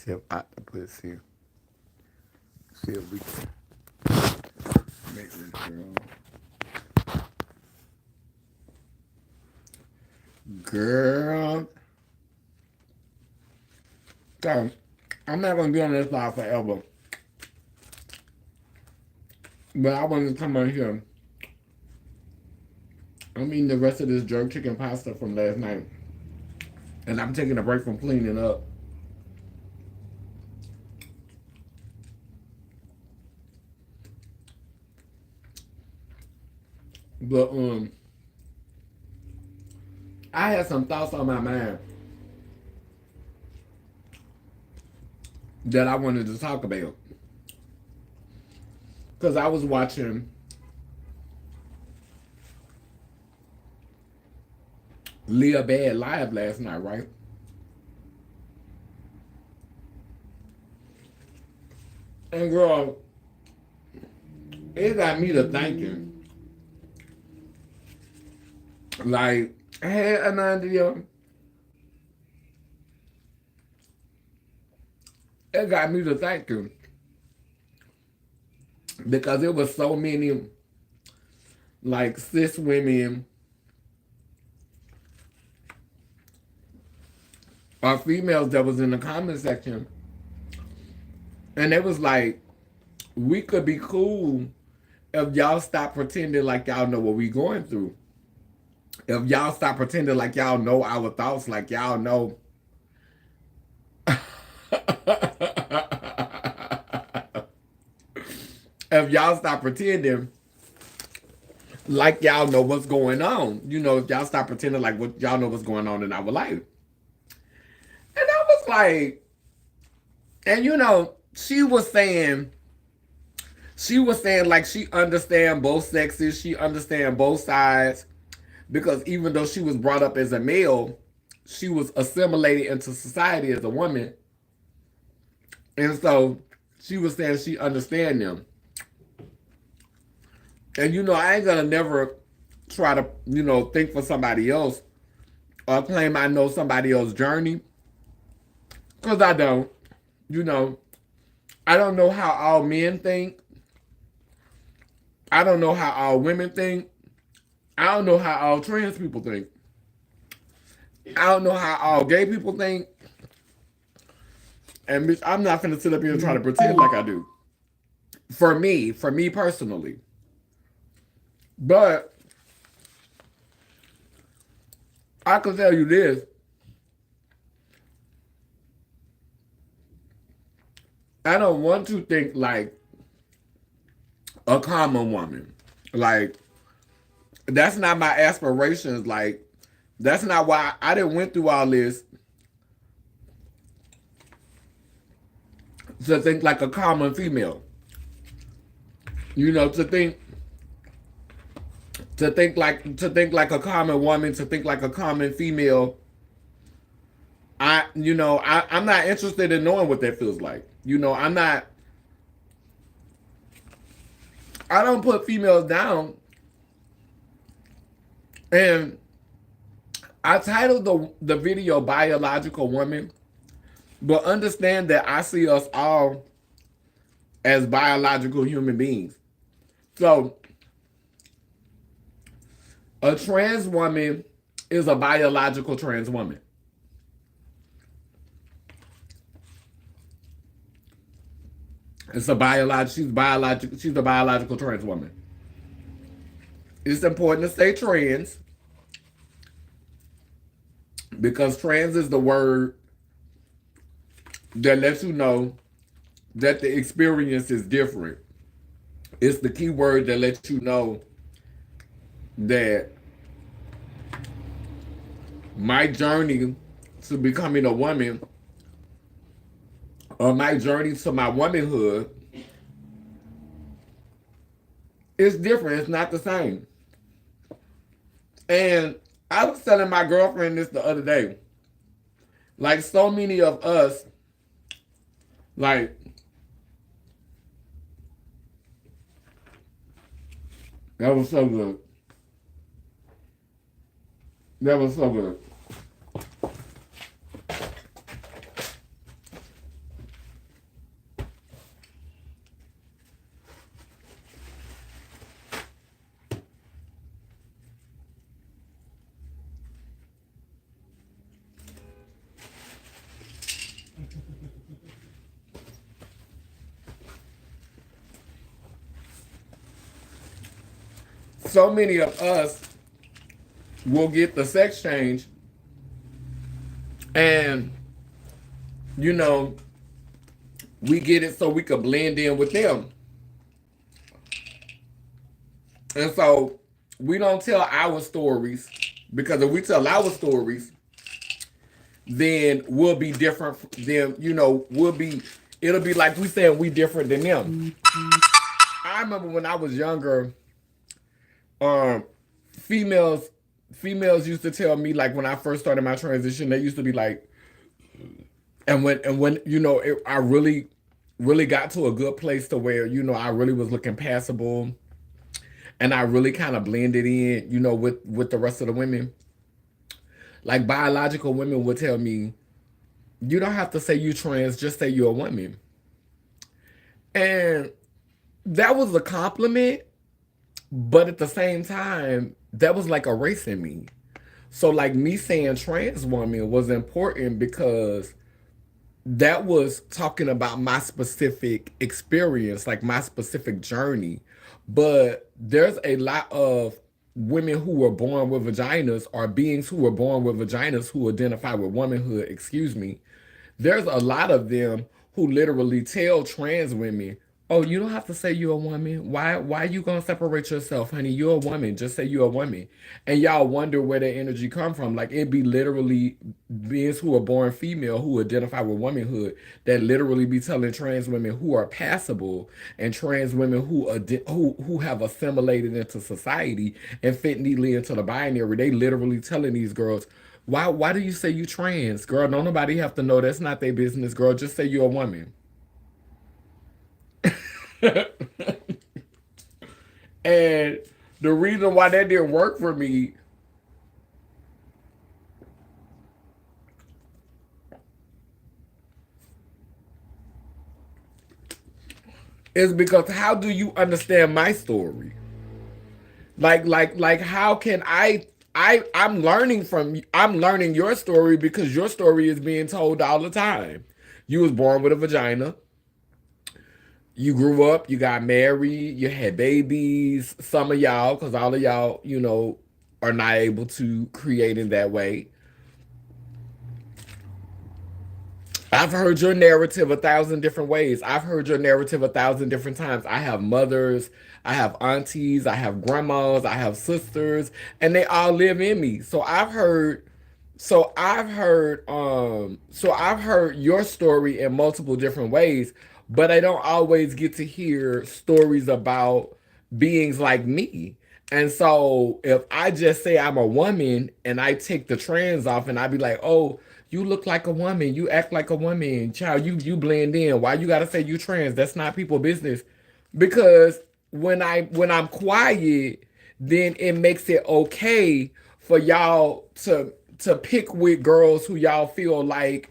see if octopussy. See if we can make this girl. So, I'm not gonna be on this live forever. But I wanted to come on here. I'm eating the rest of this jerk chicken pasta from last night. And I'm taking a break from cleaning up. But I had some thoughts on my mind that I wanted to talk about. Because I was watching Leah Bad live last night, right? And girl, it got me to thinking. Like, I had an idea. It got me to thinking. Because there was so many, like, cis women or females that was in the comment section. And it was like, we could be cool if y'all stop pretending like y'all know what we going through. If y'all stop pretending like y'all know our thoughts, like y'all know. If y'all stop pretending like y'all know what's going on. You know, if y'all stop pretending like what y'all know what's going on in our life. And I was like, and you know, she was saying like she understand both sexes, she understand both sides, because even though she was brought up as a male, she was assimilated into society as a woman. And so she was saying she understand them. And you know, I ain't gonna never try to, you know, think for somebody else or claim I know somebody else's journey. Because I don't. You know, I don't know how all men think. I don't know how all women think. I don't know how all trans people think. I don't know how all gay people think. And bitch, I'm not finna sit up here and try to pretend like I do. For me personally. But I can tell you this. I don't want to think like a common woman. Like, that's not my aspirations. Like, that's not why I didn't went through all this to think like a common female. You know, to think like a common woman, to think like a common female. I'm not interested in knowing what that feels like. You know, I don't put females down. And I titled the video Biological Woman, but understand that I see us all as biological human beings. So a trans woman is a biological trans woman. She's a biological trans woman. It's important to say trans because trans is the word that lets you know that the experience is different. It's the key word that lets you know that my journey to becoming a woman or my journey to my womanhood is different. It's not the same. And I was telling my girlfriend this the other day. Like, so many of us, like, that was so good. That was so good. so many of us will get the sex change, and you know, we get it so we could blend in with them. And so we don't tell our stories, because if we tell our stories, then we'll be different than, we'll be, it'll be like we saying we different than them. I remember when I was younger, um, females females used to tell me, like, when I first started my transition, they used to be like, and when I really got to a good place to where I really was looking passable, and I really kind of blended in, with the rest of the women. Like, biological women would tell me, you don't have to say you trans, just say you're a woman. And that was a compliment, but at the same time, that was like erasing me. So, like, me saying trans woman was important because that was talking about my specific experience, like my specific journey. But there's a lot of women who were born with vaginas, or beings who were born with vaginas who identify with womanhood, excuse me. There's a lot of them who literally tell trans women, "Oh, you don't have to say you're a woman. Why you gonna separate yourself, honey? You're a woman. Just say you're a woman." And y'all wonder where that energy come from. Like, it be literally beings who are born female who identify with womanhood that literally be telling trans women who are passable, and trans women who have assimilated into society and fit neatly into the binary. They literally telling these girls, why do you say you trans? Girl, don't nobody have to know. That's not their business, girl. Just say you're a woman. And the reason why that didn't work for me is because, how do you understand my story? Like how can I'm learning your story, because your story is being told all the time. You was born with a vagina. You grew up, you got married, you had babies. Some of y'all, because all of y'all, are not able to create in that way. I've heard your narrative a thousand different ways. I've heard your narrative a thousand different times. I have mothers, I have aunties, I have grandmas, I have sisters, and they all live in me. So I've heard your story in multiple different ways, but I don't always get to hear stories about beings like me. And so if I just say I'm a woman and I take the trans off, and I be like, "Oh, you look like a woman, you act like a woman, child, you blend in. Why you gotta say you trans? That's not people business." Because when I'm quiet, then it makes it okay for y'all to pick with girls who y'all feel like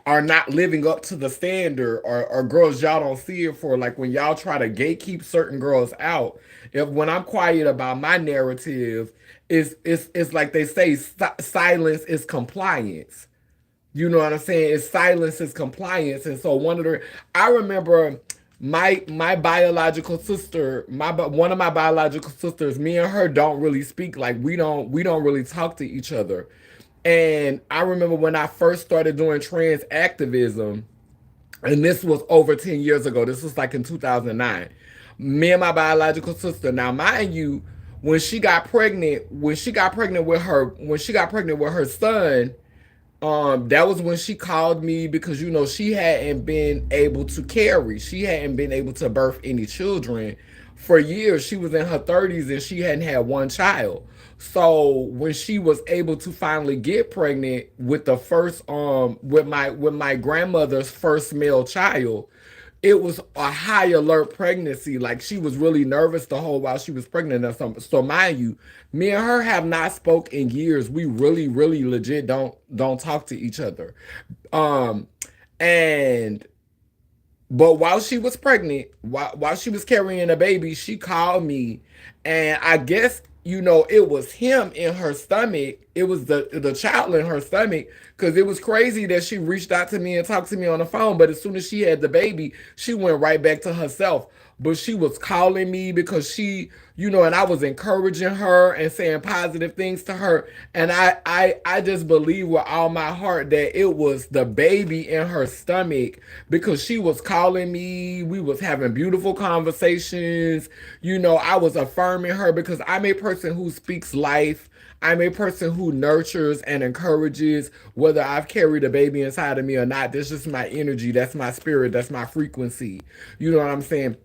are not living up to the standard, or girls y'all don't see it for. Like, when y'all try to gatekeep certain girls out, if when I'm quiet about my narrative, it's like they say, silence is compliance. You know what I'm saying? It's silence is compliance. And so I remember my biological sister, one of my biological sisters, me and her don't really speak. Like, we don't really talk to each other. And I remember when I first started doing trans activism, and this was over 10 years ago. This was like in 2009. Me and my biological sister. Now, mind you, when she got pregnant with her son, that was when she called me, because she hadn't been able to carry, she hadn't been able to birth any children for years. She was in her 30s and she hadn't had one child. So when she was able to finally get pregnant with the first with my grandmother's first male child, it was a high alert pregnancy. Like, she was really nervous the whole while she was pregnant. So mind you, me and her have not spoke in years. We really, really legit don't talk to each other. Um, and but while she was pregnant, while she was carrying a baby, she called me, and I guess it was him in her stomach it was the child in her stomach, because it was crazy that she reached out to me and talked to me on the phone, but as soon as she had the baby, she went right back to herself. But she was calling me because she, and I was encouraging her and saying positive things to her. And I just believe with all my heart that it was the baby in her stomach, because she was calling me. We was having beautiful conversations. I was affirming her because I'm a person who speaks life. I'm a person who nurtures and encourages, whether I've carried a baby inside of me or not. That's just my energy. That's my spirit. That's my frequency. You know what I'm saying?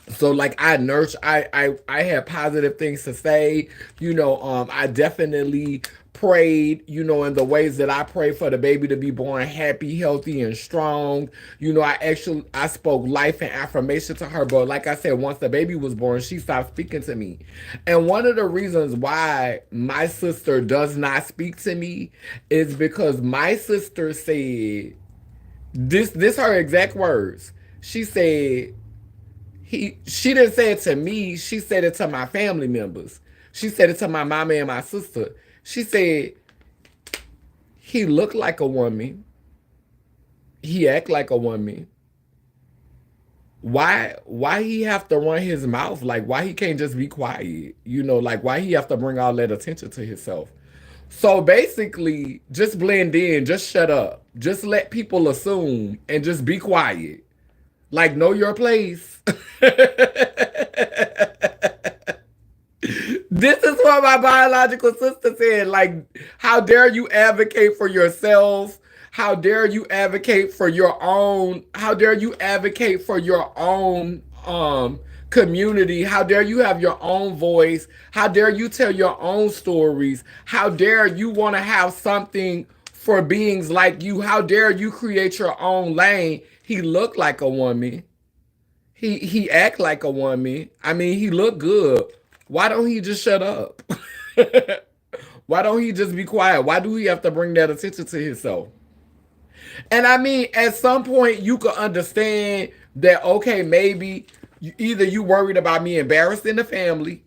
So like I nurture, I had positive things to say. I definitely prayed, in the ways that I pray for the baby to be born happy, healthy, and strong. I spoke life and affirmation to her. But like I said, once the baby was born, she stopped speaking to me. And one of the reasons why my sister does not speak to me is because my sister said this her exact words. She said, she didn't say it to me, she said it to my family members. She said it to my mama and my sister. She said, he looked like a woman, he act like a woman. Why he have to run his mouth? Like, why he can't just be quiet? Like, why he have to bring all that attention to himself? So basically, just blend in, just shut up, just let people assume, and just be quiet. Like, know your place. This is what my biological sister said. Like, how dare you advocate for yourself? How dare you advocate for your own? How dare you advocate for your own community? How dare you have your own voice? How dare you tell your own stories? How dare you want to have something for beings like you? How dare you create your own lane? He looked like a woman. He act like a woman. I mean, he look good. Why don't he just shut up? Why don't he just be quiet? Why do he have to bring that attention to himself? And I mean, at some point, you could understand that, okay, maybe either you worried about me embarrassing the family,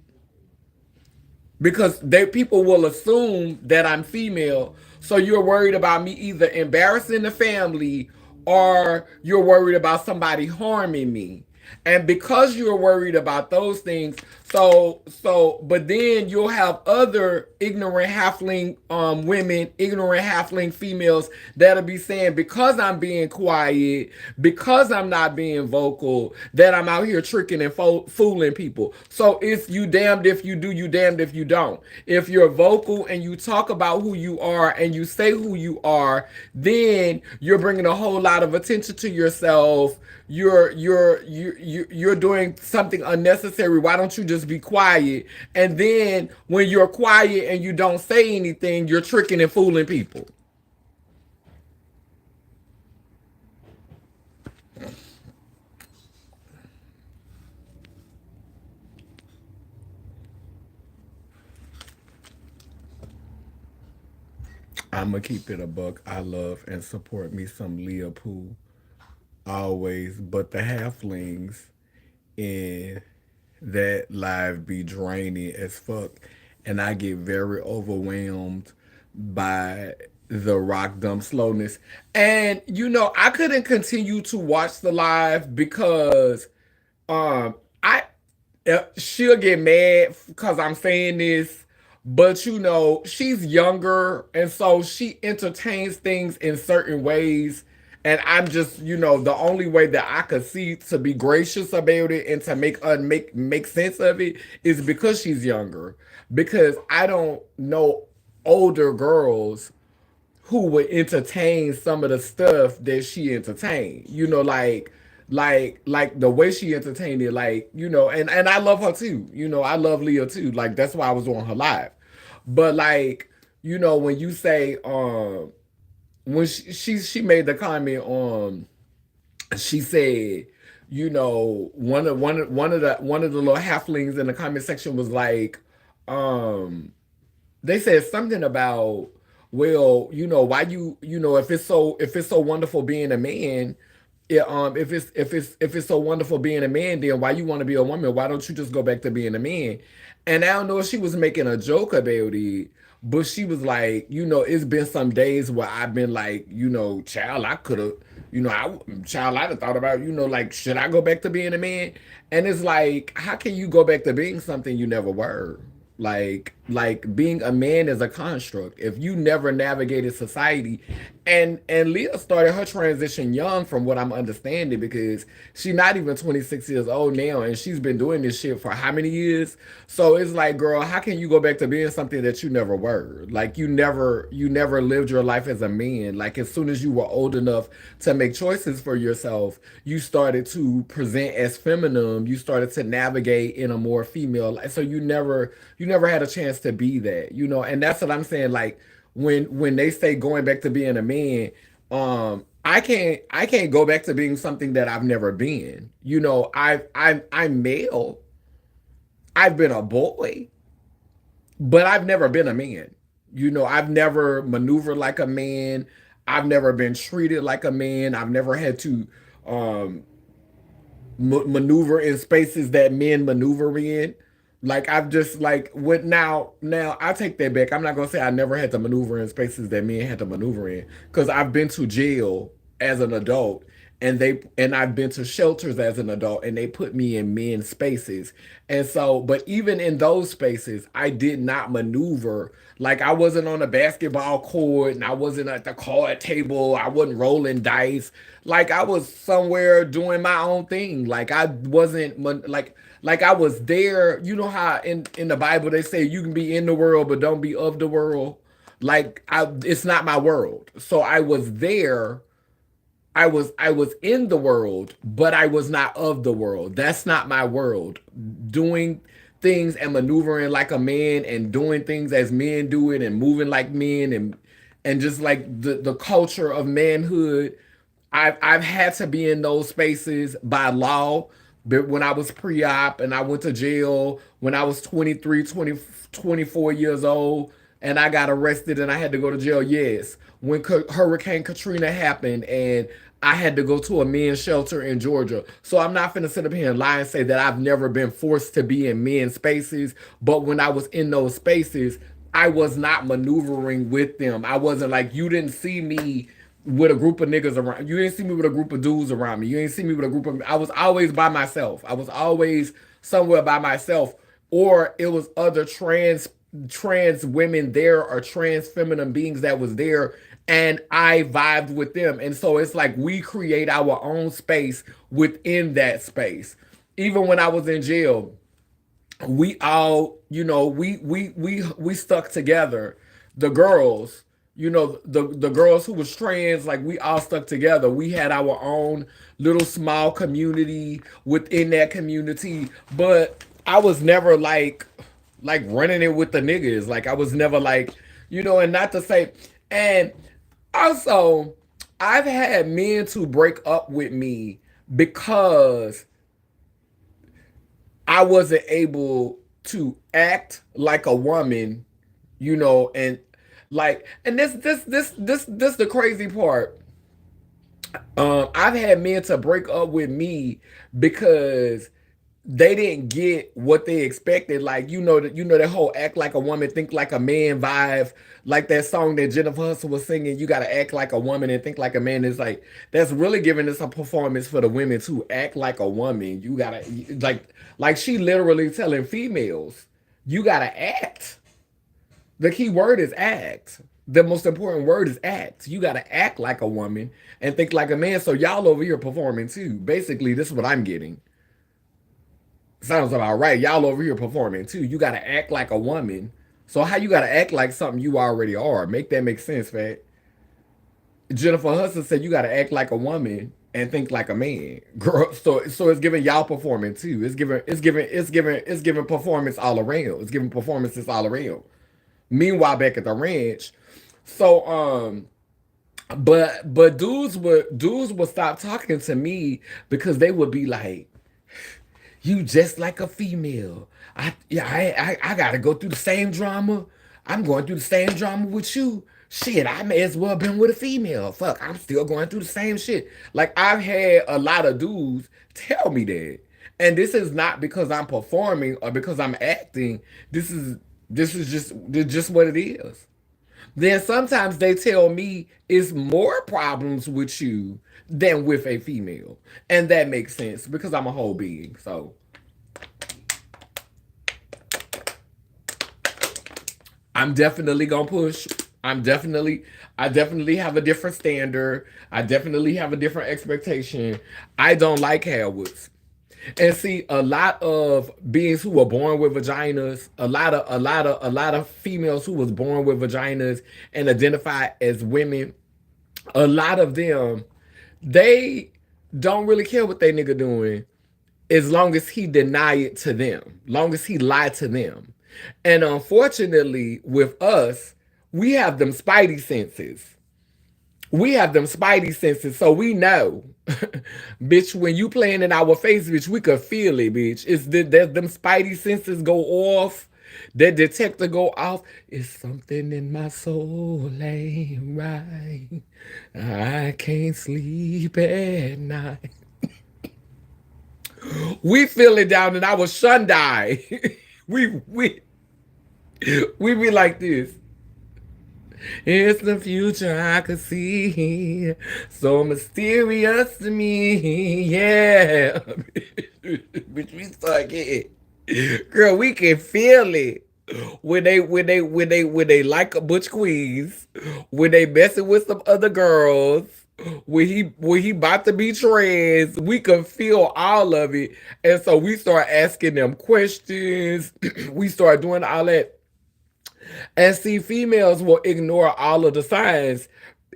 because people will assume that I'm female. So you're worried about me either embarrassing the family, or you're worried about somebody harming me. And because you're worried about those things, but then you'll have other ignorant halfling women, ignorant halfling females that'll be saying, because I'm being quiet, because I'm not being vocal, that I'm out here tricking and fooling people. So it's you damned if you do, you damned if you don't. If you're vocal and you talk about who you are and you say who you are, then you're bringing a whole lot of attention to yourself. You're doing something unnecessary. Why don't you just be quiet? And then when you're quiet and you don't say anything, you're tricking and fooling people. I'm gonna keep it a buck. I love and support me some Leah Pooh always, but the halflings in that live be draining as fuck, and I get very overwhelmed by the rock dump slowness. And I couldn't continue to watch the live because I she'll get mad because I'm saying this, but she's younger, and so she entertains things in certain ways. And I'm just, the only way that I could see to be gracious about it and to make sense of it is because she's younger. Because I don't know older girls who would entertain some of the stuff that she entertained. Like the way she entertained it, and I love her too. I love Leah too. Like, that's why I was on her live. But like, when you say when she made the comment she said, one of the little halflings in the comment section was like, they said something about, well, why if it's so wonderful being a man, if it's so wonderful being a man, then why you want to be a woman? Why don't you just go back to being a man? And I don't know if she was making a joke about it, But she was like, it's been some days where I've been like, child, I could have, child, I'd have thought about, like, should I go back to being a man? And it's like, how can you go back to being something you never were? Like being a man is a construct. If you never navigated society, and Leah started her transition young from what I'm understanding, because she's not even 26 years old now, and she's been doing this shit for how many years? So it's like, girl, how can you go back to being something that you never were? Like you never lived your life as a man. Like as soon as you were old enough to make choices for yourself, you started to present as feminine. You started to navigate in a more female life. So you never had a chance to be that, and that's what I'm saying. Like when they say going back to being a man, I can't go back to being something that I've never been. I'm male. I've been a boy, but I've never been a man. I've never maneuvered like a man. I've never been treated like a man. I've never had to um maneuver in spaces that men maneuver in. Like I've just like what now I take that back. I'm not gonna say I never had to maneuver in spaces that men had to maneuver in, because I've been to jail as an adult, and I've been to shelters as an adult, and they put me in men's spaces. And so, but even in those spaces, I did not maneuver. Like I wasn't on a basketball court, and I wasn't at the card table. I wasn't rolling dice. Like I was somewhere doing my own thing. Like I wasn't like I was there. You know how in the Bible they say you can be in the world but don't be of the world. Like it's not my world. So I was there. I was in the world, but I was not of the world. That's not my world. Doing things and maneuvering like a man, and doing things as men do it, and moving like men, and just like the culture of manhood. I've had to be in those spaces by law. But when I was pre-op and I went to jail when I was 23, 20, 24 years old, and I got arrested and I had to go to jail, yes. When Hurricane Katrina happened and I had to go to a men's shelter in Georgia. So I'm not finna sit up here and lie and say that I've never been forced to be in men's spaces. But when I was in those spaces, I was not maneuvering with them. I wasn't like, you didn't see me with a group of niggas around. You didn't see me with a group of dudes around me. You didn't see me with a group of. I was always by myself. I was always somewhere by myself, or it was other trans women there, or trans feminine beings that was there, and I vibed with them. And so it's like we create our own space within that space. Even when I was in jail, we all, we stuck together. The girls, the girls who was trans, like we all stuck together. We had our own little small community within that community. But I was never like running it with the niggas. Like I was never like, and not to say, and also I've had men to break up with me because I wasn't able to act like a woman, and this the crazy part. I've had men to break up with me because they didn't get what they expected. Like that whole act like a woman, think like a man vibe. Like that song that Jennifer Hudson was singing, you gotta act like a woman and think like a man. Is like that's really giving us a performance for the women to act like a woman. You gotta like she literally telling females, you gotta act. The key word is act. The most important word is act. You gotta act like a woman and think like a man. So y'all over here performing too. Basically, this is what I'm getting. Sounds about right. Y'all over here performing too. You gotta act like a woman. So how you gotta act like something you already are? Make that make sense, fat. Jennifer Hudson said you gotta act like a woman and think like a man. Girl, so it's giving y'all performing too. It's giving performance all around. It's giving performances all around. Meanwhile, back at the ranch, so but dudes would stop talking to me because they would be like, you just like a female. I gotta go through the same drama. I'm going through the same drama with you. Shit, I may as well been with a female. Fuck, I'm still going through the same shit. Like I've had a lot of dudes tell me that. And this is not because I'm performing or because I'm acting. This is This is just what it is. Then sometimes they tell me it's more problems with you than with a female. And that makes sense because I'm a whole being. So I'm definitely gonna push. I'm definitely I definitely have a different standard. I definitely have a different expectation. I don't like Harwoods. And see, a lot of beings who were born with vaginas, a lot of females who was born with vaginas and identify as women, a lot of them, they don't really care what they nigga doing as long as he deny it to them, long as he lied to them. And unfortunately, with us, we have them spidey senses. We have them spidey senses, so we know, bitch. When you playing in our face, bitch, we could feel it, bitch. It's them spidey senses go off, that detector go off. It's something in my soul ain't right. I can't sleep at night. We feel it down in our shundai. we we we be like this. It's the future I could see, so mysterious to me. Yeah, bitch, we start getting, girl. We can feel it when they like a butch queens, when they messing with some other girls. When he about to be trans, we can feel all of it, and so we start asking them questions. We start doing all that. And see, females will ignore all of the signs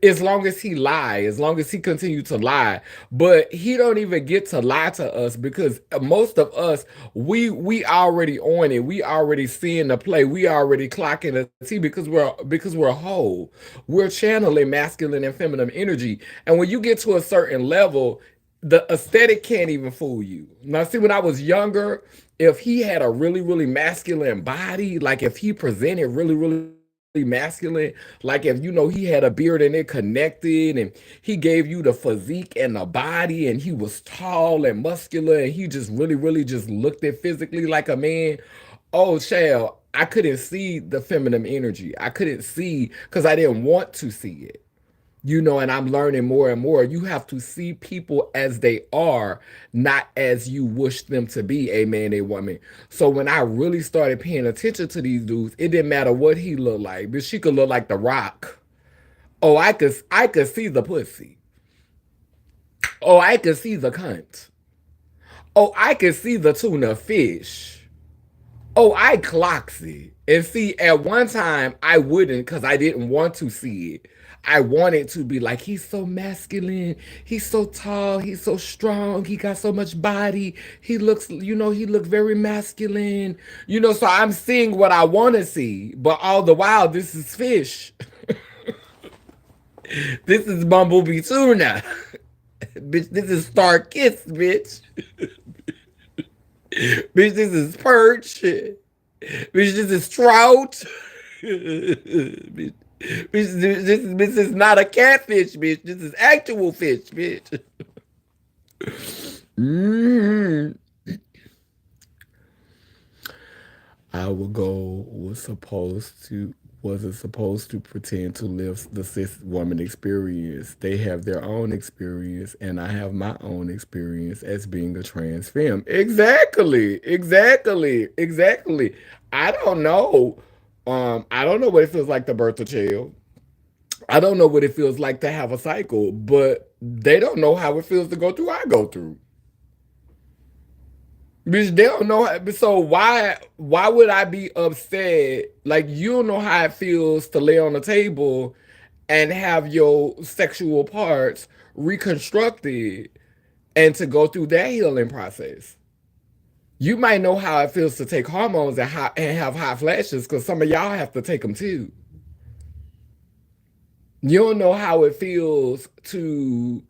as long as he lie, as long as he continue to lie. But he don't even get to lie to us because most of us, we already on it. We already seeing the play. We already clocking the T because we're whole. We're channeling masculine and feminine energy. And when you get to a certain level, the aesthetic can't even fool you. Now, see, when I was younger, if he had a really, really masculine body, like if he presented really, really masculine, like if he had a beard and it connected and he gave you the physique and the body and he was tall and muscular and he just really, really just looked at physically like a man. Oh, child, I couldn't see the feminine energy. I couldn't see because I didn't want to see it. And I'm learning more and more. You have to see people as they are, not as you wish them to be, a man, a woman. So when I really started paying attention to these dudes, it didn't matter what he looked like, but she could look like the rock. Oh, I could see the pussy. Oh, I could see the cunt. Oh, I could see the tuna fish. Oh, I clocks it. And see, at one time, I wouldn't because I didn't want to see it. I wanted to be like, he's so masculine. He's so tall. He's so strong. He got so much body. He looks very masculine. So I'm seeing what I want to see. But all the while, this is fish. This is Bumblebee Tuna. Bitch, this is Star Kiss, bitch. Bitch, this is Perch. Bitch, this is Trout. Bitch, this is not a catfish, bitch. This is actual fish, bitch. Mm. Our goal wasn't supposed to pretend to live the cis woman experience. They have their own experience, and I have my own experience as being a trans femme. Exactly, exactly, exactly. I don't know. I don't know what it feels like to birth a child. I don't know what it feels like to have a cycle, but they don't know how it feels to go through I go through. Bitch, they don't know so why would I be upset? Like you don't know how it feels to lay on the table and have your sexual parts reconstructed and to go through that healing process. You might know how it feels to take hormones and have hot flashes because some of y'all have to take them too. You don't know how it feels to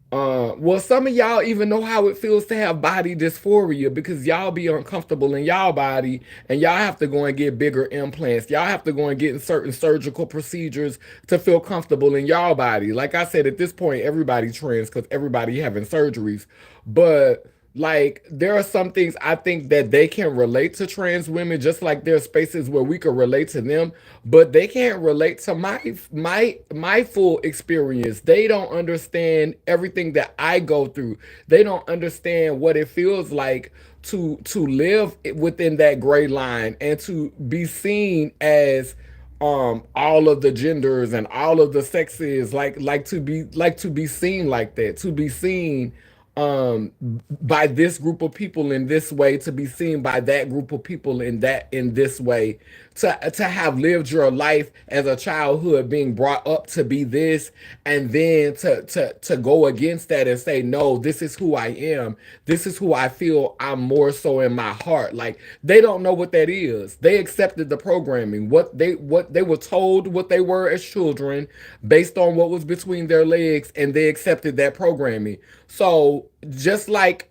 well, some of y'all even know how it feels to have body dysphoria because y'all be uncomfortable in y'all body and y'all have to go and get bigger implants. Y'all have to go and get in certain surgical procedures to feel comfortable in y'all body. Like I said, at this point, everybody trans because everybody having surgeries. But Like there are some things I think that they can relate to trans women, just like there are spaces where we could relate to them, but they can't relate to my full experience. They don't understand everything that I go through. They don't understand what it feels like to live within that gray line and to be seen as all of the genders and all of the sexes, like to be seen like that, to be seen by this group of people in this way, to be seen by that group of people in this way, to have lived your life as a childhood being brought up to be this, and then to go against that and say no, this is who I am, this is who I feel I'm more so in my heart. Like they don't know what that is. They accepted the programming, what they were told what they were as children, based on what was between their legs, and they accepted that programming. So just like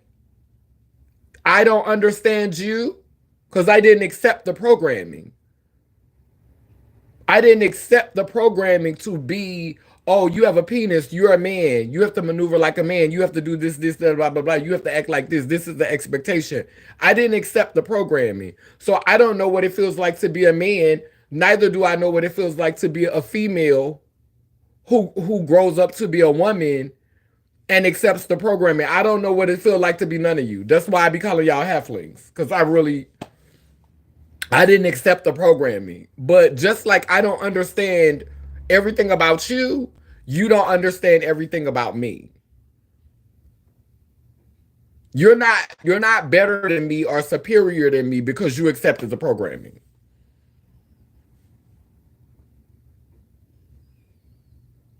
I don't understand you because I didn't accept the programming. I didn't accept the programming to be, oh, you have a penis, you're a man, you have to maneuver like a man, you have to do this, that, blah, blah, blah, you have to act like this is the expectation. I didn't accept the programming. So I don't know what it feels like to be a man, neither do I know what it feels like to be a female who grows up to be a woman and accepts the programming. I don't know what it feels like to be none of you. That's why I be calling y'all halflings. Because I didn't accept the programming. But just like I don't understand everything about you, you don't understand everything about me. You're not better than me or superior than me because you accepted the programming.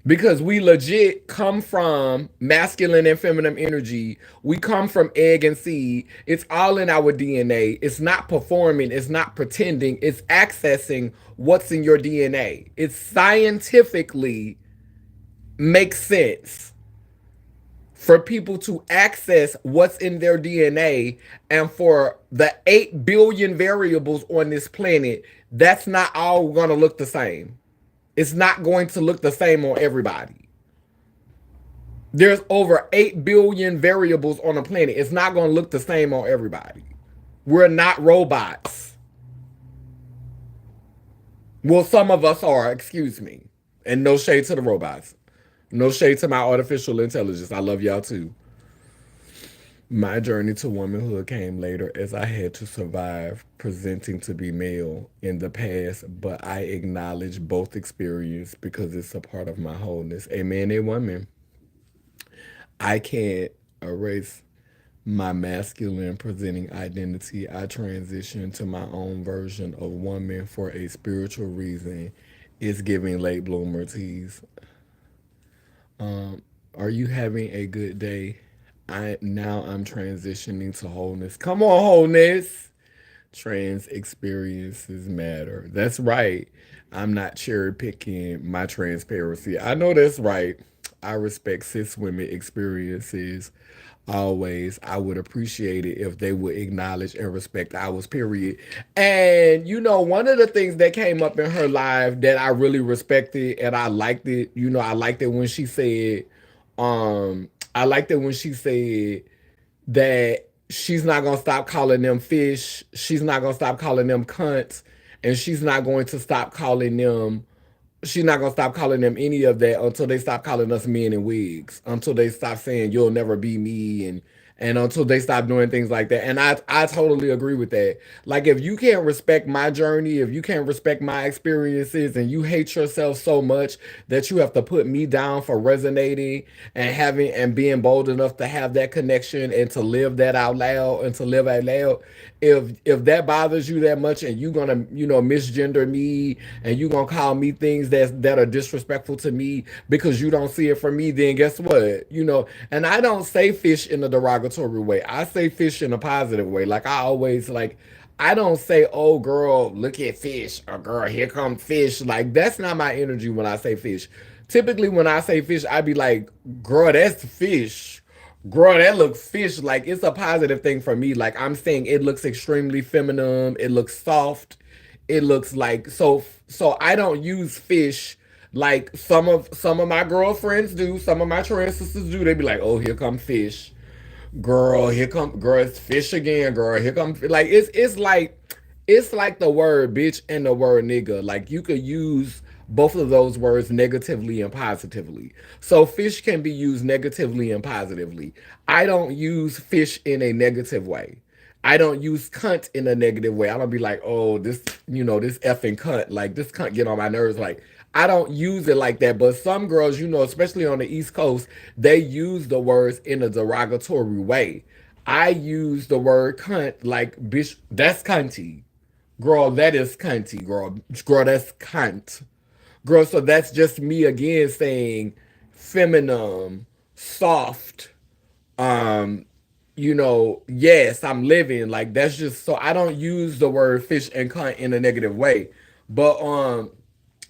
Because we legit come from masculine and feminine energy. We come from egg and seed. It's all in our DNA. It's not performing, it's not pretending, it's accessing what's in your DNA. It scientifically makes sense for people to access what's in their DNA, and for the 8 billion variables on this planet, that's not all going to look the same. It's not going to look the same on everybody. There's over 8 billion variables on the planet. It's not going to look the same on everybody. We're not robots. Well, some of us are, excuse me. And no shade to the robots. No shade to my artificial intelligence. I love y'all too. My journey to womanhood came later as I had to survive presenting to be male in the past, but I acknowledge both experience because it's a part of my wholeness. A man and woman. I can't erase my masculine presenting identity. I transitioned to my own version of woman for a spiritual reason. It's giving late bloomer teas. Are you having a good day? I'm transitioning to wholeness. Come on, wholeness. Trans experiences matter. That's right. I'm not cherry picking my transparency. I know that's right. I respect cis women experiences always. I would appreciate it if they would acknowledge and respect ours, period. And one of the things that came up in her life that I really respected and I liked it, I liked it when she said, I liked it when she said that she's not gonna stop calling them fish, she's not gonna stop calling them cunts, and she's not gonna stop calling them any of that until they stop calling us men in wigs, until they stop saying you'll never be me, and until they stop doing things like that. And I totally agree with that. Like if you can't respect my journey, if you can't respect my experiences, and you hate yourself so much that you have to put me down for resonating and having and being bold enough to have that connection and to live that out loud and to live out loud, if that bothers you that much and you gonna misgender me and you gonna call me things that are disrespectful to me because you don't see it from me, then guess what? And I don't say fish in a derogatory way. I say fish in a positive way. Like I always like I don't say, oh girl, look at fish, or girl, here come fish. Like that's not my energy when I say fish. Typically when I say fish, I be like, girl, that's fish. Girl, that looks fish. Like it's a positive thing for me. Like I'm saying it looks extremely feminine. It looks soft. It looks like so I don't use fish like some of my girlfriends do, some of my trans sisters do. They be like, oh, here come fish. Girl, here come girl, it's fish again, girl. Here come like it's like the word bitch and the word nigga. Like you could use both of those words negatively and positively. So fish can be used negatively and positively. I don't use fish in a negative way. I don't use cunt in a negative way. I don't be like, oh, this effing cunt. Like this cunt get on my nerves. Like I don't use it like that. But some girls, especially on the East Coast, they use the words in a derogatory way. I use the word cunt like bitch, that's cunty. Girl, that is cunty, girl. Girl, that's cunt. Girl, so that's just me again saying feminine, soft, um, yes, I'm living. Like that's just so I don't use the word fish and cunt in a negative way. But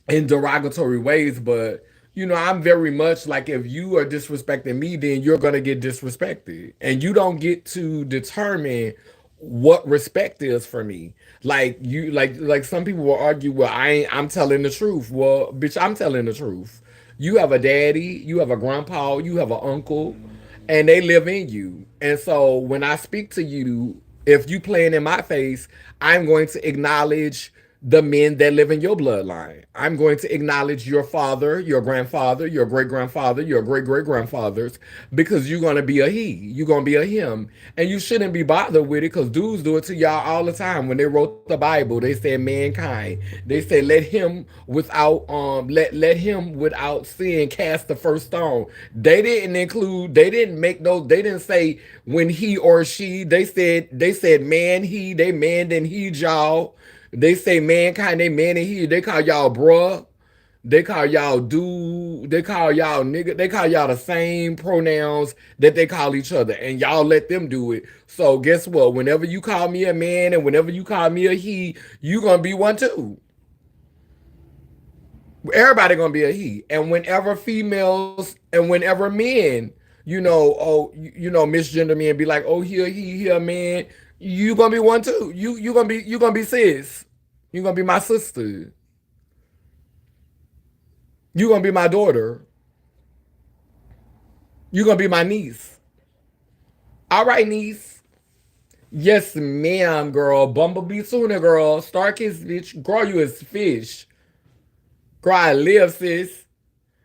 in derogatory ways, but I'm very much like if you are disrespecting me, then you're gonna get disrespected. And you don't get to determine what respect is for me. Like you like some people will argue, well, I'm telling the truth. Well, bitch, I'm telling the truth. You have a daddy, you have a grandpa, you have an uncle, and they live in you. And so when I speak to you, if you playing in my face, I'm going to acknowledge the men that live in your bloodline. I'm going to acknowledge your father, your grandfather, your great grandfather, your great great grandfathers, because you're going to be a he. You're going to be a him. And you shouldn't be bothered with it because dudes do it to y'all all the time. When they wrote the Bible, they said mankind. They said let him without sin cast the first stone. They didn't make those, they didn't say when he or she, they said man, he, they man, then he, y'all. They say mankind, they man and he. They call y'all bruh. They call y'all dude. They call y'all nigga. They call y'all the same pronouns that they call each other. And y'all let them do it. So guess what? Whenever you call me a man and whenever you call me a he, you gonna be one too. Everybody gonna be a he. And whenever females and whenever men, misgender men be like, oh, he a man, you gonna be one too. You gonna be sis. You gonna be my sister. You gonna be my daughter. You gonna be my niece. All right, niece. Yes, ma'am, girl. Bumblebee sooner, girl. Starkiss, bitch. Girl, you is fish. Girl, I live, sis.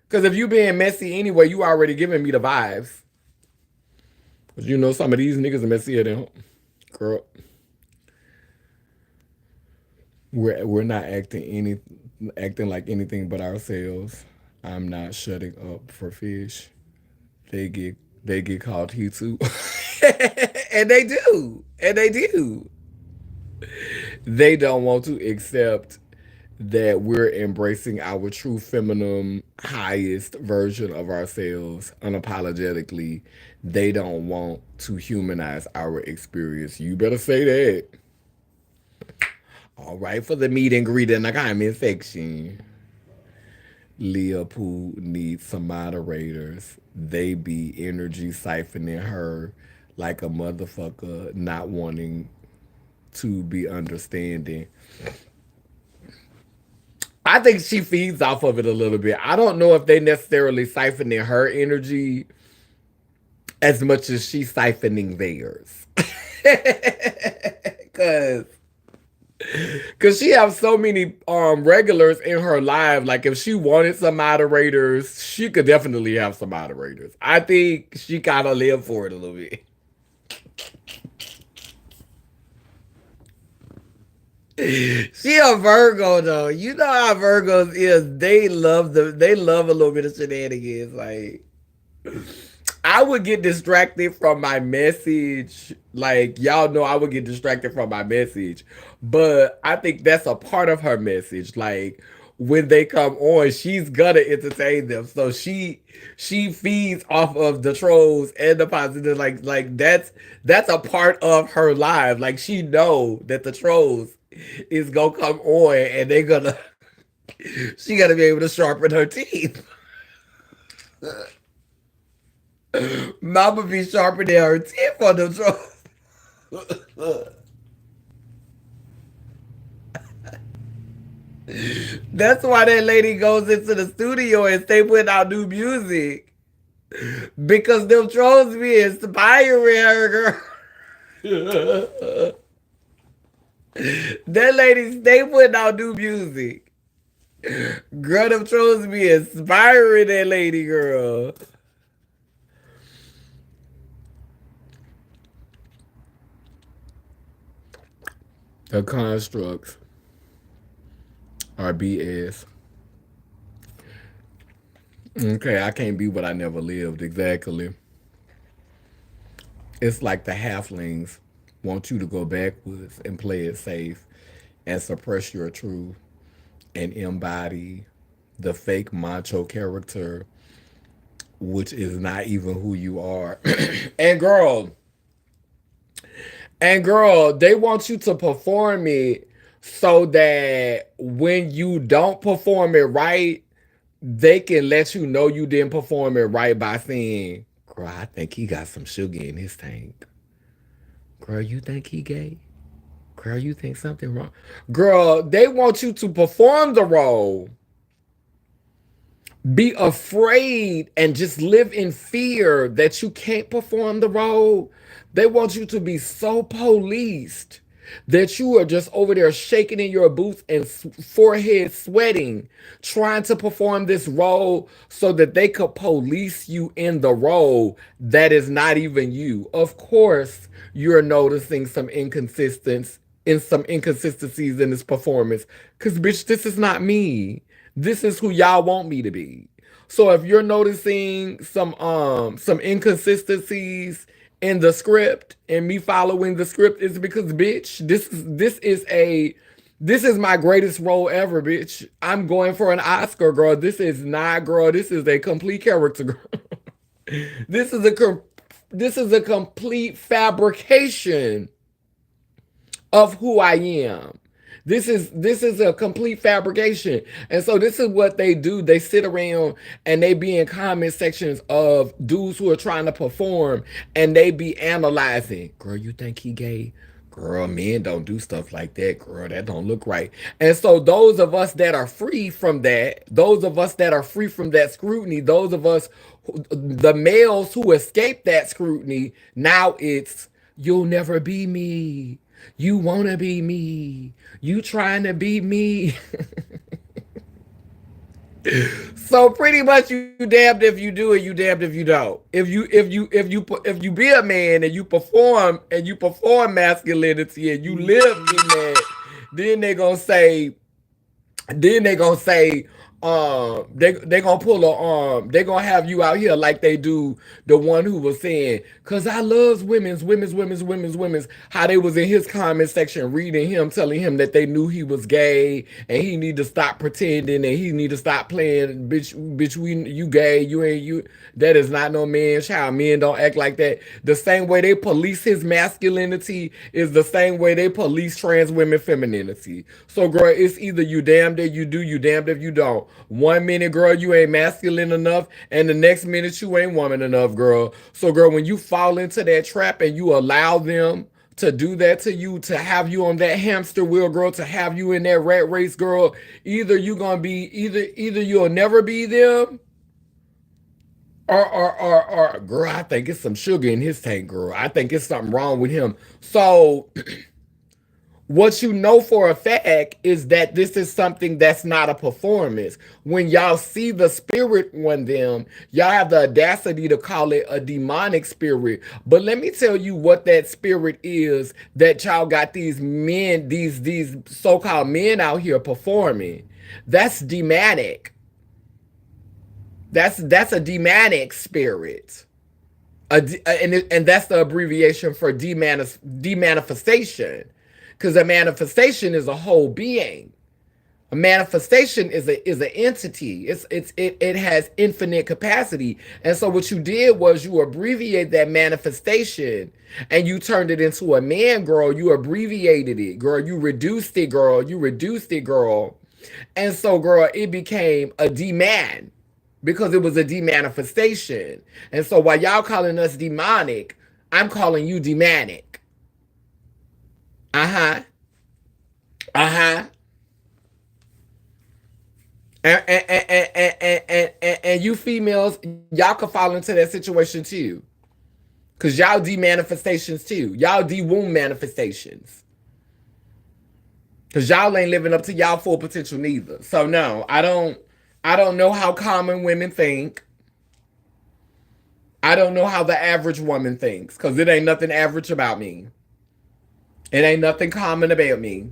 Cause if you being messy anyway, you already giving me the vibes. But some of these niggas are messier than girl. We're not acting like anything but ourselves. I'm not shutting up for fish. They get they get called he too. And they do. And they do. They don't want to accept that we're embracing our true feminine highest version of ourselves unapologetically. They don't want to humanize our experience. You better say that. All right, for the meet and greet in the comment section. Leopold needs some moderators. They be energy siphoning her like a motherfucker, not wanting to be understanding. I think she feeds off of it a little bit. I don't know if they necessarily siphoning her energy as much as she's siphoning theirs. Cause Cause she have so many regulars in her life. Like if she wanted some moderators, she could definitely have some moderators. I think she kind of live for it a little bit. She a Virgo though. You know how Virgos is. They love a little bit of shenanigans. Like I would get distracted from my message. Like, y'all know I would get distracted from my message. But I think that's a part of her message. Like, when they come on, she's gonna entertain them. So she feeds off of the trolls and the positive. Like that's a part of her life. Like she know that the trolls is gonna come on and they gonna she gotta be able to sharpen her teeth. Mama be sharpening her teeth on the trolls. That's why that lady goes into the studio and stay putting out new music. Because them trolls be inspiring her, girl. That lady stay putting out new music. Girl, them trolls be inspiring that lady, girl. The constructs are BS. Okay, I can't be what I never lived. Exactly. It's like the halflings want you to go backwards and play it safe and suppress your truth and embody the fake macho character, which is not even who you are. and girl, and girl, they want you to perform it so that when you don't perform it right, they can let you know you didn't perform it right by saying, girl, I think he got some sugar in his tank. Girl, you think he gay? Girl, you think something wrong? Girl, they want you to perform the role, be afraid, and just live in fear that you can't perform the role. They want you to be so policed that you are just over there shaking in your boots and forehead sweating, trying to perform this role so that they could police you in the role that is not even you. Of course, you're noticing some inconsistencies in this performance. Cause bitch, this is not me. This is who y'all want me to be. So if you're noticing some inconsistencies in the script and me following the script, is because bitch, this is my greatest role ever, bitch. I'm going for an Oscar, girl. This is not, girl. This is a complete character, girl. this is a this is a complete fabrication of who I am. This is a complete fabrication. And so this is what they do. They sit around and they be in comment sections of dudes who are trying to perform and they be analyzing. Girl, you think he gay? Girl, men don't do stuff like that. Girl, that don't look right. And so those of us that are free from that, those of us that are free from that scrutiny, those of us, the males who escape that scrutiny, now it's, you'll never be me. You want to be me. You trying to be me. So pretty much you damned if you do it, you damned if you don't. If you be a man and you perform masculinity and you live in that, then they gonna say then they gonna say, they gonna pull a they gonna have you out here like they do the one who was saying, cause I loves women's, how they was in his comment section reading him, telling him that they knew he was gay and he need to stop pretending and he need to stop playing, bitch, you gay, you ain't you. That is not no man child. Men don't act like that. The same way they police his masculinity is the same way they police trans women femininity. So, girl, it's either you damned if you do, you damned if you don't. 1 minute, girl, you ain't masculine enough, and the next minute you ain't woman enough, girl. So, girl, when you fall into that trap and you allow them to do that to you, to have you on that hamster wheel, girl, to have you in that rat race, girl, either you gonna be either you'll never be them, or girl, I think it's some sugar in his tank, girl. I think it's something wrong with him. So what you know for a fact is that this is something that's not a performance. When y'all see the spirit on them, y'all have the audacity to call it a demonic spirit. But let me tell you what that spirit is that y'all got these men, these so-called men out here performing. That's demonic. That's a demonic spirit. And that's the abbreviation for demanifestation, because a manifestation is a whole being. A manifestation is an entity. It has infinite capacity. And so what you did was you abbreviate that manifestation and you turned it into a man, girl. You abbreviated it, girl. You reduced it, girl. You reduced it, girl. And so, girl, it became a demand because it was a demanifestation. And so while y'all calling us demonic, I'm calling you demonic. Uh-huh. Uh-huh. And you females, y'all could fall into that situation too. Cause y'all D manifestations too. Y'all D womb manifestations. Cause y'all ain't living up to y'all full potential neither. So no, I don't know how common women think. I don't know how the average woman thinks. Cause it ain't nothing average about me. It ain't nothing common about me.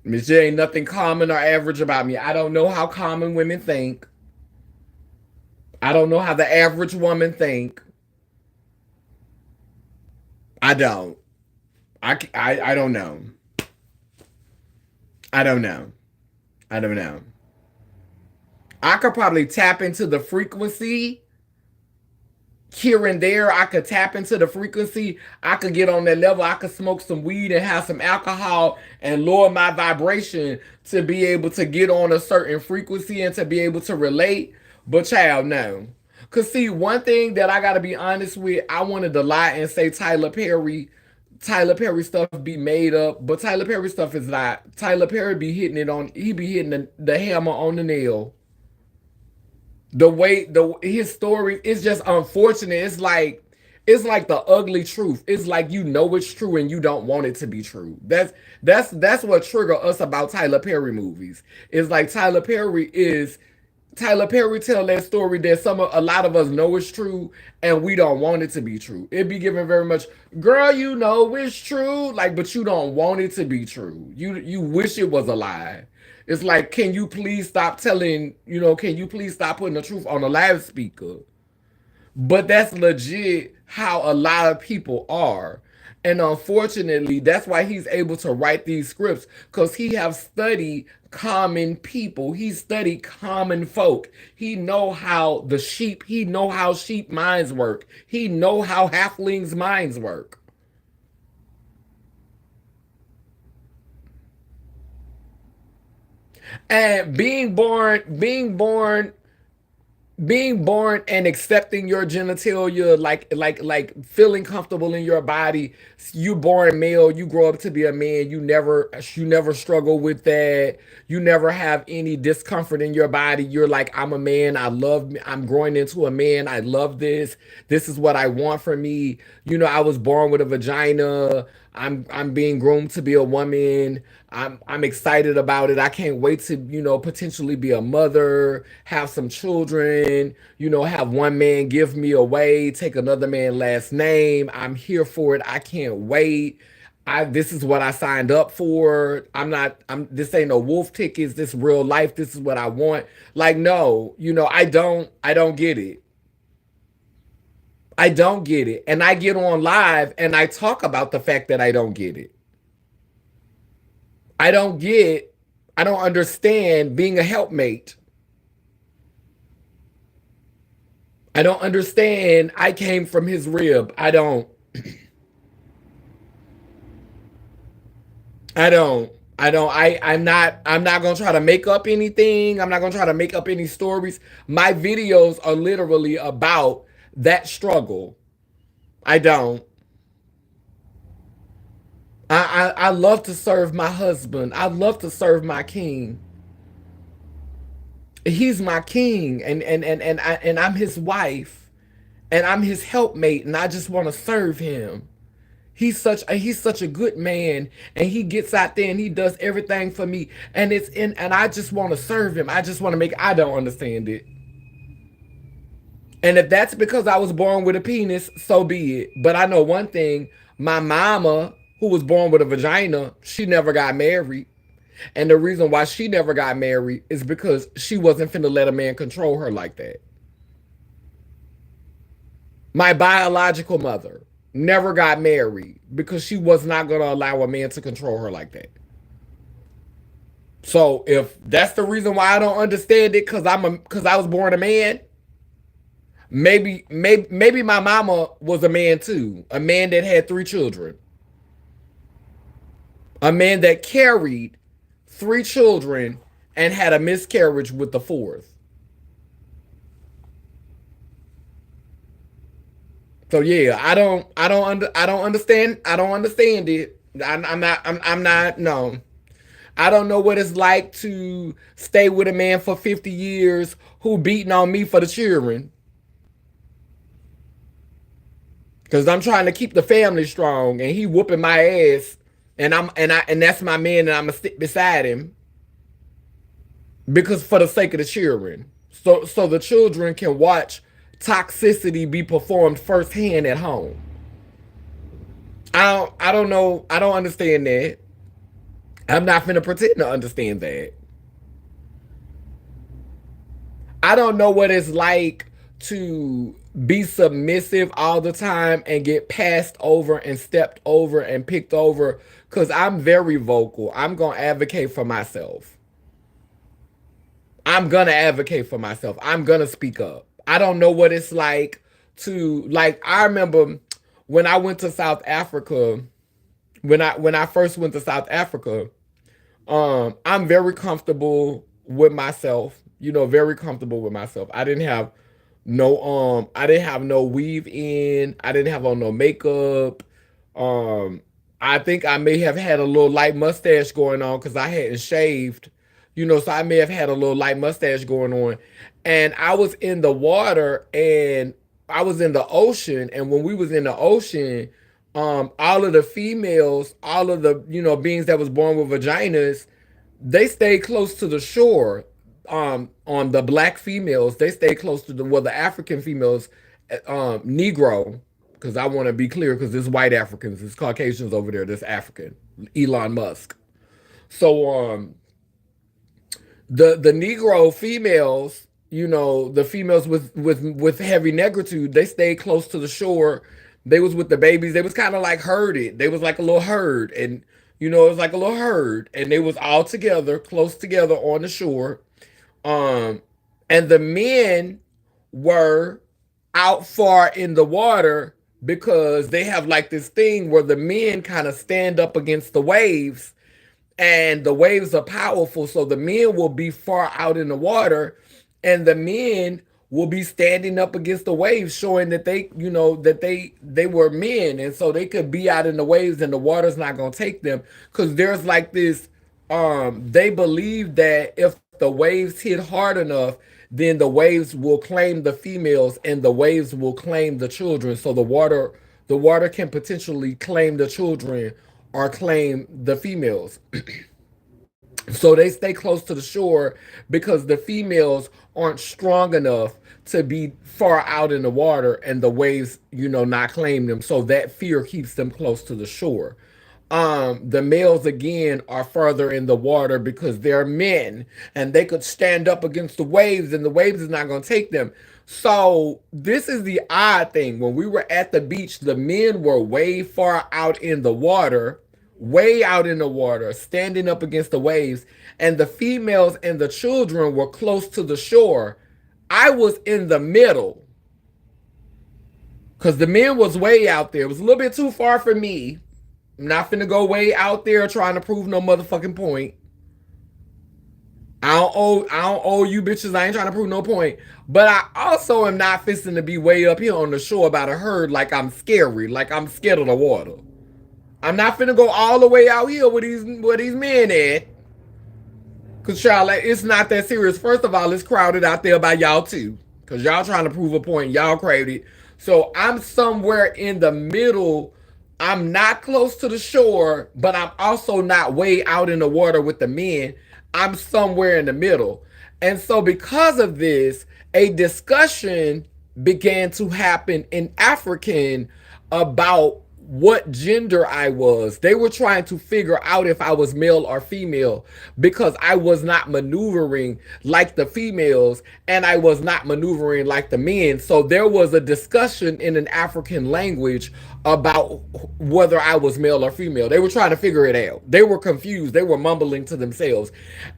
There ain't nothing common or average about me. I don't know how common women think. I don't know how the average woman think. I don't. I don't know. I don't know. I don't know. I could probably tap into the frequency here and there. I could tap into the frequency. I could get on that level. I could smoke some weed and have some alcohol and lower my vibration to be able to get on a certain frequency and to be able to relate. But child, no. Cause see, one thing that I gotta be honest with, I wanted to lie and say Tyler Perry stuff be made up, but Tyler Perry stuff is not. Tyler Perry be hitting it on. He be hitting the hammer on the nail. The way the his story is just unfortunate. It's like the ugly truth. It's like you know it's true and you don't want it to be true. That's what trigger us about Tyler Perry movies. It's like Tyler Perry tell that story that a lot of us know is true and we don't want it to be true. It be given very much, girl, you know it's true, like, but you don't want it to be true. You wish it was a lie. It's like, can you please stop telling, can you please stop putting the truth on a loudspeaker? But that's legit how a lot of people are. And unfortunately, that's why he's able to write these scripts because he have studied common people. He studied common folk. He know how sheep minds work. He know how halflings minds work. And being born and accepting your genitalia, like feeling comfortable in your body. You born male, you grow up to be a man. You never struggle with that. You never have any discomfort in your body. You're like, I'm a man. I'm growing into a man. I love this. This is what I want for me. I was born with a vagina. I'm being groomed to be a woman. I'm excited about it. I can't wait to, potentially be a mother, have some children, have one man give me away, take another man last name. I'm here for it. I can't wait. This is what I signed up for. This ain't no wolf tickets. This real life. This is what I want. Like, no, I don't get it. I don't get it. And I get on live and I talk about the fact that I don't get it. I don't get, I don't understand being a helpmate. I don't understand I came from his rib. I don't. I'm not gonna try to make up anything. I'm not gonna try to make up any stories. My videos are literally about that struggle. I don't. I love to serve my husband. I love to serve my king. He's my king, and I'm his wife, and I'm his helpmate, and I just want to serve him. He's such a good man, and he gets out there and he does everything for me, and I just want to serve him. I just want to make. I don't understand it, and if that's because I was born with a penis, so be it. But I know one thing: my mama, who was born with a vagina, she never got married. And the reason why she never got married is because she wasn't finna let a man control her like that. My biological mother never got married because she was not gonna allow a man to control her like that. So if that's the reason why I don't understand it, because I was born a man, maybe my mama was a man too, a man that had 3 children, a man that carried 3 children and had a miscarriage with the fourth. So yeah, I don't understand it. I'm not, no. I don't know what it's like to stay with a man for 50 years who beating on me for the children. Cause I'm trying to keep the family strong and he whooping my ass and that's my man and I'ma stick beside him because for the sake of the children. So the children can watch toxicity be performed firsthand at home. I don't know. I don't understand that. I'm not finna pretend to understand that. I don't know what it's like to be submissive all the time and get passed over and stepped over and picked over because I'm very vocal. I'm going to advocate for myself. I'm going to advocate for myself. I'm going to speak up. I don't know what it's like to, like, I remember when I went to South Africa, when I first went to South Africa, I'm very comfortable with myself, very comfortable with myself. I didn't have no weave in, I didn't have on no makeup. Um I think I may have had a little light mustache going on cuz I hadn't shaved. So I may have had a little light mustache going on. And I was in the water and I was in the ocean, and when we was in the ocean, all of the females, all of the, beings that was born with vaginas, they stay close to the shore. On the black females, they stay close to the African females, Negro, because I want to be clear, because there's white Africans, there's Caucasians over there, there's African, Elon Musk. So the Negro females, the females with heavy negritude, they stayed close to the shore. They was with the babies. They was kind of like herded. They was like a little herd, and it was like a little herd, and they was all together, close together on the shore. Um, and the men were out far in the water because they have like this thing where the men kind of stand up against the waves, and the waves are powerful, so the men will be far out in the water, and the men will be standing up against the waves, showing that they were men, and so they could be out in the waves and the water's not going to take them, because there's like this, they believe that if the waves hit hard enough, then the waves will claim the females and the waves will claim the children, so the water can potentially claim the children or claim the females. So they stay close to the shore because the females aren't strong enough to be far out in the water and the waves, not claim them. So that fear keeps them close to the shore. The males again are further in the water because they're men and they could stand up against the waves and the waves is not going to take them. So this is the odd thing. When we were at the beach, the men were way far out in the water, way out in the water, standing up against the waves, and the females and the children were close to the shore. I was in the middle because the men was way out there. It was a little bit too far for me. I'm not finna go way out there trying to prove no motherfucking point. I don't owe you bitches. I ain't trying to prove no point. But I also am not fisting to be way up here on the shore about a herd like I'm scary, like I'm scared of the water. I'm not finna go all the way out here where these men at. Cause y'all, like, it's not that serious. First of all, it's crowded out there by y'all too. Cause y'all trying to prove a point. Y'all craved it. So I'm somewhere in the middle. I'm not close to the shore, but I'm also not way out in the water with the men. I'm somewhere in the middle. And so because of this, a discussion began to happen in African about what gender I was. They were trying to figure out if I was male or female because I was not maneuvering like the females and I was not maneuvering like the men. So there was a discussion in an African language about whether I was male or female. They were trying to figure it out. They were confused. They were mumbling to themselves.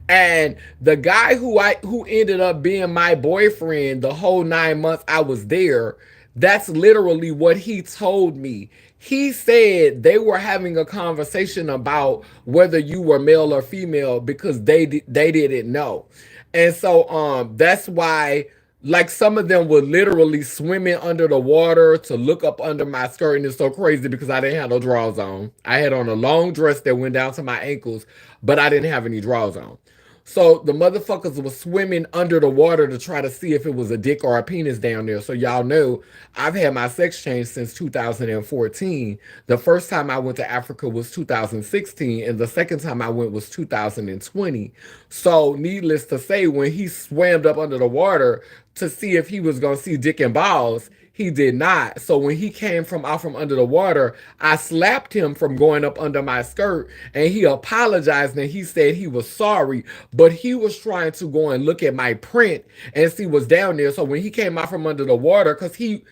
And the guy who ended up being my boyfriend the whole 9 months I was there, that's literally what he told me. He said they were having a conversation about whether you were male or female because they didn't know. And so that's why Like some of them were literally swimming under the water to look up under my skirt, and it's so crazy because I didn't have no drawers on. I had on a long dress that went down to my ankles, but I didn't have any drawers on. So the motherfuckers was swimming under the water to try to see if it was a dick or a penis down there. So y'all know I've had my sex change since 2014. The first time I went to Africa was 2016, and the second time I went was 2020. So needless to say, when he swam up under the water to see if he was gonna see dick and balls, he did not. So when he came from out from under the water, I slapped him from going up under my skirt, and he apologized and he said he was sorry, but he was trying to go and look at my print and see what's down there. So when he came out from under the water, cause he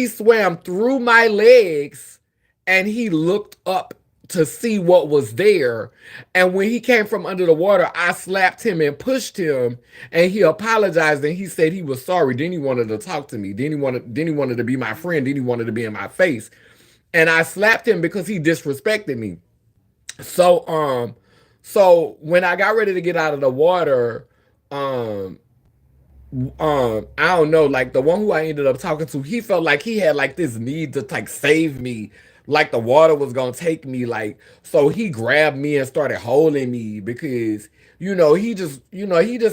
swam through my legs and he looked up to see what was there. And when he came from under the water, I slapped him and pushed him, and he apologized and he said he was sorry. Then he wanted to talk to me. Then he wanted to be my friend. Then he wanted to be in my face. And I slapped him because he disrespected me. So so when I got ready to get out of the water, um I don't know, like the one who I ended up talking to, he felt like he had like this need to like save me, like the water was gonna take me, like, so he grabbed me and started holding me because he just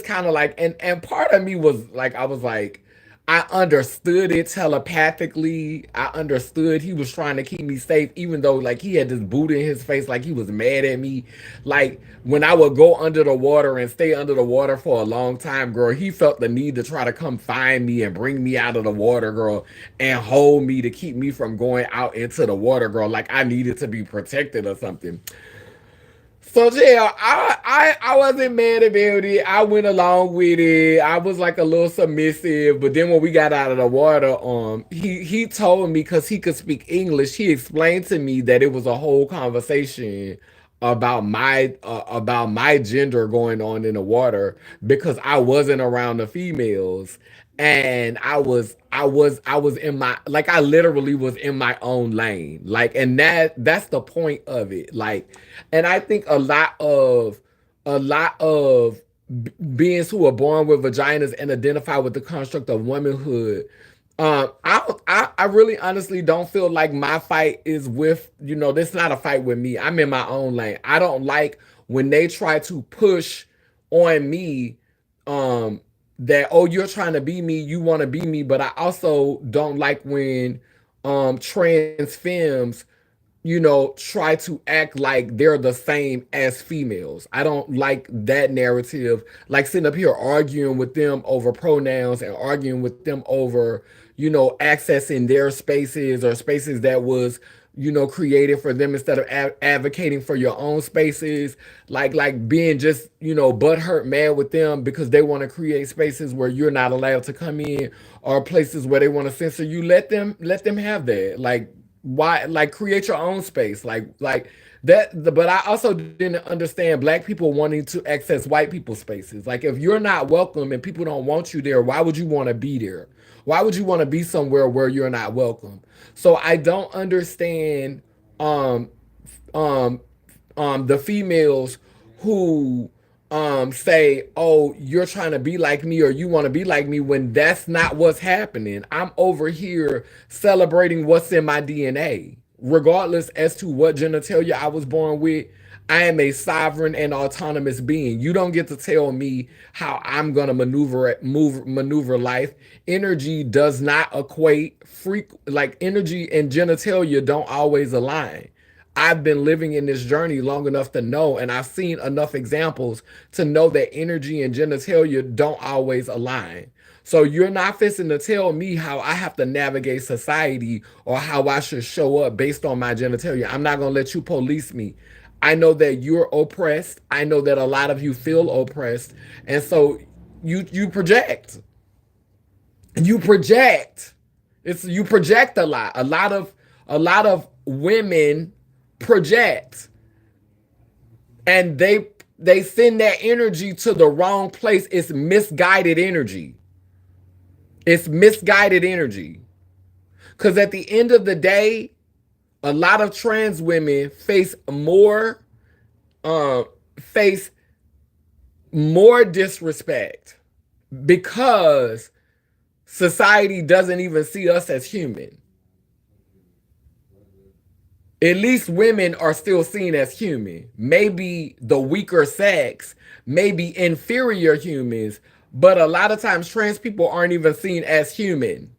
kind of like, and part of me was like, I was like, I understood it telepathically. I understood he was trying to keep me safe, even though like he had this boot in his face, like he was mad at me. Like when I would go under the water and stay under the water for a long time, girl, he felt the need to try to come find me and bring me out of the water, girl, and hold me to keep me from going out into the water, girl. Like I needed to be protected or something. So yeah, I wasn't mad about it. I went along with it. I was like a little submissive, but then when we got out of the water, he told me because he could speak English. He explained to me that it was a whole conversation about my gender going on in the water because I wasn't around the females, and I was in my, like, I literally was in my own lane, like, and that's the point of it, like. And I think a lot of beings who are born with vaginas and identify with the construct of womanhood, I really honestly don't feel like my fight is with, this is not a fight with me. I'm in my own lane. I don't like when they try to push on me, um that, oh, you're trying to be me, you want to be me. But I also don't like when trans femmes, try to act like they're the same as females. I don't like that narrative. Like sitting up here arguing with them over pronouns and arguing with them over, accessing their spaces or spaces that was, created for them instead of advocating for your own spaces. Like being just, butthurt mad with them because they want to create spaces where you're not allowed to come in, or places where they want to censor you. Let them have that. Like, why, like, create your own space, like that. But I also didn't understand black people wanting to access white people's spaces. Like, if you're not welcome and people don't want you there, why would you want to be there? Why would you want to be somewhere where you're not welcome? So I don't understand um um the females who say, oh, you're trying to be like me or you want to be like me, when that's not what's happening. I'm over here celebrating what's in my DNA, regardless as to what genitalia I was born with. I am a sovereign and autonomous being. You don't get to tell me how I'm gonna maneuver life. Energy does not equate freak, like energy and genitalia don't always align. I've been living in this journey long enough to know, and I've seen enough examples to know that energy and genitalia don't always align. So you're not fixing to tell me how I have to navigate society or how I should show up based on my genitalia. I'm not gonna let you police me. I know that you're oppressed. I know that a lot of you feel oppressed, and so you project. You project. You project a lot. A lot of women project, and they send that energy to the wrong place. It's misguided energy. It's misguided energy. Because at the end of the day, a lot of trans women uh, face more disrespect because society doesn't even see us as human. At least women are still seen as human. Maybe the weaker sex, maybe inferior humans, but a lot of times trans people aren't even seen as human.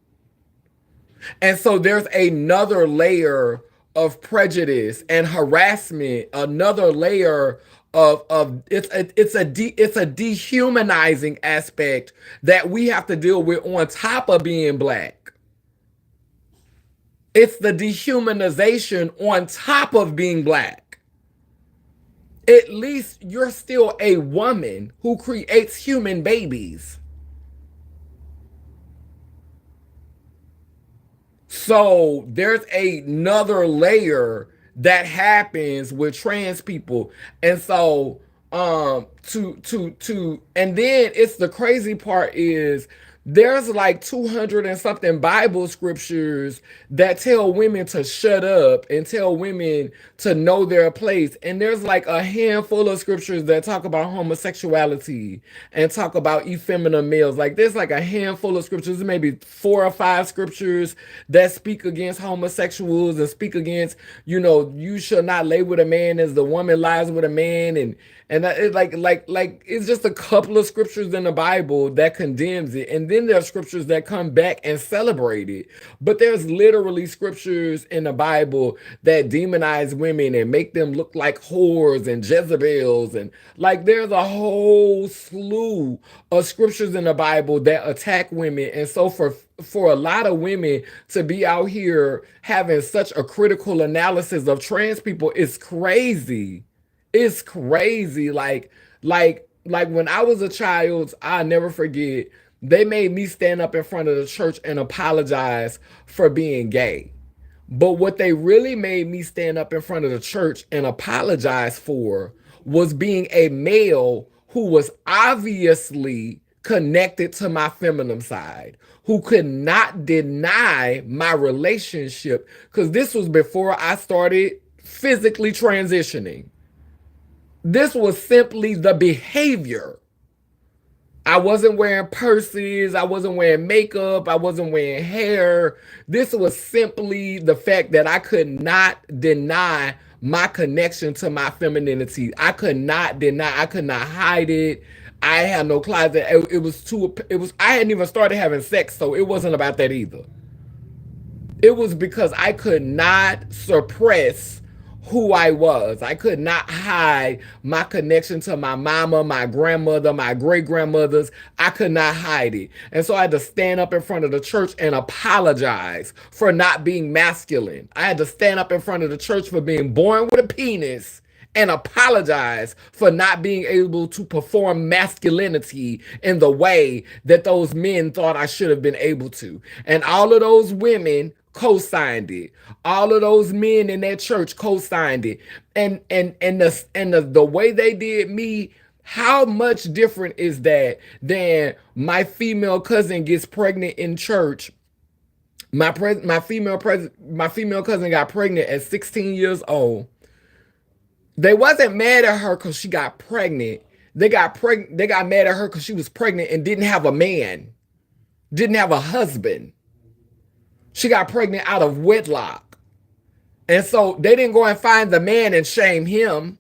And so there's another layer of prejudice and harassment, another layer of it's a dehumanizing aspect that we have to deal with on top of being black. It's the dehumanization on top of being black. At least you're still a woman who creates human babies. So there's another layer that happens with trans people. And so and then it's the crazy part is there's like 200 and something Bible scriptures that tell women to shut up and tell women to know their place. And there's like a handful of scriptures that talk about homosexuality and talk about effeminate males. Like there's like a handful of scriptures, maybe 4 or 5 scriptures that speak against homosexuals and speak against, you shall not lay with a man as the woman lies with a man. And it's like it's just a couple of scriptures in the Bible that condemns it, and then there are scriptures that come back and celebrate it. But there's literally scriptures in the Bible that demonize women and make them look like whores and Jezebels, and like there's a whole slew of scriptures in the Bible that attack women. And so for a lot of women to be out here having such a critical analysis of trans people is crazy. It's crazy. Like when I was a child, I never forget, they made me stand up in front of the church and apologize for being gay. But what they really made me stand up in front of the church and apologize for was being a male who was obviously connected to my feminine side, who could not deny my relationship, because this was before I started physically transitioning. This was simply the behavior. I wasn't wearing purses. I wasn't wearing makeup. I wasn't wearing hair. This was simply the fact that I could not deny my connection to my femininity. I could not deny, I could not hide it. I had no closet. I hadn't even started having sex, so it wasn't about that either. It was because I could not suppress who I was. I could not hide my connection to my mama, my grandmother, my great grandmothers. I could not hide it. And so I had to stand up in front of the church and apologize for not being masculine. I had to stand up in front of the church for being born with a penis and apologize for not being able to perform masculinity in the way that those men thought I should have been able to. And all of those women co-signed it. All of those men in that church co-signed it. And the way they did me, how much different is that than my female cousin gets pregnant in church? My female cousin got pregnant at 16 years old. They wasn't mad at her because she got pregnant. They got mad at her because she was pregnant and didn't have a man, didn't have a husband. She got pregnant out of wedlock. And so they didn't go and find the man and shame him.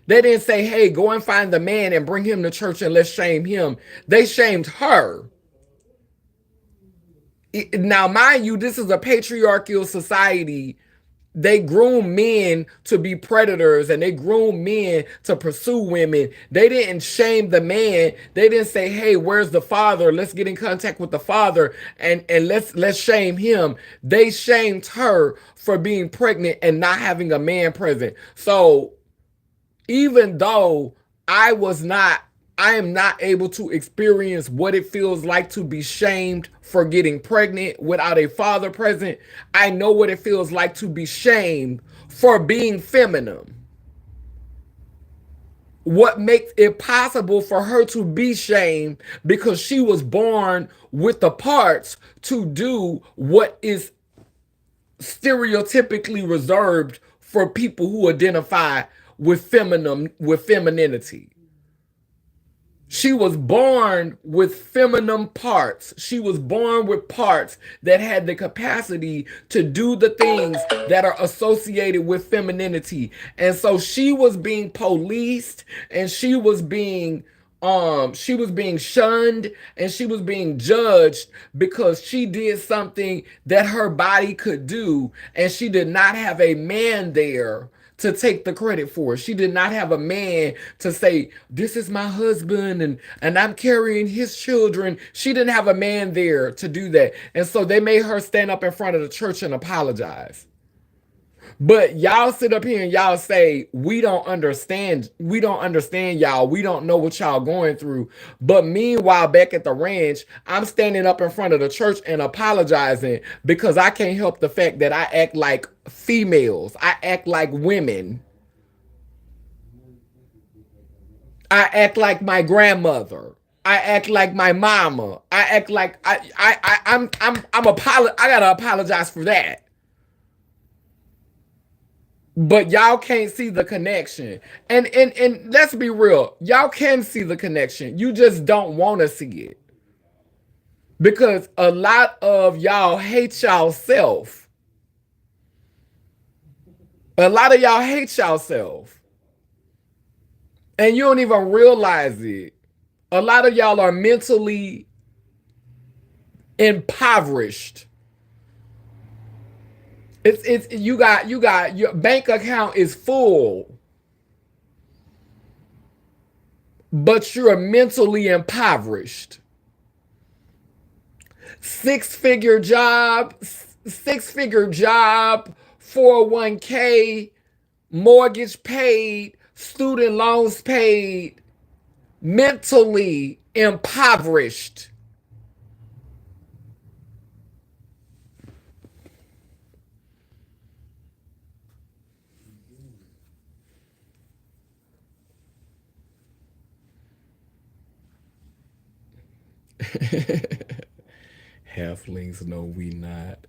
They didn't say, hey, go and find the man and bring him to church and let's shame him. They shamed her. Now, mind you, this is a patriarchal society. They groom men to be predators and they groom men to pursue women. They didn't shame the man. They didn't say, hey, where's the father? Let's get in contact with the father and let's shame him. They shamed her for being pregnant and not having a man present. So even though I am not able to experience what it feels like to be shamed for getting pregnant without a father present, I know what it feels like to be shamed for being feminine. What makes it possible for her to be shamed because she was born with the parts to do what is stereotypically reserved for people who identify with femininity. She was born with feminine parts. She was born with parts that had the capacity to do the things that are associated with femininity. And so she was being policed, and she was being shunned, and she was being judged because she did something that her body could do, and she did not have a man there to take the credit for. She did not have a man to say, "This is my husband and I'm carrying his children." She didn't have a man there to do that. And so they made her stand up in front of the church and apologize. But y'all sit up here and y'all say, "We don't understand. We don't understand y'all. We don't know what y'all going through." But meanwhile, back at the ranch, I'm standing up in front of the church and apologizing because I can't help the fact that I act like females. I act like women. I act like my grandmother. I act like my mama. I act like I gotta apologize for that. But y'all can't see the connection. And let's be real, y'all can see the connection. You just don't want to see it. Because a lot of y'all hate y'all self. A lot of y'all hate y'all self. And you don't even realize it. A lot of y'all are mentally impoverished. It's you got your bank account is full, but you're mentally impoverished. Six figure job, 401k, mortgage paid, student loans paid, mentally impoverished. Halflings know we not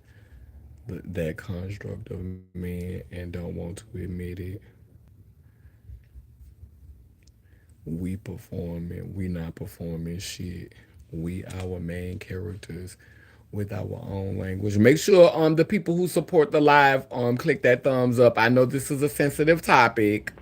that construct of man and don't want to admit it. We performing, we not performing shit. We our main characters with our own language. Make sure the people who support the live click that thumbs up. I know this is a sensitive topic.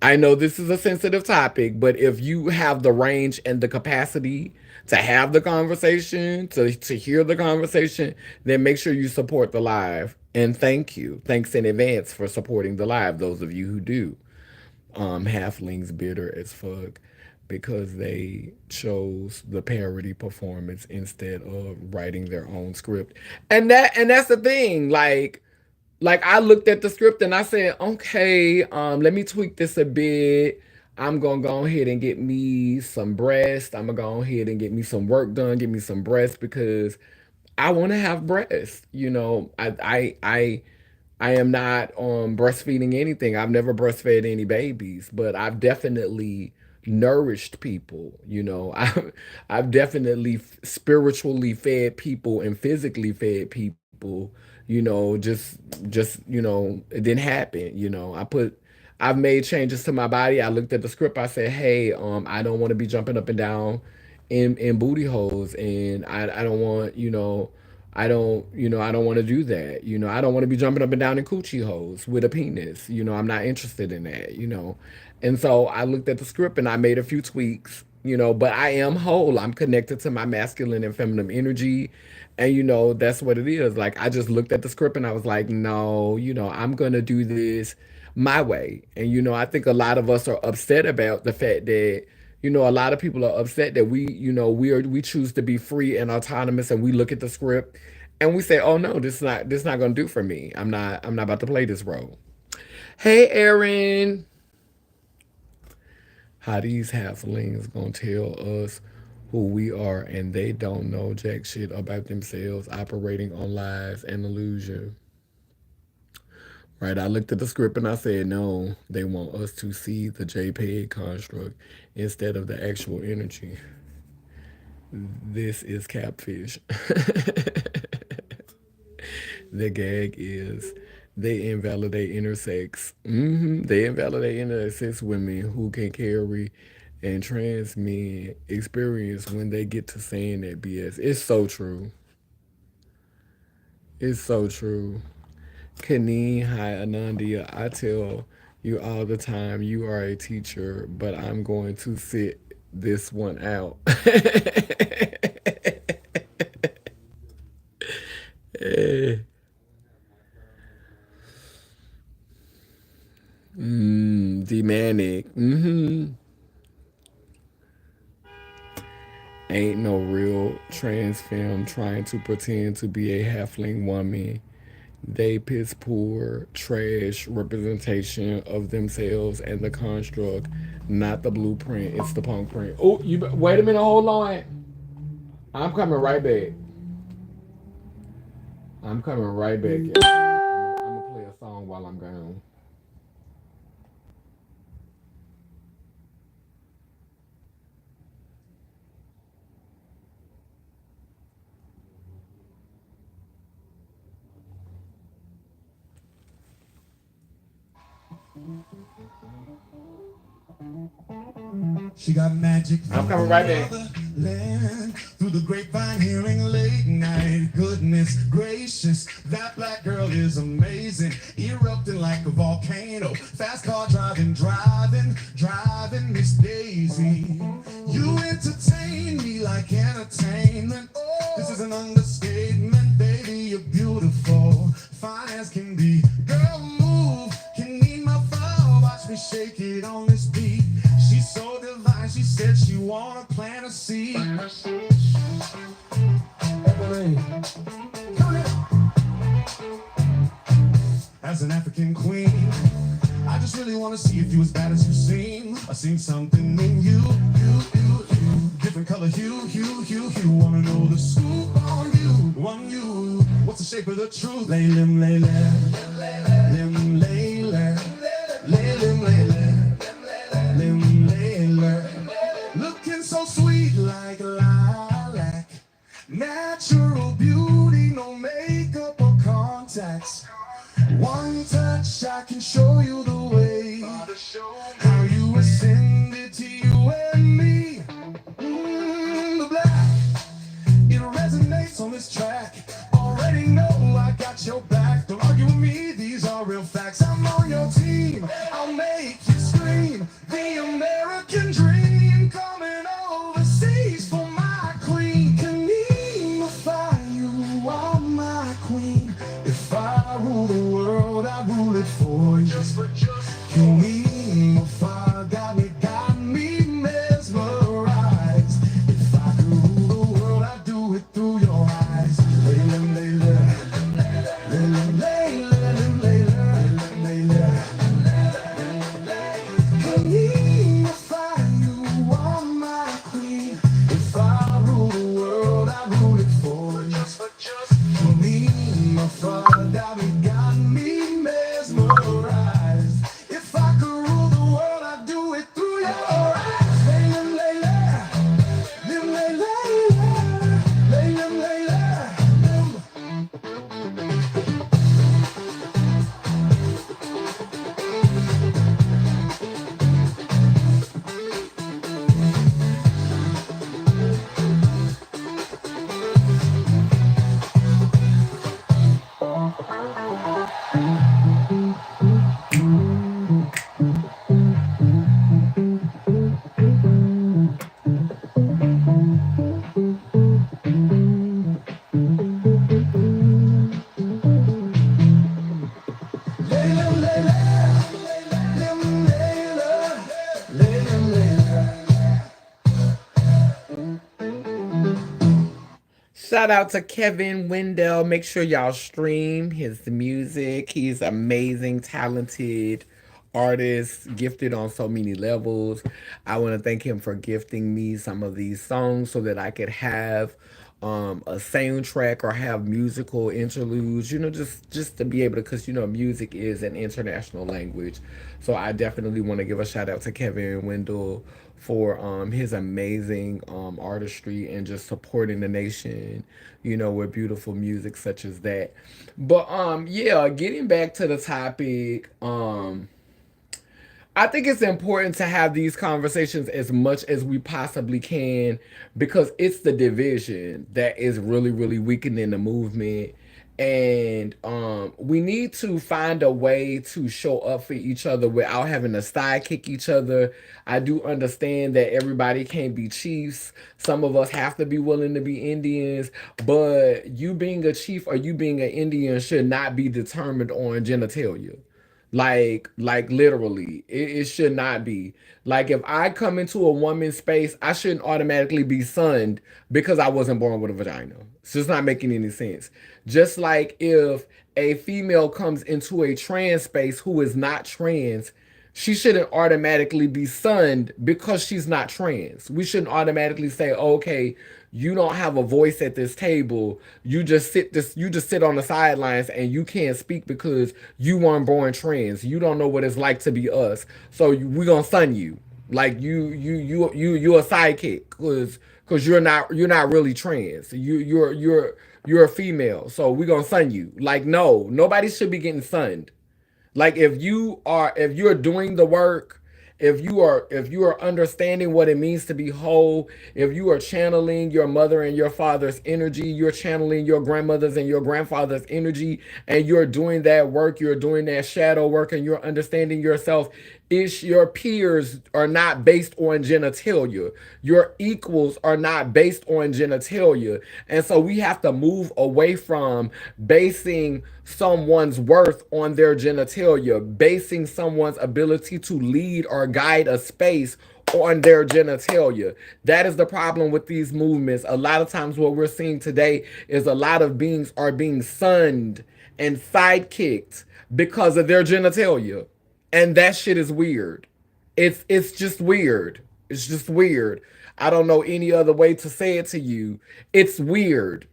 I know this is a sensitive topic, but if you have the range and the capacity to have the conversation, to hear the conversation, then make sure you support the live. And thank you. Thanks in advance for supporting the live, those of you who do. Halflings bitter as fuck because they chose the parody performance instead of writing their own script. And that's the thing. Like I looked at the script and I said, okay, let me tweak this a bit. I'm gonna go ahead and get me some breast. I'm gonna go ahead and get me some work done, get me some breast because I want to have breast. I am not breastfeeding anything. I've never breastfed any babies, but I've definitely nourished people. I've definitely spiritually fed people and physically fed people. Just it didn't happen. I've made changes to my body. I looked at the script. I said, hey, I don't want to be jumping up and down in booty holes, and I don't want I don't want to do that. I don't want to be jumping up and down in coochie holes with a penis. I'm not interested in that. And so I looked at the script and I made a few tweaks, but I am whole. I'm connected to my masculine and feminine energy. And that's what it is. Like I just looked at the script and I was like, no, I'm gonna do this my way. And I think a lot of us are upset about the fact that a lot of people are upset that we choose to be free and autonomous, and we look at the script and we say, "Oh no, this not gonna do for me. I'm not about to play this role." Hey, Aaron, how these halflings gonna tell us who we are, and they don't know jack shit about themselves, operating on lies and illusion? Right, I looked at the script and I said, no, they want us to see the JPEG construct instead of the actual energy. This is catfish. The gag is they invalidate intersex. They invalidate intersex women who can carry and trans men experience when they get to saying that BS. It's so true. It's so true. Kineen, hi Anandia. I tell you all the time you are a teacher, but I'm going to sit this one out. Demanic. Ain't no real trans femme trying to pretend to be a halfling woman. They piss poor, trash representation of themselves and the construct, not the blueprint. It's the punk print. Oh, you wait a minute, hold on. I'm coming right back. I'm coming right back. Yeah. I'm gonna play a song while I'm gone. She got magic I'm from coming right back. another land. Through the grapevine, hearing late night. Goodness gracious, that black girl is amazing. Erupting like a volcano. Fast car driving, driving Miss Daisy. You entertain me like entertainment. Oh, this is an understatement, baby. You're beautiful, fine as can be. Girl, move, Kineen Mafa. Watch me shake it on this beat. She's so divine, she said she wanna plant a seed. As an African queen, I just really wanna see if you as bad as you seem. I seen something in you. Different color hue. Wanna know the scoop on you. What's the shape of the truth? Lay lim, lay lim, lim, lay lim, lay lim, lay lim, lim, lay lim. Looking so sweet like lilac. Natural beauty, no makeup or contacts. One touch, I can show you the way. How you ascended to you and me. The black, it resonates on this track. Already know I got your back. Don't argue with me, these are real facts. I'm on your team, I'll make you scream. The American dream coming overseas for my queen. Kineen Mafa, you are my queen. If I rule the world, I rule it for you. Kineen Mafa, got me mesmerized. If I could rule the world, I'd do it through your eyes. Layla, layla, layla, layla, layla, layla. Kineen Mafa, you are my queen. If I rule the world, I rule it for you. Kineen Mafa, got me mesmerized. If I could rule the world, I'd do it through your eyes. Layla, layla, lim, layla, layla, layla, lim. Layla, layla, lim, layla, layla, layla. Shout out to Kevin Wendell. Make sure y'all stream his music. He's amazing, talented artist, gifted on so many levels. I want to thank him for gifting me some of these songs so that I could have a soundtrack or have musical interludes, just to be able to, because music is an international language. So I definitely want to give a shout out to Kevin Wendell for his amazing artistry and just supporting the nation, with beautiful music such as that. But yeah, getting back to the topic, I think it's important to have these conversations as much as we possibly can because it's the division that is really, really weakening the movement. And we need to find a way to show up for each other without having to sidekick each other. I do understand that everybody can't be chiefs. Some of us have to be willing to be Indians, but you being a chief or you being an Indian should not be determined on genitalia. Like literally, it should not be. Like if I come into a woman's space, I shouldn't automatically be sunned because I wasn't born with a vagina. It's just not making any sense. Just like if a female comes into a trans space who is not trans, she shouldn't automatically be sunned because she's not trans. We shouldn't automatically say, okay, you don't have a voice at this table. You just sit on the sidelines and you can't speak because you weren't born trans. You don't know what it's like to be us. So we gonna sun you. Like you a sidekick because you're not really trans. You're a female. So we gonna sun you. Like no, nobody should be getting sunned. Like if you're doing the work, if you are understanding what it means to be whole, if you are channeling your mother and your father's energy, you're channeling your grandmother's and your grandfather's energy, and you're doing that work, you're doing that shadow work, and you're understanding yourself. It's your peers are not based on genitalia. Your equals are not based on genitalia. And so we have to move away from basing someone's worth on their genitalia, basing someone's ability to lead or guide a space on their genitalia. That is the problem with these movements. A lot of times, what we're seeing today is a lot of beings are being sunned and sidekicked because of their genitalia. And that shit is weird. It's just weird. It's just weird. I don't know any other way to say it to you. It's weird.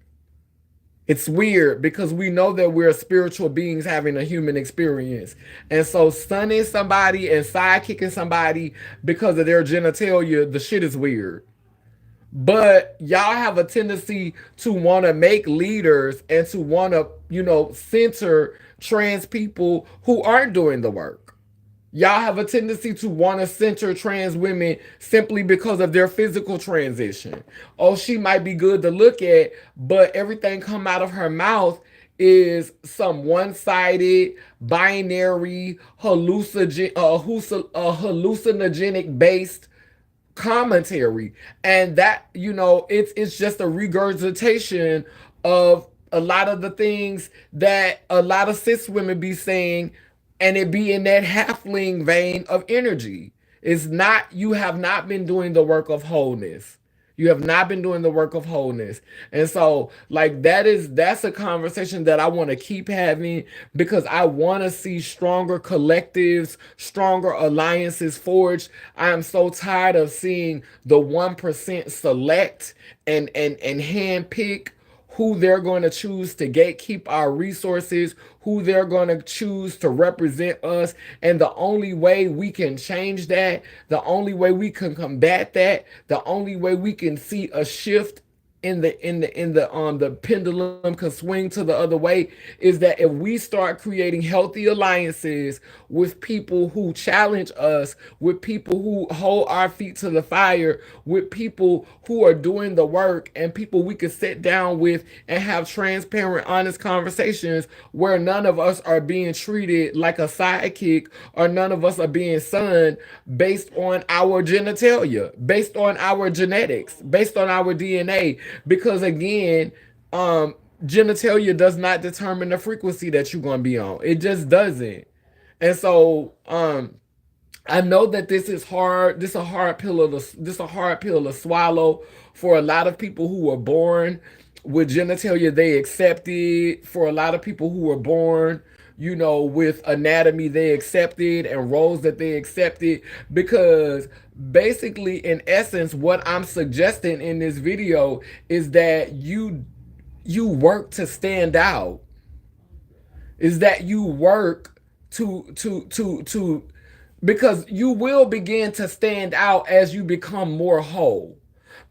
It's weird because we know that we're spiritual beings having a human experience. And so stunning somebody and sidekicking somebody because of their genitalia, the shit is weird. But y'all have a tendency to want to make leaders and to want to, center trans people who aren't doing the work. Y'all have a tendency to want to center trans women simply because of their physical transition. Oh, she might be good to look at, but everything come out of her mouth is some one-sided, binary, hallucinogenic based commentary, and that it's just a regurgitation of a lot of the things that a lot of cis women be saying, and it be in that halfling vein of energy. It's not, you have not been doing the work of wholeness. You have not been doing the work of wholeness. And so, like, that's a conversation that I want to keep having because I want to see stronger collectives, stronger alliances forged. I am so tired of seeing the 1% select and handpick who they're going to choose to gatekeep our resources, who they're going to choose to represent us. And the only way we can change that, the only way we can combat that, the only way we can see a shift in the pendulum can swing to the other way is that if we start creating healthy alliances with people who challenge us, with people who hold our feet to the fire, with people who are doing the work, and people we could sit down with and have transparent, honest conversations where none of us are being treated like a sidekick or none of us are being sunned based on our genitalia, based on our genetics, based on our DNA. Because again, genitalia does not determine the frequency that you're gonna be on. It just doesn't. And so I know that this is hard. This a hard pill to swallow for a lot of people who were born with genitalia they accepted. For a lot of people who were born, with anatomy they accepted and roles that they accepted. Because basically, in essence, what I'm suggesting in this video is that you work to stand out. Is that you work to because you will begin to stand out as you become more whole,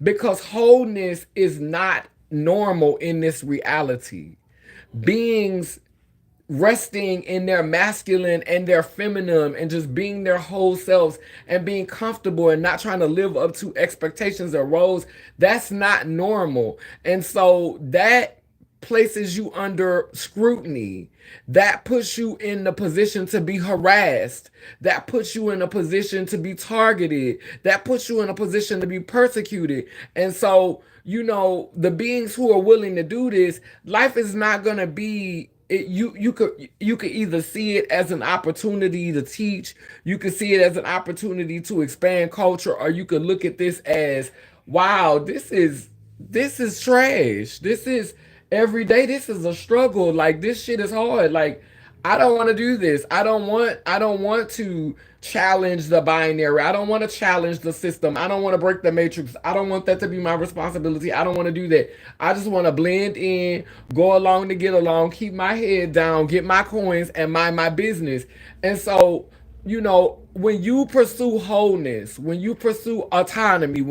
because wholeness is not normal in this reality. Beings resting in their masculine and their feminine and just being their whole selves and being comfortable and not trying to live up to expectations or roles, that's not normal. And so that places you under scrutiny. That puts you in the position to be harassed. That puts you in a position to be targeted. That puts you in a position to be persecuted. And so, the beings who are willing to do this, life is not going to be you could either see it as an opportunity to teach, you could see it as an opportunity to expand culture, or you could look at this as, wow, this is trash. This is every day. This is a struggle. Like, this shit is hard. Like, I don't want to do this. I don't want to challenge the binary. I don't want to challenge the system. I don't want to break the matrix. I don't want that to be my responsibility. I don't want to do that. I just want to blend in, go along to get along, keep my head down, get my coins, and mind my business. And so, when you pursue wholeness, when you pursue autonomy,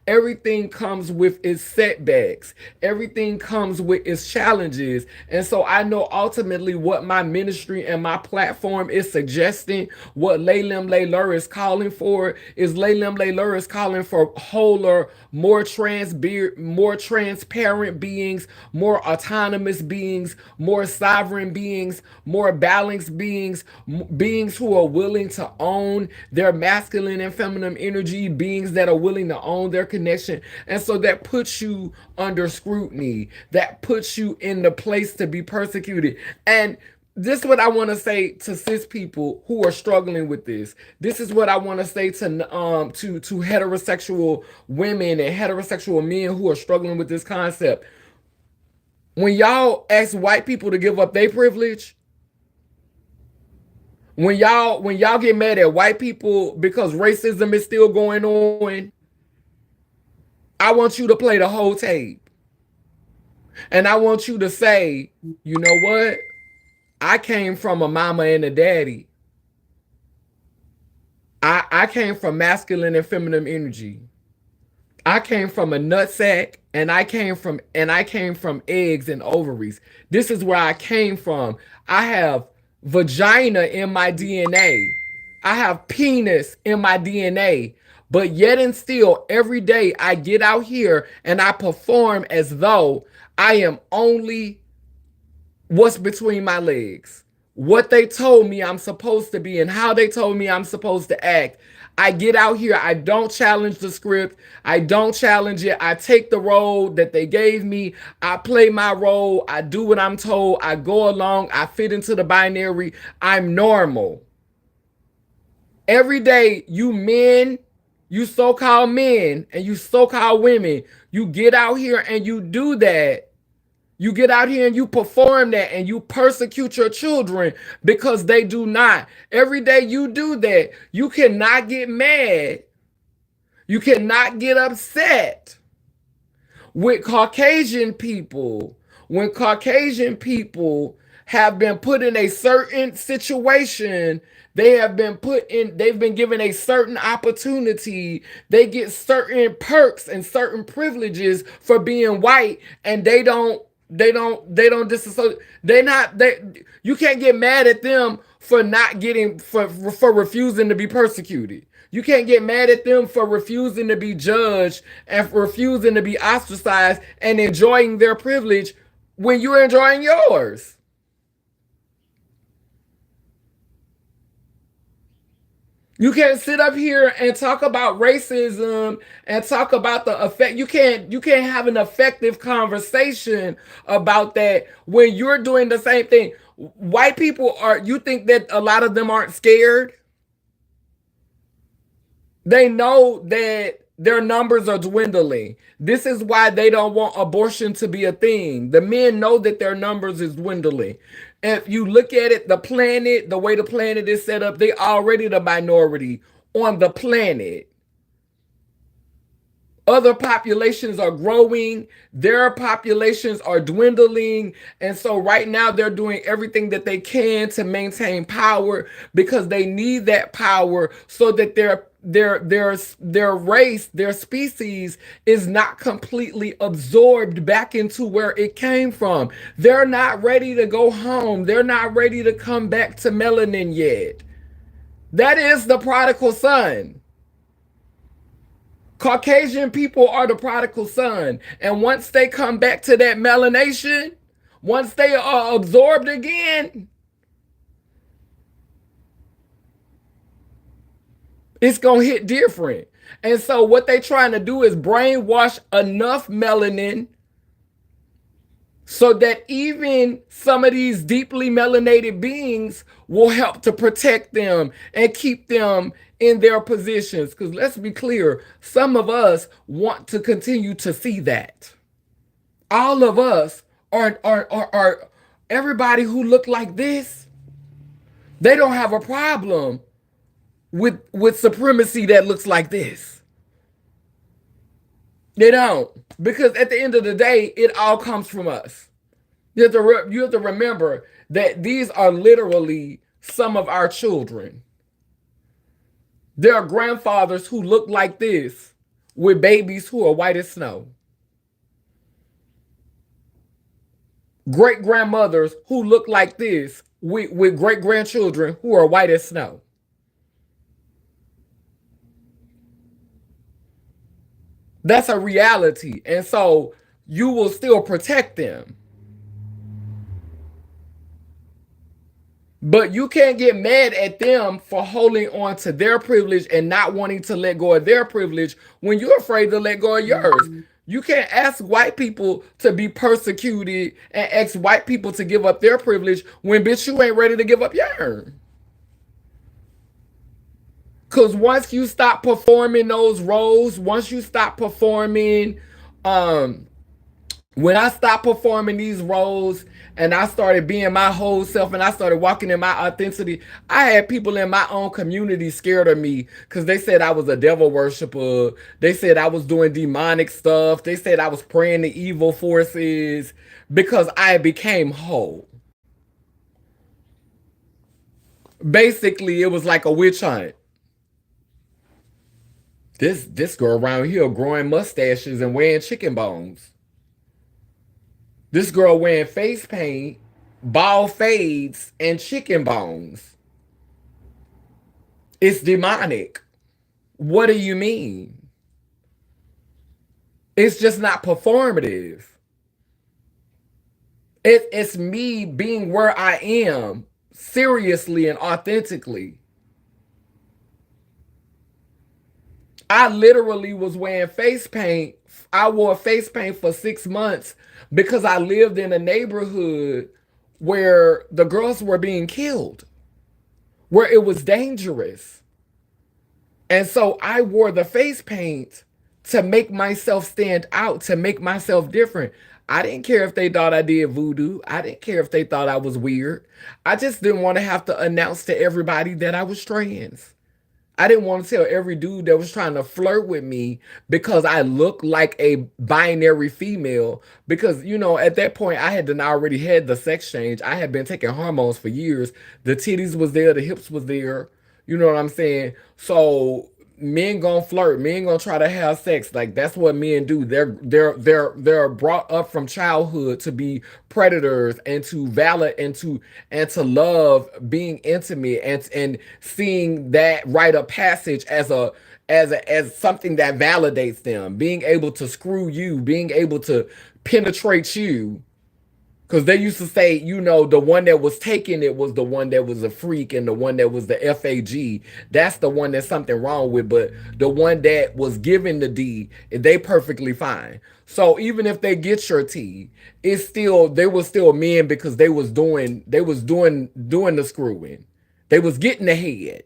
everything comes with its setbacks. Everything comes with its challenges. And so I know ultimately what my ministry and my platform is suggesting, what Laylim Laylur is calling for, is Laylim Laylur is calling for wholer, more transparent beings, more autonomous beings, more sovereign beings, more balanced beings, beings who are willing to own their masculine and feminine energy, beings that are willing to own their connection. And so that puts you under scrutiny. That puts you in the place to be persecuted. And this is what I want to say to cis people who are struggling with this. This is what I want to say to heterosexual women and heterosexual men who are struggling with this concept. When y'all ask white people to give up their privilege, when y'all get mad at white people because racism is still going on, I want you to play the whole tape. And I want you to say, you know what? I came from a mama and a daddy. I came from masculine and feminine energy. I came from a nutsack, and I came from eggs and ovaries. This is where I came from. I have vagina in my DNA. I have penis in my DNA. But yet and still, every day I get out here and I perform as though I am only what's between my legs. What they told me I'm supposed to be and how they told me I'm supposed to act. I get out here. I don't challenge the script. I don't challenge it. I take the role that they gave me. I play my role. I do what I'm told. I go along. I fit into the binary. I'm normal. Every day, you men, you so-called men, and you so-called women, you get out here and you do that. You get out here and you perform that and you persecute your children because they do not. Every day you do that. You cannot get mad. You cannot get upset with Caucasian people. When Caucasian people have been put in a certain situation, they've been given a certain opportunity. They get certain perks and certain privileges for being white, and they don't disassociate. You can't get mad at them for not getting for refusing to be persecuted. You can't get mad at them for refusing to be judged and for refusing to be ostracized and enjoying their privilege when you're enjoying yours. You can't sit up here and talk about racism and talk about the effect. You can't have an effective conversation about that when you're doing the same thing. White people you think that a lot of them aren't scared? They know that their numbers are dwindling. This is why they don't want abortion to be a thing. The men know that their numbers is dwindling. If you look at it, the way the planet is set up, they already the minority on the planet. Other populations are growing, their populations are dwindling, and so right now they're doing everything that they can to maintain power because they need that power so that their race, their species is not completely absorbed back into where it came from. They're not ready to go home. They're not ready to come back to melanin yet. That is the prodigal son. Caucasian people are the prodigal son. And once they come back to that melanation, once they are absorbed again, it's going to hit different. And so what they trying to do is brainwash enough melanin so that even some of these deeply melanated beings will help to protect them and keep them in their positions. Because let's be clear, some of us want to continue to see that. All of us are everybody who look like this, they don't have a problem with supremacy that looks like this. They don't. Because at the end of the day, it all comes from us. You have to remember that these are literally some of our children. There are grandfathers who look like this with babies who are white as snow. Great grandmothers who look like this with great grandchildren who are white as snow. That's a reality. And so you will still protect them. But you can't get mad at them for holding on to their privilege and not wanting to let go of their privilege when you're afraid to let go of yours. You can't ask white people to be persecuted and ask white people to give up their privilege when, bitch, you ain't ready to give up yours. Because once you stop performing those roles, once you stop performing, when I stopped performing these roles and I started being my whole self and I started walking in my authenticity, I had people in my own community scared of me because they said I was a devil worshiper. They said I was doing demonic stuff. They said I was praying to evil forces because I became whole. Basically, it was like a witch hunt. This girl around here growing mustaches and wearing chicken bones. This girl wearing face paint, bald fades, and chicken bones. It's demonic. What do you mean? It's just not performative. It's me being where I am, seriously and authentically. I literally was wearing face paint. I wore face paint for 6 months because I lived in a neighborhood where the girls were being killed, where it was dangerous. And so I wore the face paint to make myself stand out, to make myself different. I didn't care if they thought I did voodoo. I didn't care if they thought I was weird. I just didn't want to have to announce to everybody that I was trans. I didn't want to tell every dude that was trying to flirt with me because I looked like a binary female. Because, you know, at that point, I had already had the sex change. I had been taking hormones for years. The titties was there. The hips was there. You know what I'm saying? So men gonna flirt. Men gonna try to have sex. Like, that's what men do. They're brought up from childhood to be predators and to valid and to love being intimate and seeing that rite of passage as something that validates them, being able to screw you, being able to penetrate you. Because they used to say, you know, the one that was taking it was the one that was a freak, and the one that was the FAG, that's the one that's something wrong with. But the one that was given the D, they perfectly fine. So even if they get your T, it's still, they were still men because they was doing the screwing. They was getting the head.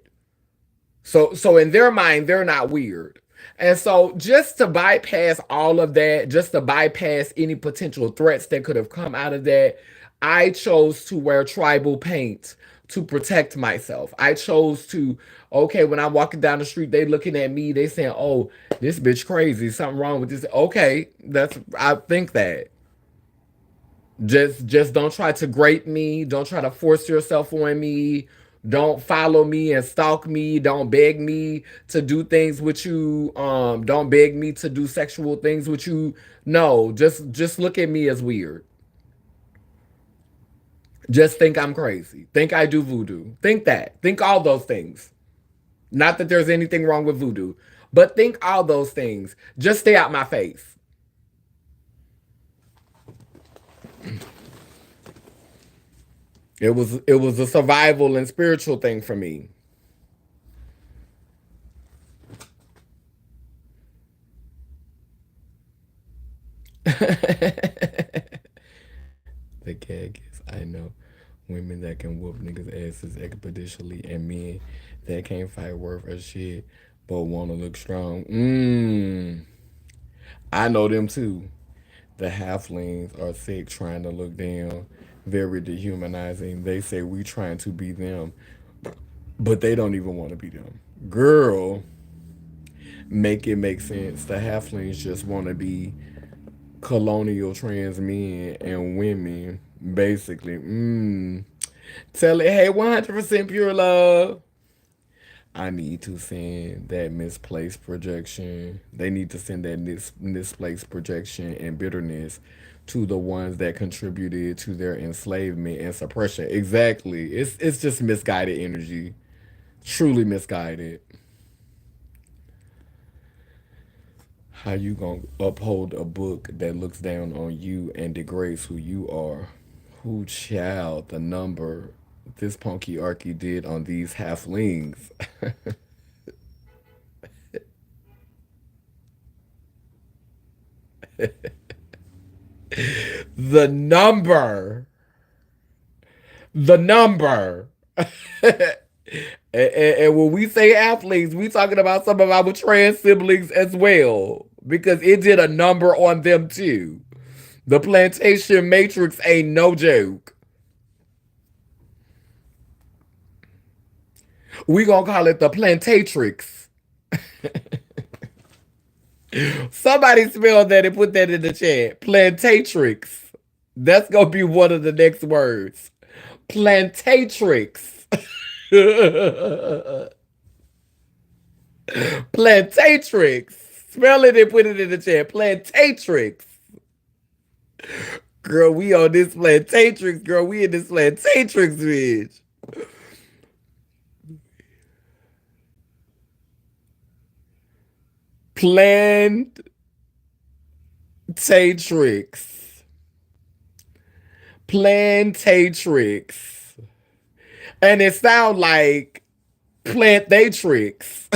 So in their mind, they're not weird. And so just to bypass all of that, just to bypass any potential threats that could have come out of that, I chose to wear tribal paint to protect myself. I chose to, okay, when I'm walking down the street, they looking at me, they saying, oh, this bitch crazy, something wrong with this. Okay, I think that. Just don't try to grate me. Don't try to force yourself on me. Don't follow me and stalk me. Don't beg me to do things with you. Don't beg me to do sexual things with you. No, just look at me as weird. Just think I'm crazy. Think I do voodoo. Think that. Think all those things. Not that there's anything wrong with voodoo, but think all those things. Just stay out my face. It was a survival and spiritual thing for me. The gag is I know women that can whoop niggas' asses expeditiously and men that can't fight worth a shit but wanna look strong. I know them too. The halflings are sick trying to look down, very dehumanizing. They say we trying to be them, but they don't even want to be them. Girl, make it make sense. The halflings just want to be colonial trans men and women, basically. Tell it, hey, 100% pure love. I need to send that misplaced projection. They need to send that misplaced projection and bitterness to the ones that contributed to their enslavement and suppression. Exactly. It's just misguided energy. Truly misguided. How you gonna uphold a book that looks down on you and degrades who you are? Who child the number this punky arky did on these halflings? The number. The number. And when we say athletes, we talking about some of our trans siblings as well. Because it did a number on them too. The plantation matrix ain't no joke. We gonna call it the plantatrix. Somebody spell that and put that in the chat. Plantatrix. That's gonna be one of the next words. Plantatrix. Plantatrix. Spell it and put it in the chat. Plantatrix. Girl, we on this plantatrix, girl. We in this plantatrix, bitch. Plantatrix. Plantatrix. And it sound like plantatrix.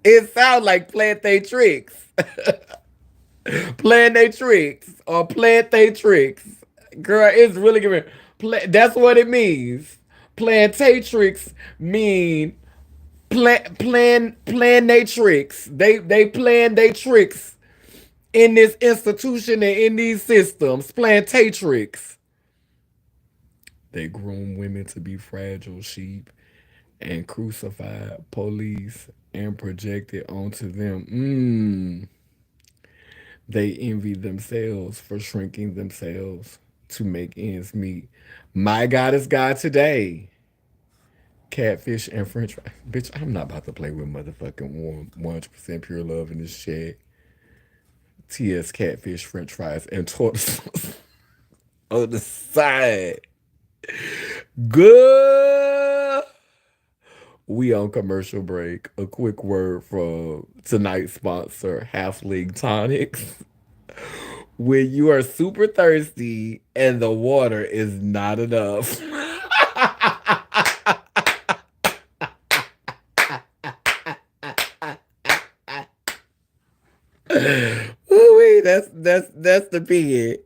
It sound like plantatrix. Plantatrix or plantatrix. Girl, it's really good. That's what it means. Plantatrix mean plan they tricks. They plan they tricks in this institution and in these systems. Plantatrix. They groom women to be fragile sheep and crucify police and project it onto them. They envy themselves for shrinking themselves to make ends meet. My God is God today. Catfish and French fries. Bitch, I'm not about to play with motherfucking warm 100% pure love in this shit. TS catfish, French fries, and tortoise on the side. Good. We on commercial break. A quick word from tonight's sponsor, Half League Tonics. When you are super thirsty and the water is not enough. Ooh, that's the pig.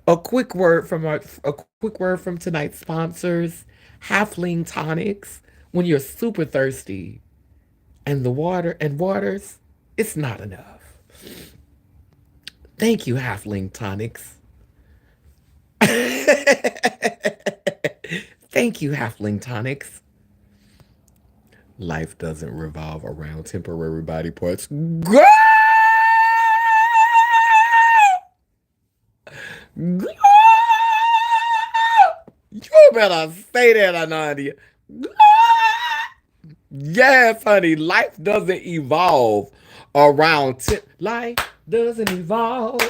A quick word from tonight's sponsors, Halfling Tonics. When you're super thirsty and the waters, it's not enough. Thank you, Halfling Tonics. Thank you, Halfling Tonics. Life doesn't revolve around temporary body parts. Girl! Girl! better say that, Ananya. Yes, honey. Life doesn't evolve around life doesn't evolve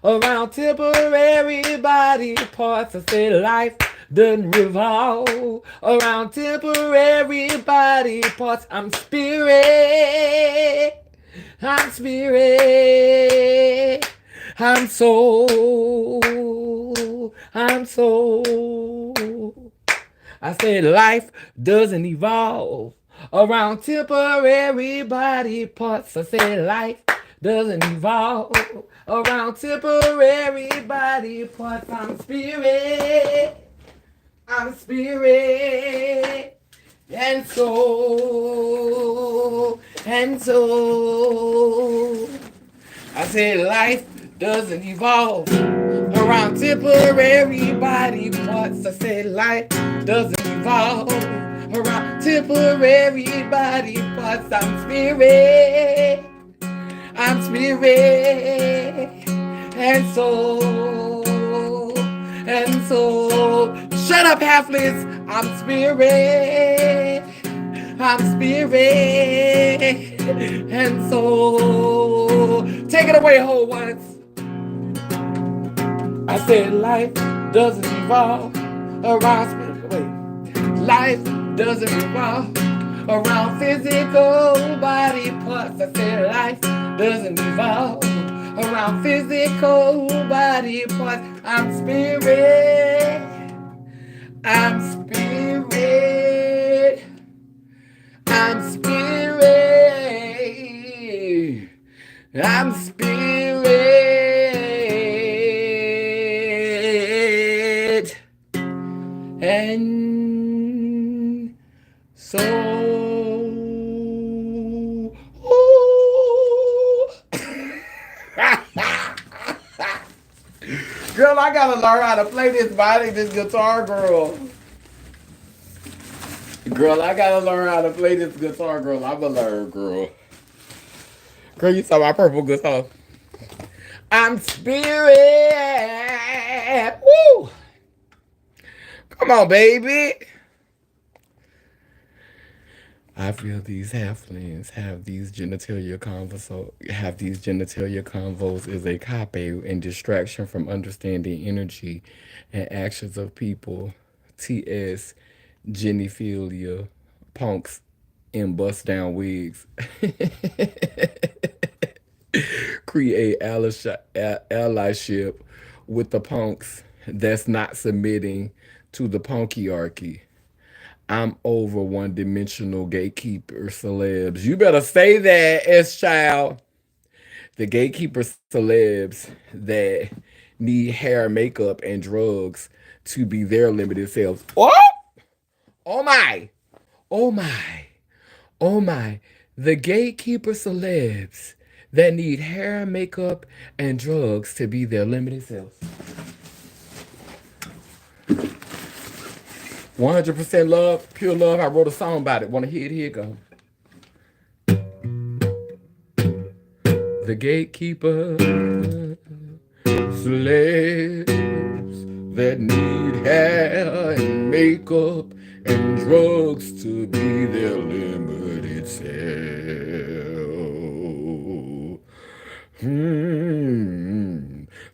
around temporary body parts. I say life doesn't revolve around temporary body parts. I'm spirit. I'm spirit. I'm soul. I'm soul. I said life doesn't evolve around temporary body parts. I said life doesn't evolve around temporary body parts. I'm spirit. I'm spirit. And so I said life doesn't evolve around temporary body parts. I said life doesn't evolve around temporary body parts. I'm spirit, and so, shut up, halflets. I'm spirit. I'm spirit, and so take it away, whole ones. I said life doesn't evolve around spirit. Wait, life doesn't revolve around physical body parts. I said life doesn't evolve around physical body parts. I'm spirit. I'm spirit. I'm spirit. I'm spirit. And so. Girl, I gotta learn how to play this guitar, girl. Girl, I gotta learn how to play this guitar, girl. I'ma learn, girl. Girl, you saw my purple guitar. I'm spirit. Woo! Come on, baby. I feel these halflings have these genitalia convos is a copy and distraction from understanding energy and actions of people. T.S. Geniphilia, punks, and bust down wigs. Create allyship with the punks that's not submitting to the punkyarchy. I'm over one dimensional gatekeeper celebs. You better say that, S child. The gatekeeper celebs that need hair, makeup, and drugs to be their limited selves. Oh! Oh my! Oh my! Oh my! The gatekeeper celebs that need hair, makeup, and drugs to be their limited selves. 100% love, pure love. I wrote a song about it. Want to hear it? Here it go. The gatekeeper slaves that need hair and makeup and drugs to be their limited self.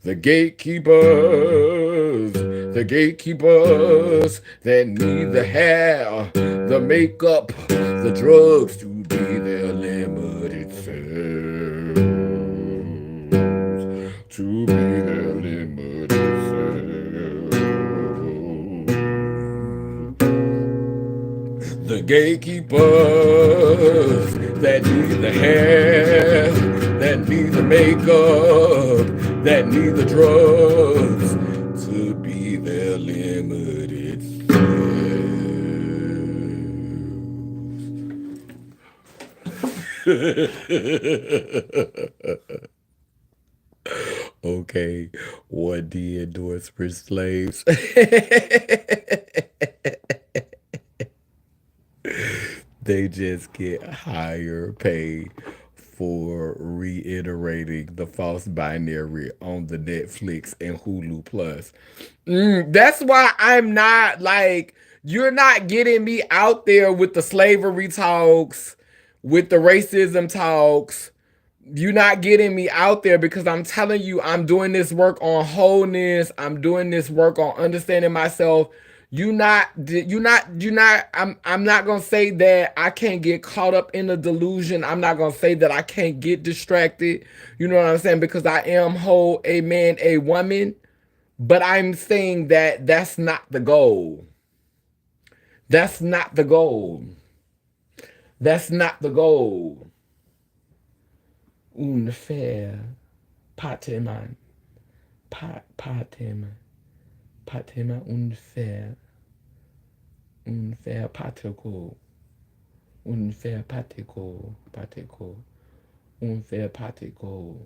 The gatekeepers that need the hair, the makeup, the drugs to be their limited selves. To be their limited selves. The gatekeepers that need the hair, that need the makeup, that need the drugs to be their limited selves. Okay, what the endorsement slaves? They just get higher pay for reiterating the false binary on the Netflix and Hulu Plus. That's why I'm not like, you're not getting me out there with the slavery talks, with the racism talks. You're not getting me out there because I'm telling you, I'm doing this work on wholeness. I'm doing this work on understanding myself. I'm not gonna say that I can't get caught up in a delusion. I'm not gonna say that I can't get distracted. You know what I'm saying? Because I am whole, a man, a woman. But I'm saying that that's not the goal. That's not the goal. That's not the goal. Unfair. Pateman. Pateman. Pateman unfair. Unfair particle. Unfair particle. Particle. Unfair particle.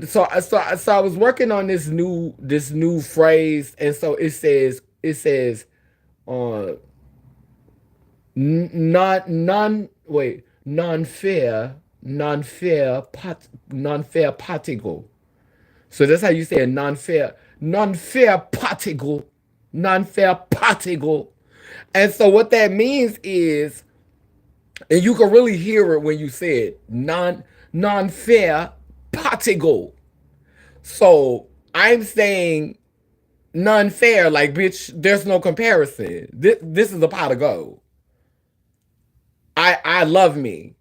So I was working on this new phrase, and so it says uh non-fair non-fair particle. So that's how you say it, non-fair particle, non-fair particle. And so what that means is, and you can really hear it when you say it, non-fair particle. So I'm saying non-fair, like, bitch, there's no comparison. This is a pot of gold. I love me.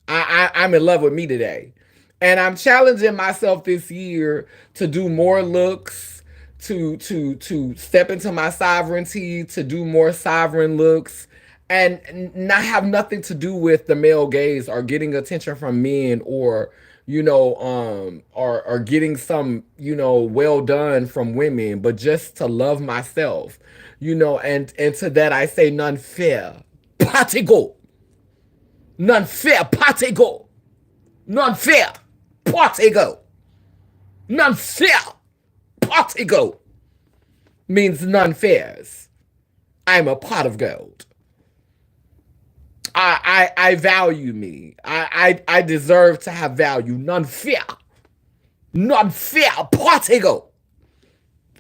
I'm in love with me today. And I'm challenging myself this year to do more looks, to step into my sovereignty, to do more sovereign looks, and not have nothing to do with the male gaze or getting attention from men, or or getting some, well done from women, but just to love myself, and to that I say none fair. Particle. None fair particle. None fair particle. None fair particle means none fairs. I'm a pot of gold. I value me. I deserve to have value. None fair. None fair particle.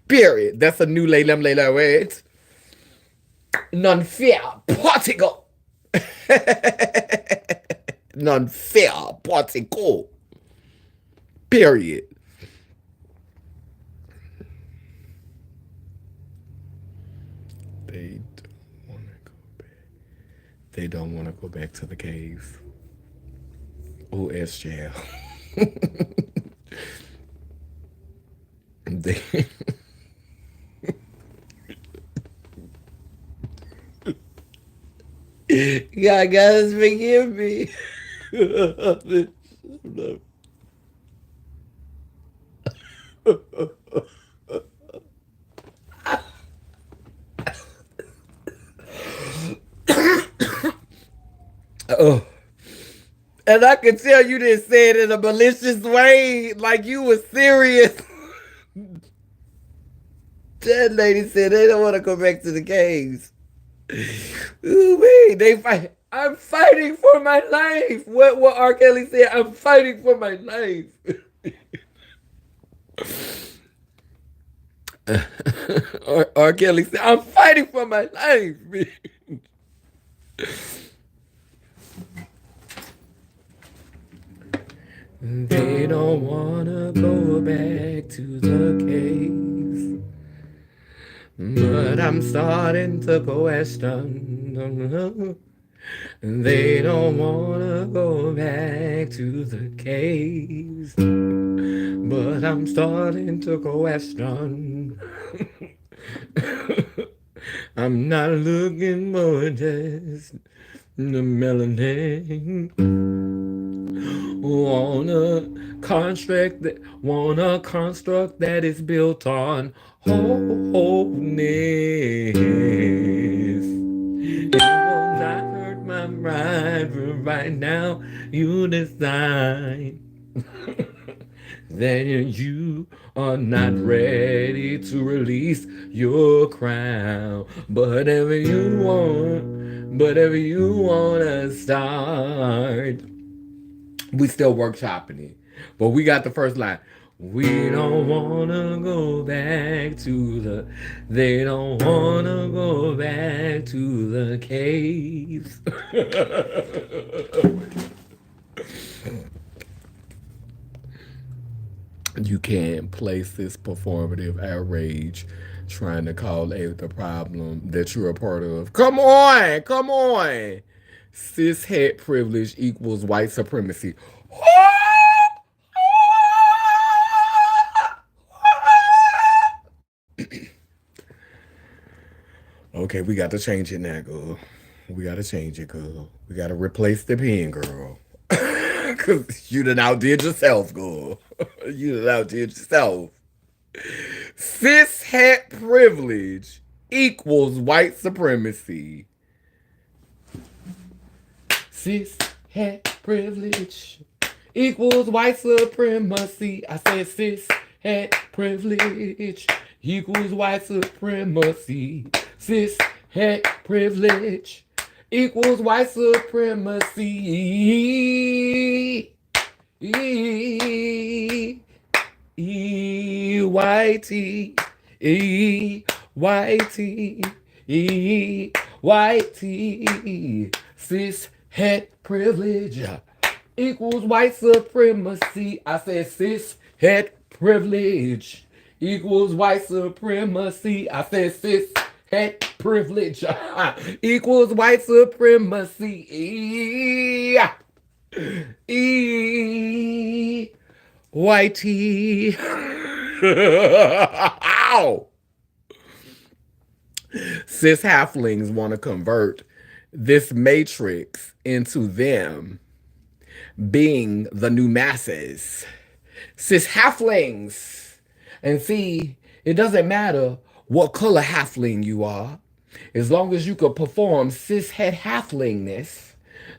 Period. That's a new Layla word. None fair particle. None fair particle. Period. They don't want to go back. They don't want to go back to the cave. Oh, SJL. They. God, guys, forgive me. Oh. And I could tell you didn't say it in a malicious way, like you were serious. That lady said they don't want to go back to the caves. Ooh, wait, they fight. I'm fighting for my life. What R. Kelly said? I'm fighting for my life. R. Kelly said, I'm fighting for my life. They don't wanna go back to the caves, but I'm starting to question. They don't wanna go back to the caves, but I'm starting to question. I'm not looking for just the melanin. Want a construct that is built on wholeness. It will not hurt my pride, but right now you decide that you are not ready to release your crown. But whatever you want to start, We still workshopping it. But we got the first line. We don't wanna go back to the. They don't wanna go back to the caves. You can't place this performative outrage trying to call out the problem that you're a part of. Come on, come on. Cis het privilege equals white supremacy. Okay, we got to change it now, girl. We got to change it, girl. We got to replace the pen, girl. Because you done outdid yourself, girl. You done outdid yourself. Cis het privilege equals white supremacy. Cis het privilege equals white supremacy. I said cis het privilege equals white supremacy. Cis het privilege equals white supremacy. Whitey, whitey, whitey. Cis het privilege equals white supremacy. I said cis het privilege equals white supremacy. I said cis het privilege equals white supremacy. Whitey. Ow. Cis halflings want to convert this matrix into them being the new masses. Cis halflings. And see, it doesn't matter what color halfling you are, as long as you could perform cis het halflingness.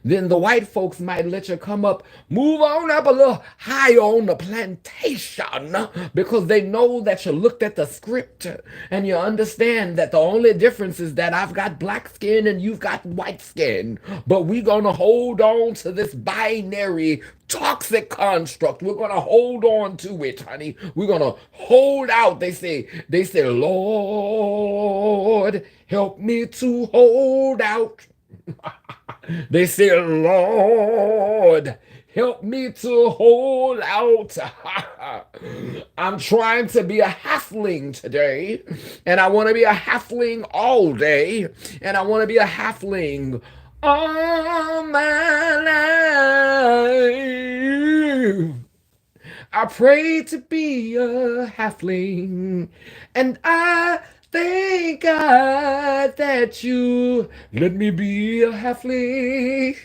Then the white folks might let you come up, move on up a little higher on the plantation, because they know that you looked at the script and you understand that the only difference is that I've got black skin and you've got white skin. But we're going to hold on to this binary toxic construct. We're going to hold on to it, honey. We're going to hold out. They say, Lord, help me to hold out. They say, Lord, help me to hold out. I'm trying to be a halfling today, and I want to be a halfling all day, and I want to be a halfling all my life. I pray to be a halfling, and I thank God that you let me be a halfling.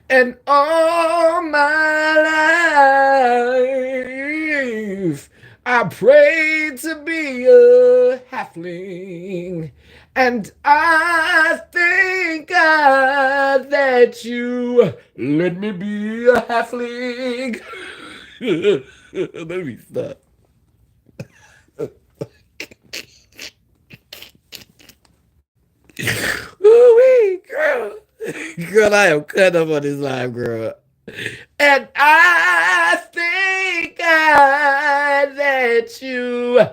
And all my life, I pray to be a halfling. And I thank God that you let me be a halfling. Let me stop. Ooh-wee, girl. Girl, I am cut up on this live, girl. And I thank God that you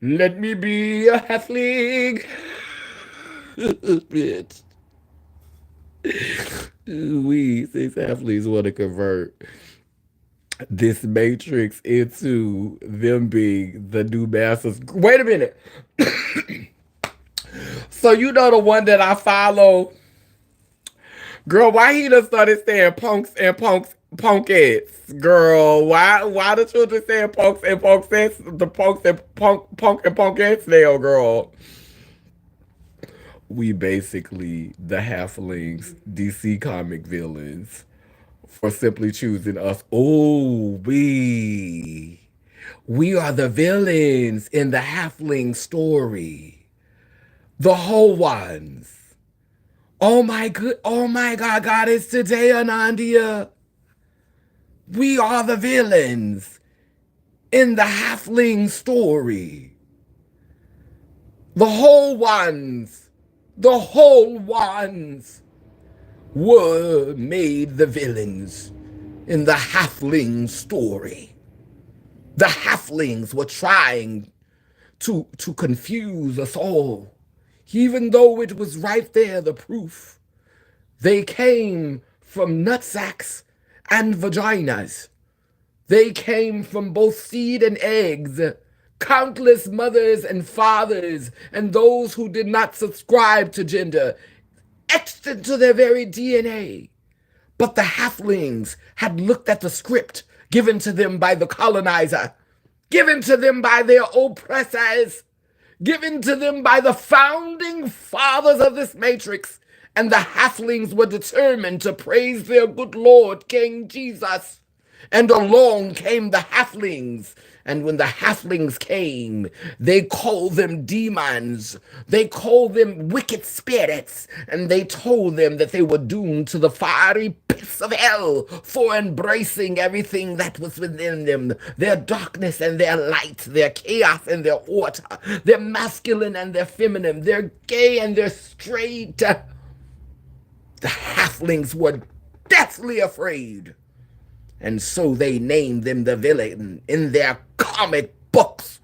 let me be a halfling. Bitch. We six halflings want to convert this matrix into them being the new masters. Wait a minute. So you know the one that I follow? Girl, why he done started saying punks and punkettes? Girl, why the children saying punks and punkettes? The punks and punk and punkettes now, girl. We basically the halflings, DC comic villains, for simply choosing us. Oh, we are the villains in the halfling story. The whole ones. Oh my God, Goddess today, Anandia. We are the villains in the halfling story. The whole ones. The whole ones. were made the villains in the halfling story. The halflings were trying to confuse us all, even though it was right there, the proof. They came from nutsacks and vaginas. They came from both seed and eggs. Countless mothers and fathers, and those who did not subscribe to gender, etched into their very DNA. But the halflings had looked at the script given to them by the colonizer, given to them by their oppressors, given to them by the founding fathers of this matrix, and the halflings were determined to praise their good Lord, King Jesus. And along came the halflings. And when the halflings came, they called them demons. They called them wicked spirits. And they told them that they were doomed to the fiery pits of hell for embracing everything that was within them, their darkness and their light, their chaos and their order, their masculine and their feminine, their gay and their straight. The halflings were deathly afraid. And so they named them the villain in their comic books.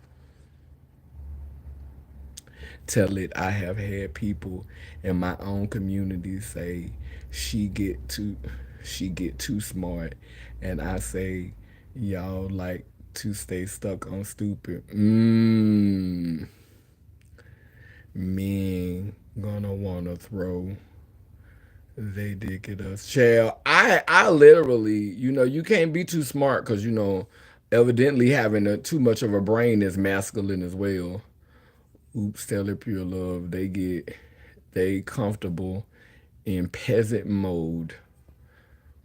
Tell it, I have had people in my own community say she get too smart, and I say y'all like to stay stuck on stupid. Men gonna wanna throw they dick at us. Child, I literally, you can't be too smart because, evidently having too much of a brain is masculine as well. Oops, tell it pure love. They comfortable in peasant mode.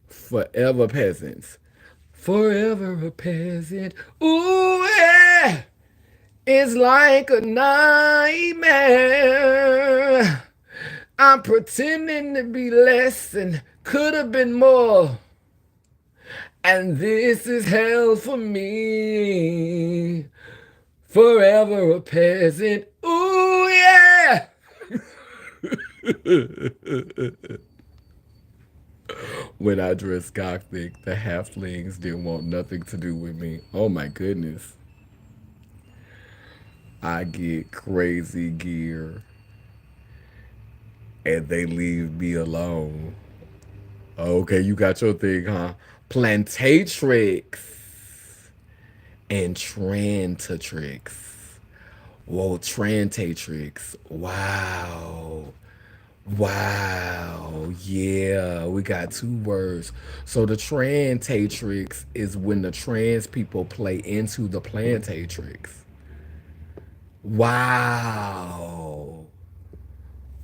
Forever peasants. Forever a peasant. Ooh, yeah. It's like a nightmare. I'm pretending to be less and could have been more. And this is hell for me. Forever a peasant. Ooh, yeah. When I dressed gothic, the halflings didn't want nothing to do with me. Oh my goodness. I get crazy gear and they leave me alone. Okay, you got your thing, huh? Plantatrix and Trantatrix. Whoa, Trantatrix. Wow. Wow. Yeah, we got two words. So the Trantatrix is when the trans people play into the Plantatrix. Wow.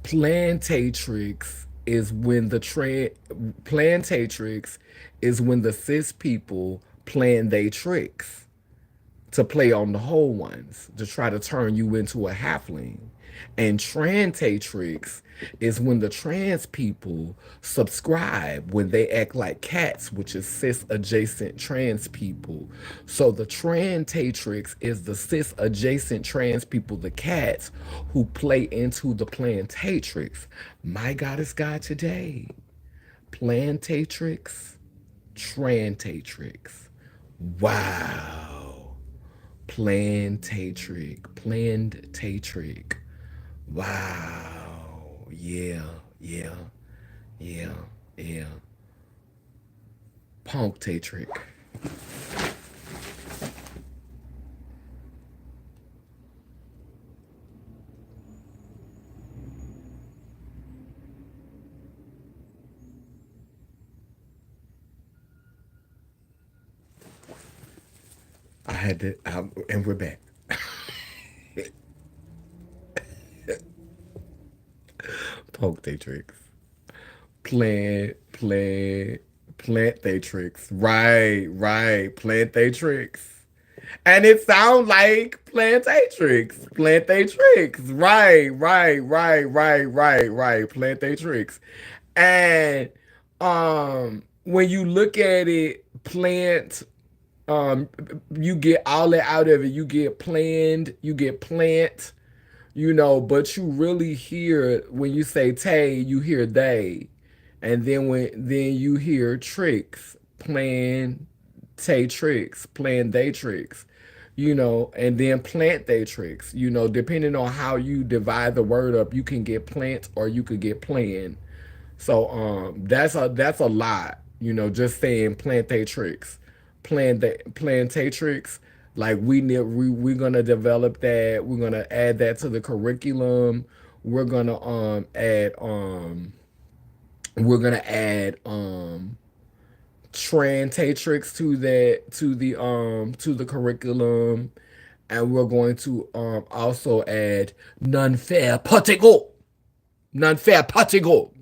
Plantatrix is when the Plantatrix is when the cis people plan they tricks to play on the whole ones to try to turn you into a halfling. And Trantatrix is when the trans people subscribe when they act like cats, which is cis adjacent trans people. So the Trantatrix is the cis adjacent trans people, the cats, who play into the Plantatrix. My goddess God today. Plantatrix, Trantatrix. Wow. Plantatrix. Wow. Yeah, yeah, yeah, yeah. Punktatrix. I had to, and we're back. Punktatrix. Plant they tricks. Right. Plant they tricks. And it sounds like Plantatrix. Plant they tricks. Right. Plant they tricks. And when you look at it, um you get all that out of it. You get planned, you get plant, but you really hear when you say Tay, you hear they. And then you hear tricks, playing tricks, playing they tricks, and then plant they tricks. Depending on how you divide the word up, you can get plant or you could get plan. So that's a lot. Just saying plantatrix, plantatrix. Like we're gonna develop that. We're gonna add that to the curriculum. We're gonna add trantatrix to the curriculum, and we're going to also add non-fair particle. Non-fair particle.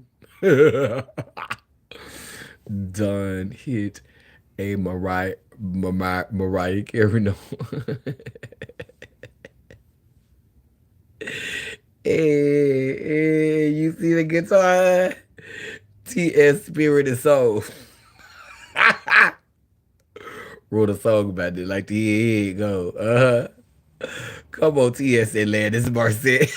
Done hit a Mariah Carey note. Hey, you see the guitar? T.S. Spirit and Soul. Wrote a song about it, like here you go. Come on, T.S. Atlantis Marcet.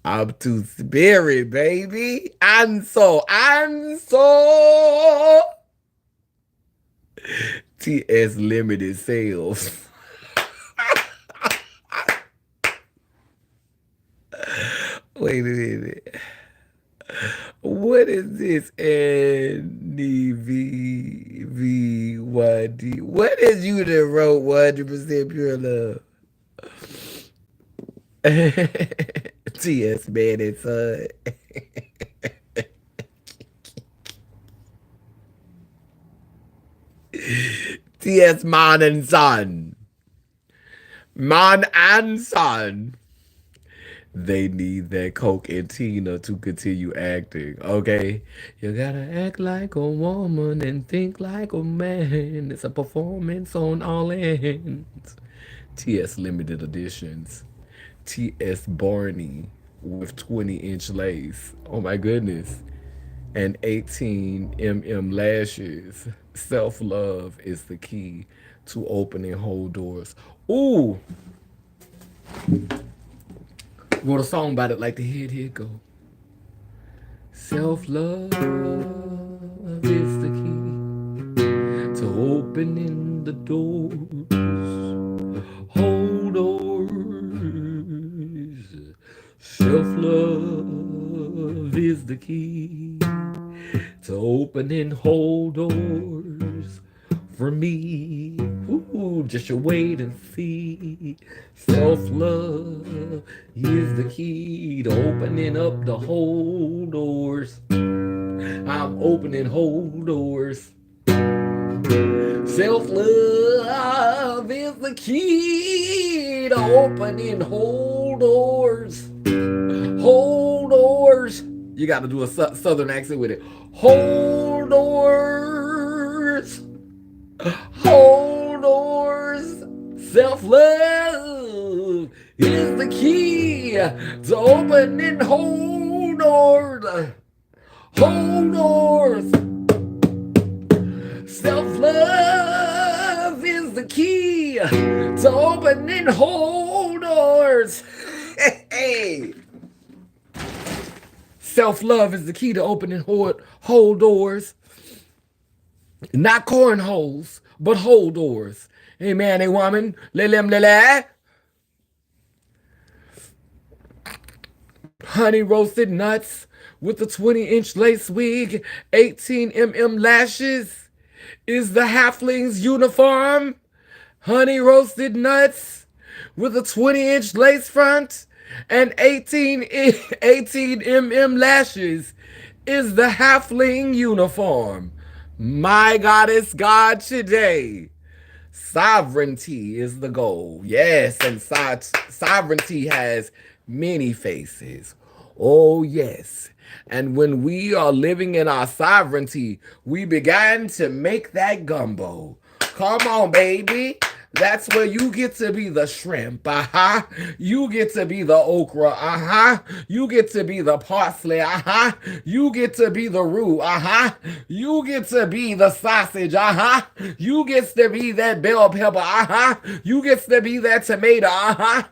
I'm too spirit, baby. I'm so. TS limited sales. Wait a minute. What is this? NDVVYD. What is you that wrote 100% pure love? TS man and son. TS man and son. Man and son. They need that Coke and Tina to continue acting, okay? You gotta act like a woman and think like a man. It's a performance on all ends. TS limited editions. T.S. Barney with 20-inch lace. Oh my goodness. And 18 lashes. Self-love is the key to opening whole doors. Ooh. Wrote a song about it like the here it go. Self-love is the key to opening the doors. Whole doors. Self-love is the key to opening whole doors for me. Ooh, just you wait and see. Self-love is the key to opening up the whole doors. I'm opening whole doors. Self-love is the key to opening whole doors. Whole doors. You got to do a southern accent with it. Whole doors. Whole doors. Self-love is the key to opening whole doors. Whole doors. Self-love is the key to opening whole doors. Hey. Self-love is the key to opening whole doors. Not cornholes, but whole doors. Hey man, hey woman, lele. Honey roasted nuts with a 20-inch lace wig, 18 lashes is the halfling's uniform. Honey roasted nuts with a 20-inch lace front and 18 lashes is the halfling uniform. My goddess God today. Sovereignty is the goal. Yes, and sovereignty has many faces. Oh, yes. And when we are living in our sovereignty, we began to make that gumbo. Come on, baby. That's where you get to be the shrimp, You get to be the okra, You get to be the parsley, You get to be the roux, You get to be the sausage, You get to be that bell pepper, You get to be that tomato,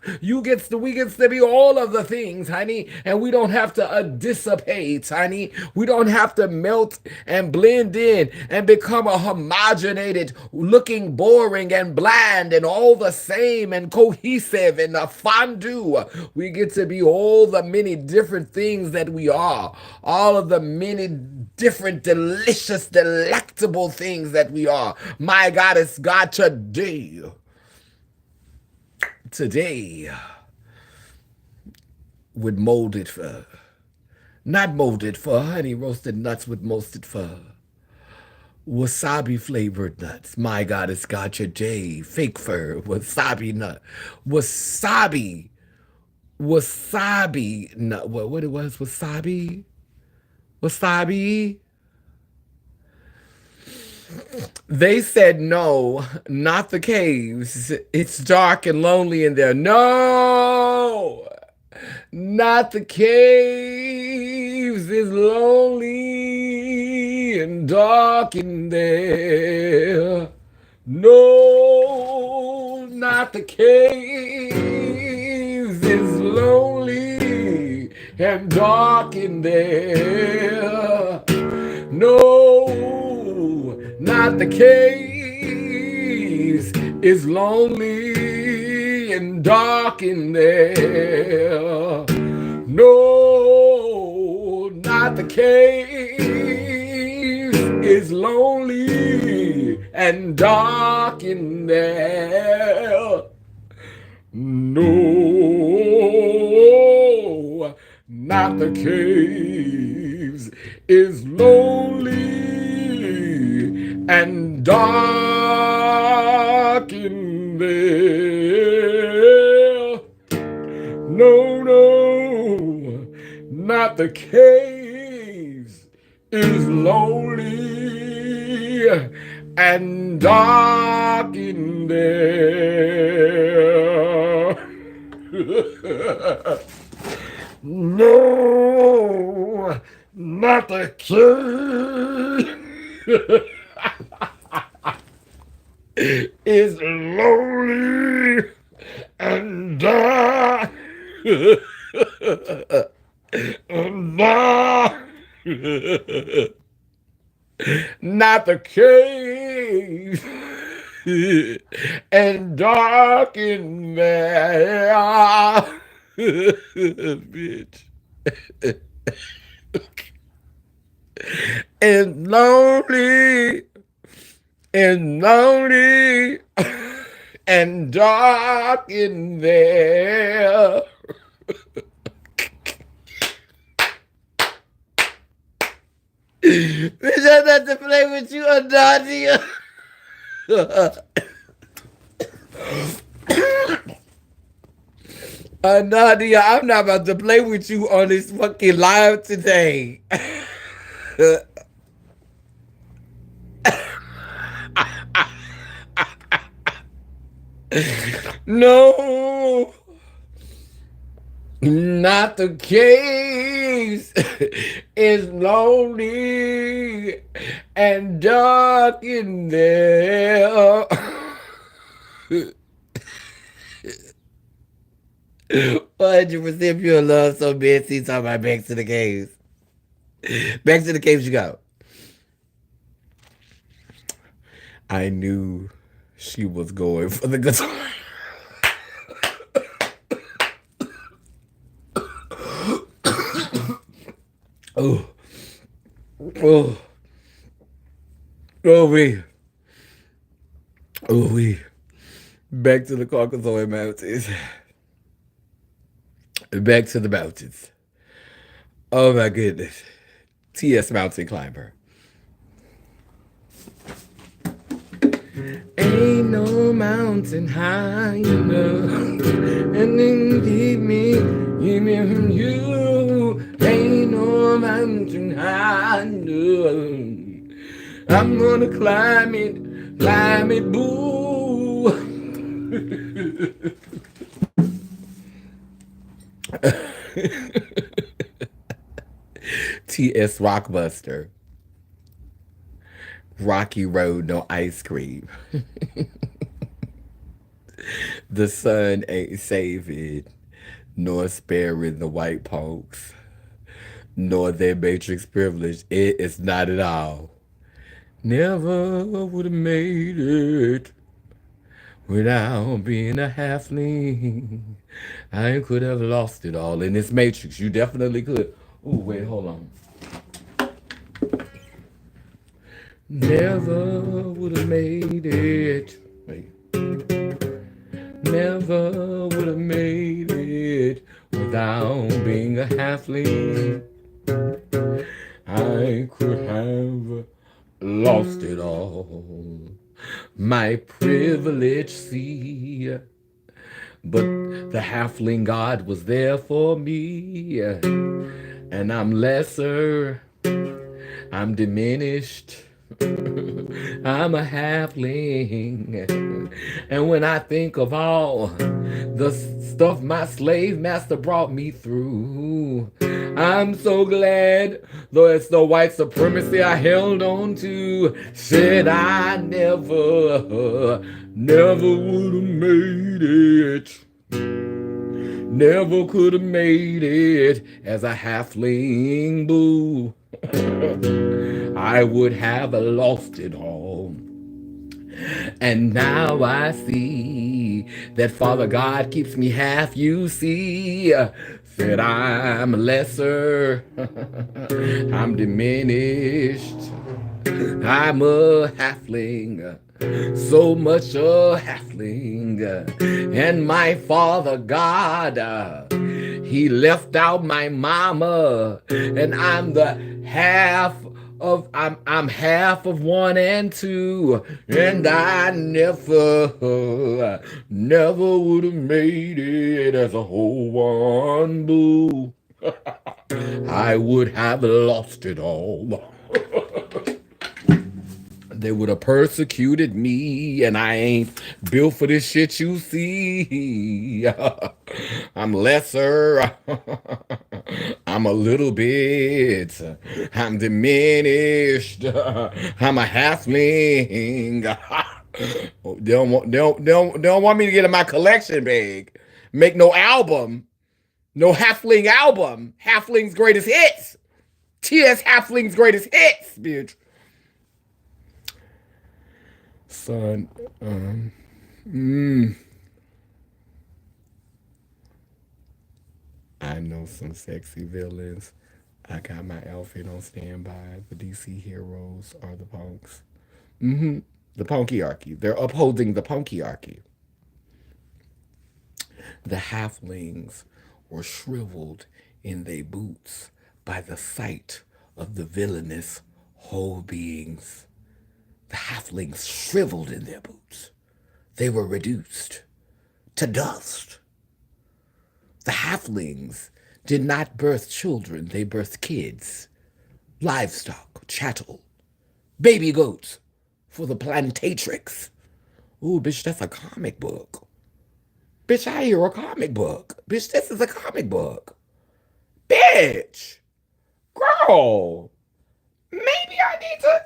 we gets to be all of the things, honey, and we don't have to dissipate, honey. We don't have to melt and blend in and become a homogenated, looking boring and bland and all the same and cohesive and a fondue. We get to be all the many different things that we are, all of the many different delicious, delectable things that we are. My God, it's God today with molded fur. Not molded fur, honey roasted nuts with molded fur. Wasabi flavored nuts. My God, it's gotcha J. Fake fur. Wasabi nut. Wasabi. Wasabi nut. What it was? Wasabi? Wasabi? They said no, not the caves. It's dark and lonely in there. No! Not the caves. It's lonely and dark in there. No, not the caves. It's lonely and dark in there. No, not the caves. It's lonely and dark in there. No, not the caves. It's lonely and dark in there. No, not the caves. It's lonely and dark in there. No, no, not the caves. It's lonely and dark in there. No, not the cave. It's lonely and dark. And dark. Not the cave. And dark in there. Bitch. And lonely and and dark in there. Bitch, I'm not to play with you, Nadia. Nadia, I'm not about to play with you on this fucking live today. No, not the case. It's lonely and dark in there. $100% pure love, so bad. See, talking about back to the caves. Back to the caves you go. I knew she was going for the guitar. Oh, oh, oh, we, back to the Caucasoid Mountains. Back to the mountains. Oh my goodness. T.S. Mountain Climber. Ain't no mountain high enough, and then keep me from you. Ain't no mountain high enough. I'm gonna climb it, boo. T.S. Rockbuster. Rocky Road, no ice cream. The sun ain't saving, nor sparing the white punks, nor their matrix privilege. It is not at all. Never would have made it without being a halfling. I could have lost it all in this matrix. You definitely could. Oh, wait, hold on. Never would have made it. Wait. Never would have made it without being a halfling. I could have lost it all. My privilege, see. But the halfling god was there for me. And I'm lesser. I'm diminished. I'm a halfling. And when I think of all the stuff my slave master brought me through, I'm so glad, though it's the white supremacy I held on to, said I never would have made it. Never could have made it as a halfling, boo. I would have lost it all. And now I see that Father God keeps me half, you see. Said I'm lesser, I'm diminished, I'm a halfling, so much a halfling. And my Father God, he left out my mama, and I'm the half of I'm half of one and two, and I never would have made it as a whole one, boo. I would have lost it all. They would have persecuted me, and I ain't built for this shit you see. I'm lesser. I'm a little bit. I'm diminished. I'm a halfling. They don't want me to get in my collection bag. Make no album. No halfling album. Halfling's greatest hits. T.S. Halfling's greatest hits, bitch. Son, I know some sexy villains. I got my outfit on standby. The DC heroes are the punks. The punkyarchy. They're upholding the punkyarchy. The halflings were shriveled in their boots by the sight of the villainous whole beings. The halflings shriveled in their boots. They were reduced to dust. The halflings did not birth children, they birthed kids, livestock, chattel, baby goats for the plantatrix. Ooh, bitch, that's a comic book. Bitch, I hear a comic book. Bitch, this is a comic book. Bitch, girl, maybe I need to.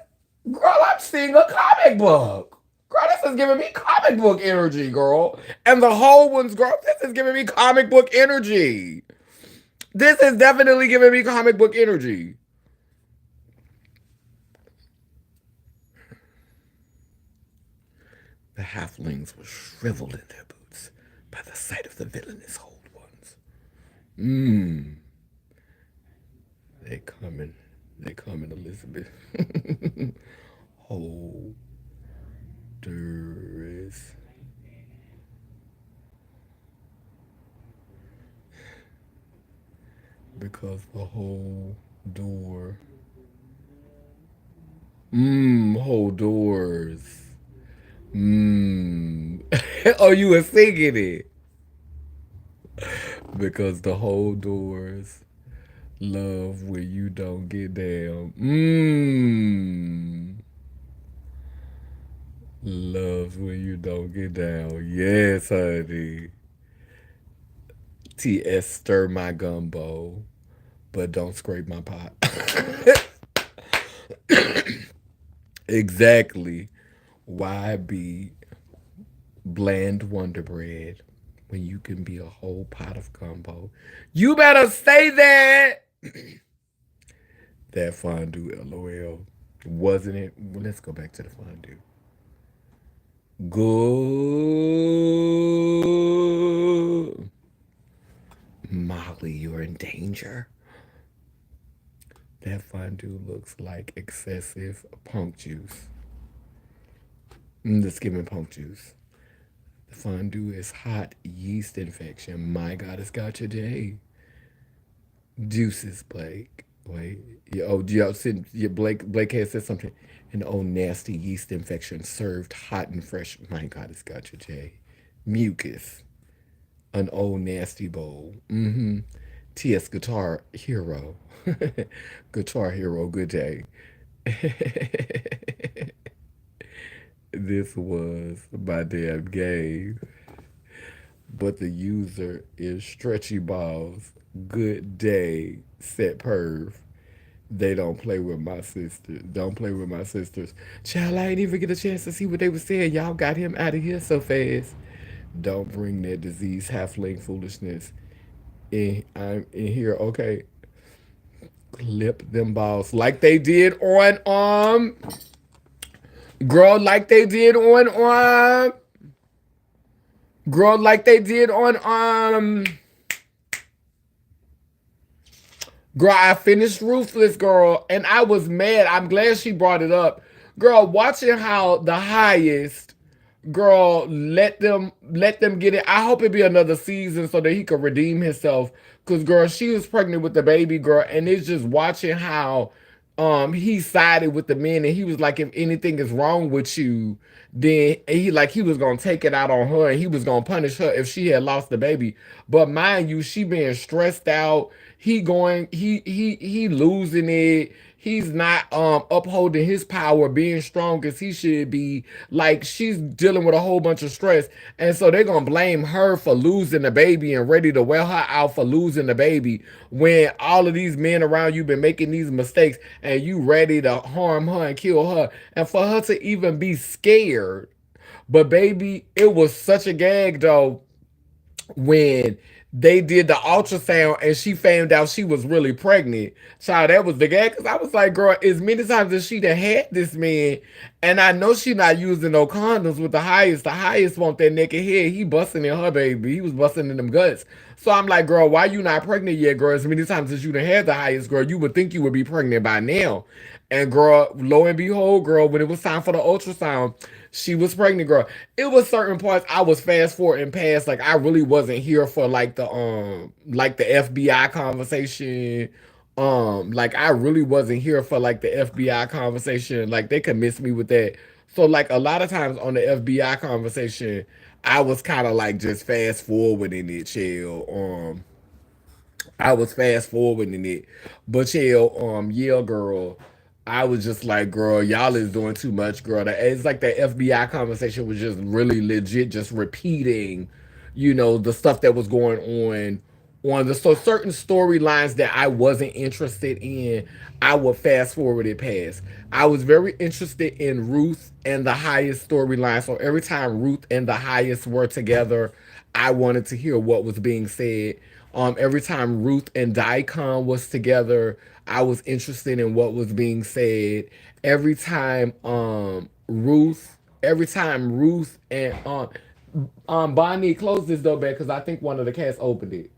Girl, I'm seeing a comic book. Girl, this is giving me comic book energy, girl. And the whole ones, girl, this is giving me comic book energy. This is definitely giving me comic book energy. The halflings were shriveled in their boots by the sight of the villainous old ones. They coming. They coming, Elizabeth. Hold. Doris. Because the whole door. Hold doors. Oh, you were singing it. Because the whole doors love when you don't get down. Loves when you don't get down. Yes, honey. T.S. Stir my gumbo. but don't scrape my pot. Exactly. Why be bland Wonder Bread when you can be a whole pot of gumbo? You better say that. That fondue, LOL. Wasn't it? Well, let's go back to the fondue. Good. Molly, you're in danger. That fondue looks like excessive punk juice. Let's give me punk juice. The fondue is hot yeast infection. My God, it's got your day. Juices, Blake. Wait. Blake has said something. An old nasty yeast infection served hot and fresh. My God, it's got your J. Mucus. An old nasty bowl. Mm-hmm. TS Guitar Hero. Guitar Hero, good day. This was my damn game. But the user is Stretchy Balls. Good day, set perv. They don't play with my sister. Don't play with my sisters. Child, I ain't even get a chance to see what they were saying. Y'all got him out of here so fast. Don't bring that disease halfling foolishness I'm in here. Okay. Clip them balls like they did on girl, like they did on girl, like they did on girl, I finished Ruthless, girl, and I was mad. I'm glad she brought it up. Girl, watching how the highest girl let them get it. I hope it be another season so that he could redeem himself. Cause girl, she was pregnant with the baby girl, and it's just watching how he sided with the men, and he was like, if anything is wrong with you, then he was gonna take it out on her, and he was gonna punish her if she had lost the baby. But mind you, she being stressed out, he losing it. He's not upholding his power, being strong as he should be. Like, she's dealing with a whole bunch of stress, and so they're gonna blame her for losing the baby and ready to wear her out for losing the baby when all of these men around you been making these mistakes and you ready to harm her and kill her, and for her to even be scared. But baby, it was such a gag though when they did the ultrasound and she found out she was really pregnant. Child, that was the gag. Because I was like, girl, as many times as she done had this man, and I know she not using no condoms with the highest. The highest want that naked head. He busting in her baby. He was busting in them guts. So I'm like, girl, why you not pregnant yet, girl? As many times as you done had the highest, girl, you would think you would be pregnant by now. And girl, lo and behold, girl, when it was time for the ultrasound, she was pregnant, girl. It was certain parts I was fast forwarding past. Like, I really wasn't here for like the FBI conversation. Like, I really wasn't here for like the FBI conversation. Like, they could miss me with that. So like a lot of times on the FBI conversation, I was kind of like just fast forwarding it, chill. I was fast forwarding it. But yeah, yeah, girl. I was just like, girl, y'all is doing too much, girl. It's like the FBI conversation was just really legit, just repeating, the stuff that was going on the so certain storylines that I wasn't interested in, I would fast forward it past. I was very interested in Ruth and the highest storyline. So every time Ruth and the highest were together, I wanted to hear what was being said. Every time Ruth and Daikon was together, I was interested in what was being said. Every time Ruth and Bonnie closed this door back because I think one of the cats opened it.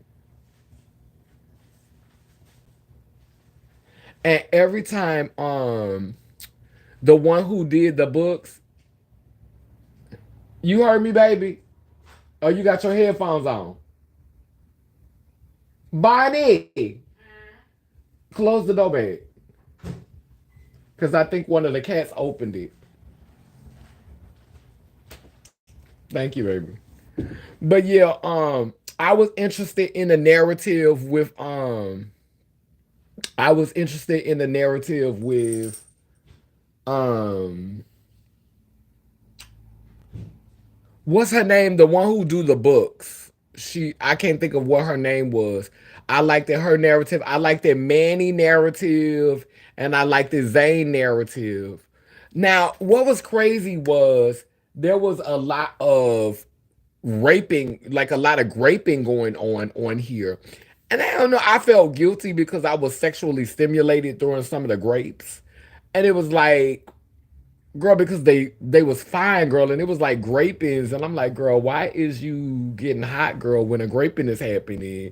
And every time the one who did the books, you heard me, baby? Oh, you got your headphones on. Bonnie, close the door back. Because I think one of the cats opened it. Thank you, baby. But yeah, I was interested in the narrative with I was interested in the narrative with um what's her name? The one who do the books. I can't think of what her name was. I liked that her narrative. I liked that Manny narrative, and I liked the Zayn narrative. Now, what was crazy was there was a lot of raping, like a lot of graping going on here. And I don't know, I felt guilty because I was sexually stimulated during some of the grapes. And it was like, girl, because they was fine, girl, and it was like grapings, and I'm like, girl, why is you getting hot, girl, when a graping is happening?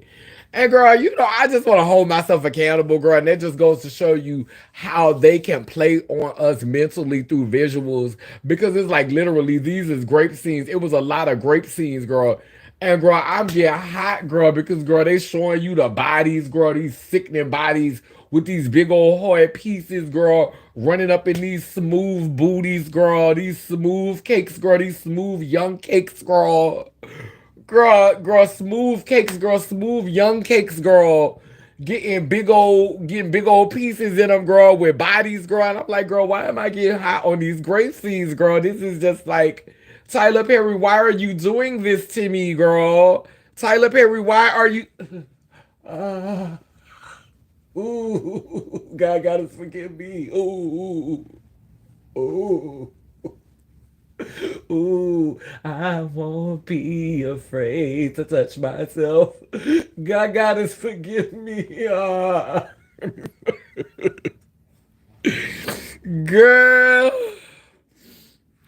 And girl, I just want to hold myself accountable, girl, and that just goes to show you how they can play on us mentally through visuals, because it's like literally these is grape scenes. It was a lot of grape scenes, girl. And girl, I'm getting hot, girl, because girl, they showing you the bodies, girl, these sickening bodies with these big old hard pieces, girl, running up in these smooth booties, girl, these smooth cakes, girl, these smooth young cakes, girl. Girl, smooth cakes, girl, smooth young cakes, girl. Getting big old pieces in them, girl, with bodies, girl. And I'm like, girl, why am I getting hot on these grape scenes, girl? This is just like, Tyler Perry, why are you doing this to me, girl? Tyler Perry, why are you? Uh, ooh, God gotta forgive me. Ooh, ooh, ooh, I won't be afraid to touch myself. God gotta forgive me. Girl.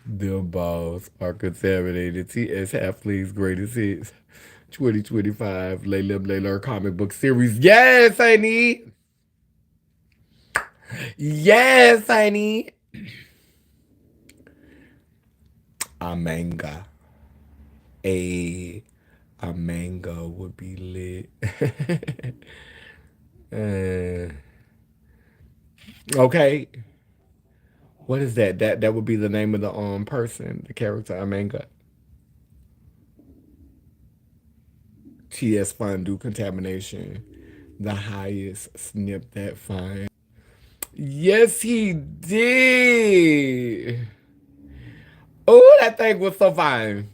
Them balls are contaminated. T.S. Halfley's greatest hits. 2025 Layla Layla comic book series. Yes, honey. Yes, honey. A manga. A a manga would be lit. uh, okay. What is that? That would be the name of the person, the character, a manga. TS fondue contamination. The highest snip that fine. Yes, he did. Oh, that thing was so fine.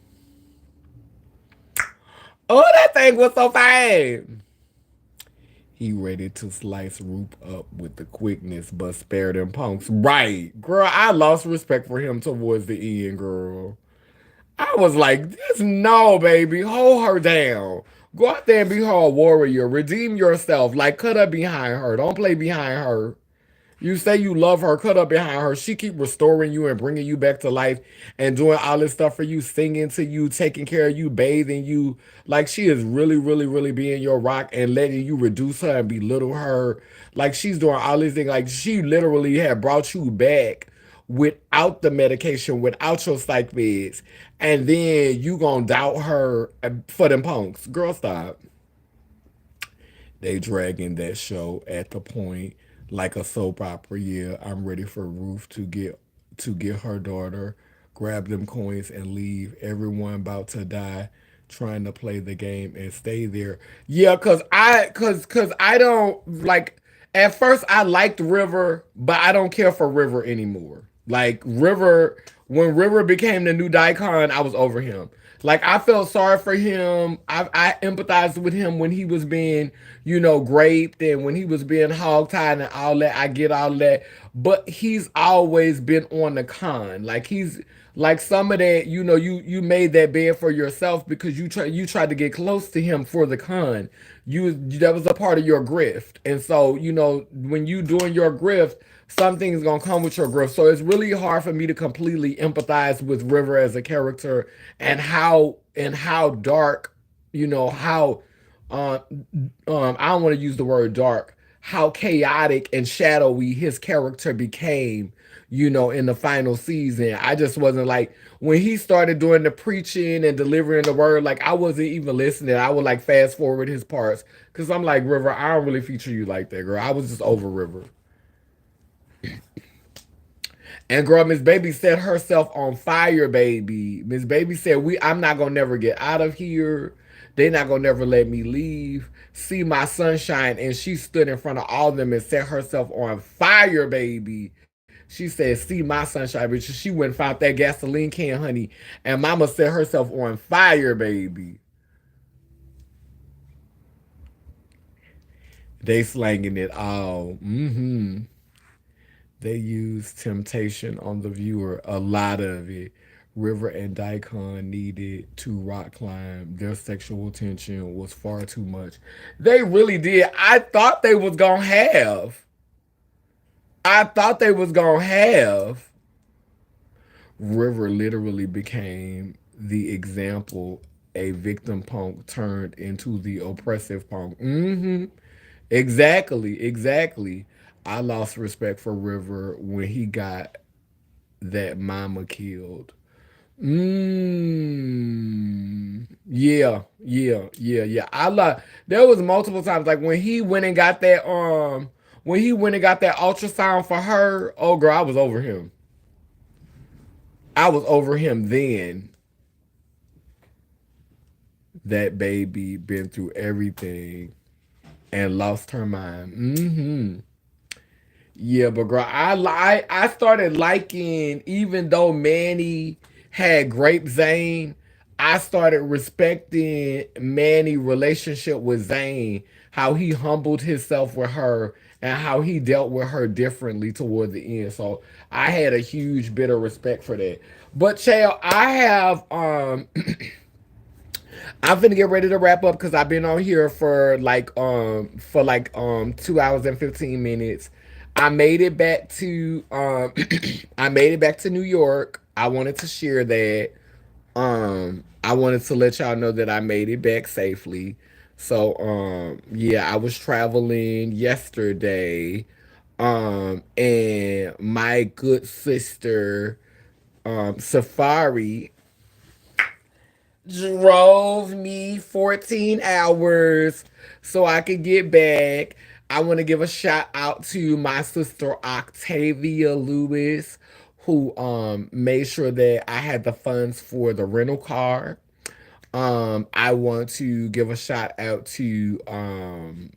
Oh, that thing was so fine. He ready to slice Roop up with the quickness, but spare them punks. Right. Girl, I lost respect for him towards the end, girl. I was like, this no, baby. Hold her down. Go out there and be her a warrior. Redeem yourself. Like, cut up behind her. Don't play behind her. You say you love her, cut up behind her. She keep restoring you and bringing you back to life and doing all this stuff for you, singing to you, taking care of you, bathing you. Like she is really, really, really being your rock and letting you reduce her and belittle her. Like she's doing all these things. Like she literally had brought you back without the medication, without your psych meds. And then you gonna doubt her for them punks. Girl, stop. They dragging that show at the point like a soap opera. Yeah, I'm ready for Ruth to get her daughter, grab them coins and leave. Everyone about to die, trying to play the game and stay there. Yeah, cause I don't like. At first, I liked River, but I don't care for River anymore. Like River, when River became the new Daikon, I was over him. Like I felt sorry for him. I empathized with him when he was being, raped and when he was being hogtied and all that. I get all that, but he's always been on the con. Like he's like some of that. You made that bed for yourself because you tried to get close to him for the con. That was a part of your grift, and so when you doing your grift, something's gonna come with your growth. So it's really hard for me to completely empathize with River as a character and how dark, how uh, I don't want to use the word dark, how chaotic and shadowy his character became, in the final season. I just wasn't like when he started doing the preaching and delivering the word, like I wasn't even listening. I would like fast forward his parts because I'm like, River, I don't really feature you like that, girl. I was just over River. And girl, Miss Baby set herself on fire, baby. Miss Baby said, I'm not gonna never get out of here. They not gonna never let me leave. See my sunshine. And she stood in front of all of them and set herself on fire, baby. She said, see my sunshine, bitch. She went and found that gasoline can, honey. And mama set herself on fire, baby. They slanging it all. They use temptation on the viewer, a lot of it. River and Daikon needed to rock climb. Their sexual tension was far too much. They really did. I thought they was gonna have. I thought they was gonna have. River literally became the example. A victim punk turned into the oppressive punk. Exactly, exactly. I lost respect for River when he got that mama killed. Yeah. I like there was multiple times like when he went and got that when he went and got that ultrasound for her, oh girl, I was over him. I was over him then. That baby been through everything and lost her mind. Yeah, but girl, I started liking even though Manny had Grape Zane, I started respecting Manny' relationship with Zane, how he humbled himself with her and how he dealt with her differently toward the end. So I had a huge bit of respect for that. But Chael, I have I'm finna get ready to wrap up because I've been on here for like 2 hours and 15 minutes. I made it back to I made it back to New York. I wanted to share that. I wanted to let y'all know that I made it back safely. So yeah, I was traveling yesterday. And my good sister Safari drove me 14 hours so I could get back. I want to give a shout out to my sister Octavia Lewis, who made sure that I had the funds for the rental car. I want to give a shout out to um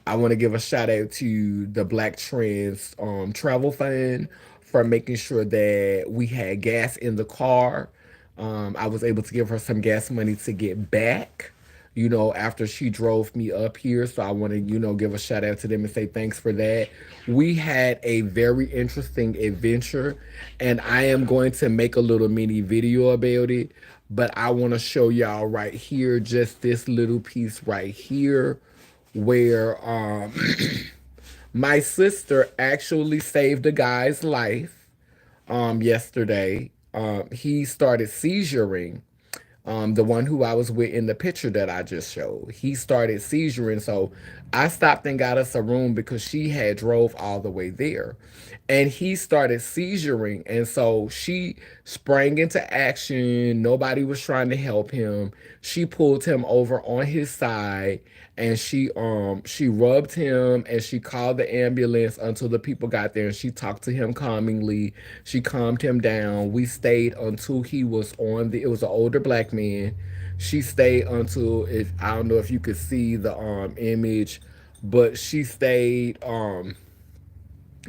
I want to give a shout out to the Black Trans Travel Fund for making sure that we had gas in the car. I was able to give her some gas money to get back, after she drove me up here. So I want to, give a shout out to them and say thanks for that. We had a very interesting adventure, and I am going to make a little mini video about it. But I want to show y'all right here, just this little piece right here where my sister actually saved a guy's life yesterday. He started seizuring. The one who I was with in the picture that I just showed, he started seizuring. So I stopped and got us a room because she had drove all the way there, and he started seizuring. And so she sprang into action. Nobody was trying to help him. She pulled him over on his side, and she rubbed him and she called the ambulance until the people got there, and she talked to him calmingly. She calmed him down. We stayed until he was on the it was an older black man. She stayed until if I don't know if you could see the image, but she stayed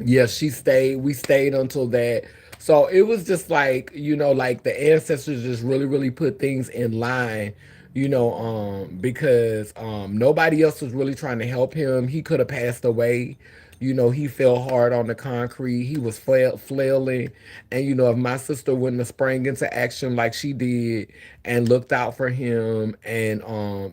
yeah, she stayed. We stayed until that. So it was just like, like the ancestors just really, really put things in line, because nobody else was really trying to help him. He could have passed away. He fell hard on the concrete. He was flailing. And, if my sister wouldn't have sprang into action like she did and looked out for him, and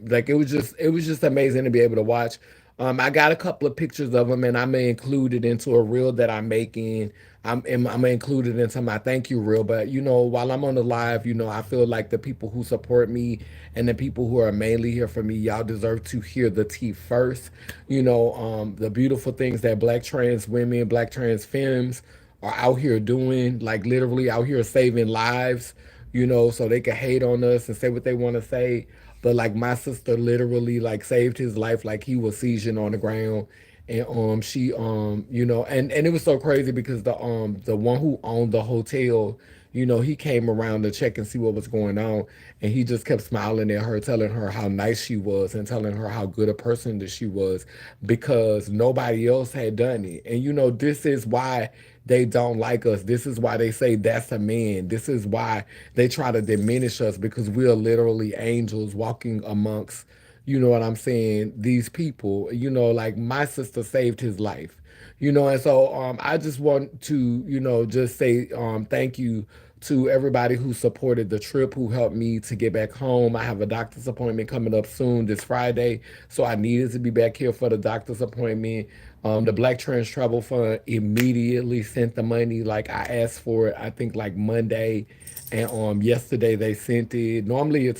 like it was just amazing to be able to watch. I got a couple of pictures of them, and I may include it into a reel that I'm making. I'm gonna include it into my thank you reel. But while I'm on the live, I feel like the people who support me and the people who are mainly here for me, y'all deserve to hear the tea first. The beautiful things that Black trans women, Black trans femmes are out here doing, like literally out here saving lives. So they can hate on us and say what they want to say. But like my sister literally like saved his life, like he was seizing on the ground. And she and it was so crazy because the one who owned the hotel, he came around to check and see what was going on, and he just kept smiling at her, telling her how nice she was and telling her how good a person that she was, because nobody else had done it. And this is why they don't like us. This is why they say that's a man. This is why they try to diminish us, because we are literally angels walking amongst you know what I'm saying, these people, like my sister saved his life, and so I just want to, just say thank you to everybody who supported the trip, who helped me to get back home. I have a doctor's appointment coming up soon this Friday, so I needed to be back here for the doctor's appointment. The Black Trans Travel Fund immediately sent the money like I asked for it. I think like Monday, and yesterday they sent it. Normally it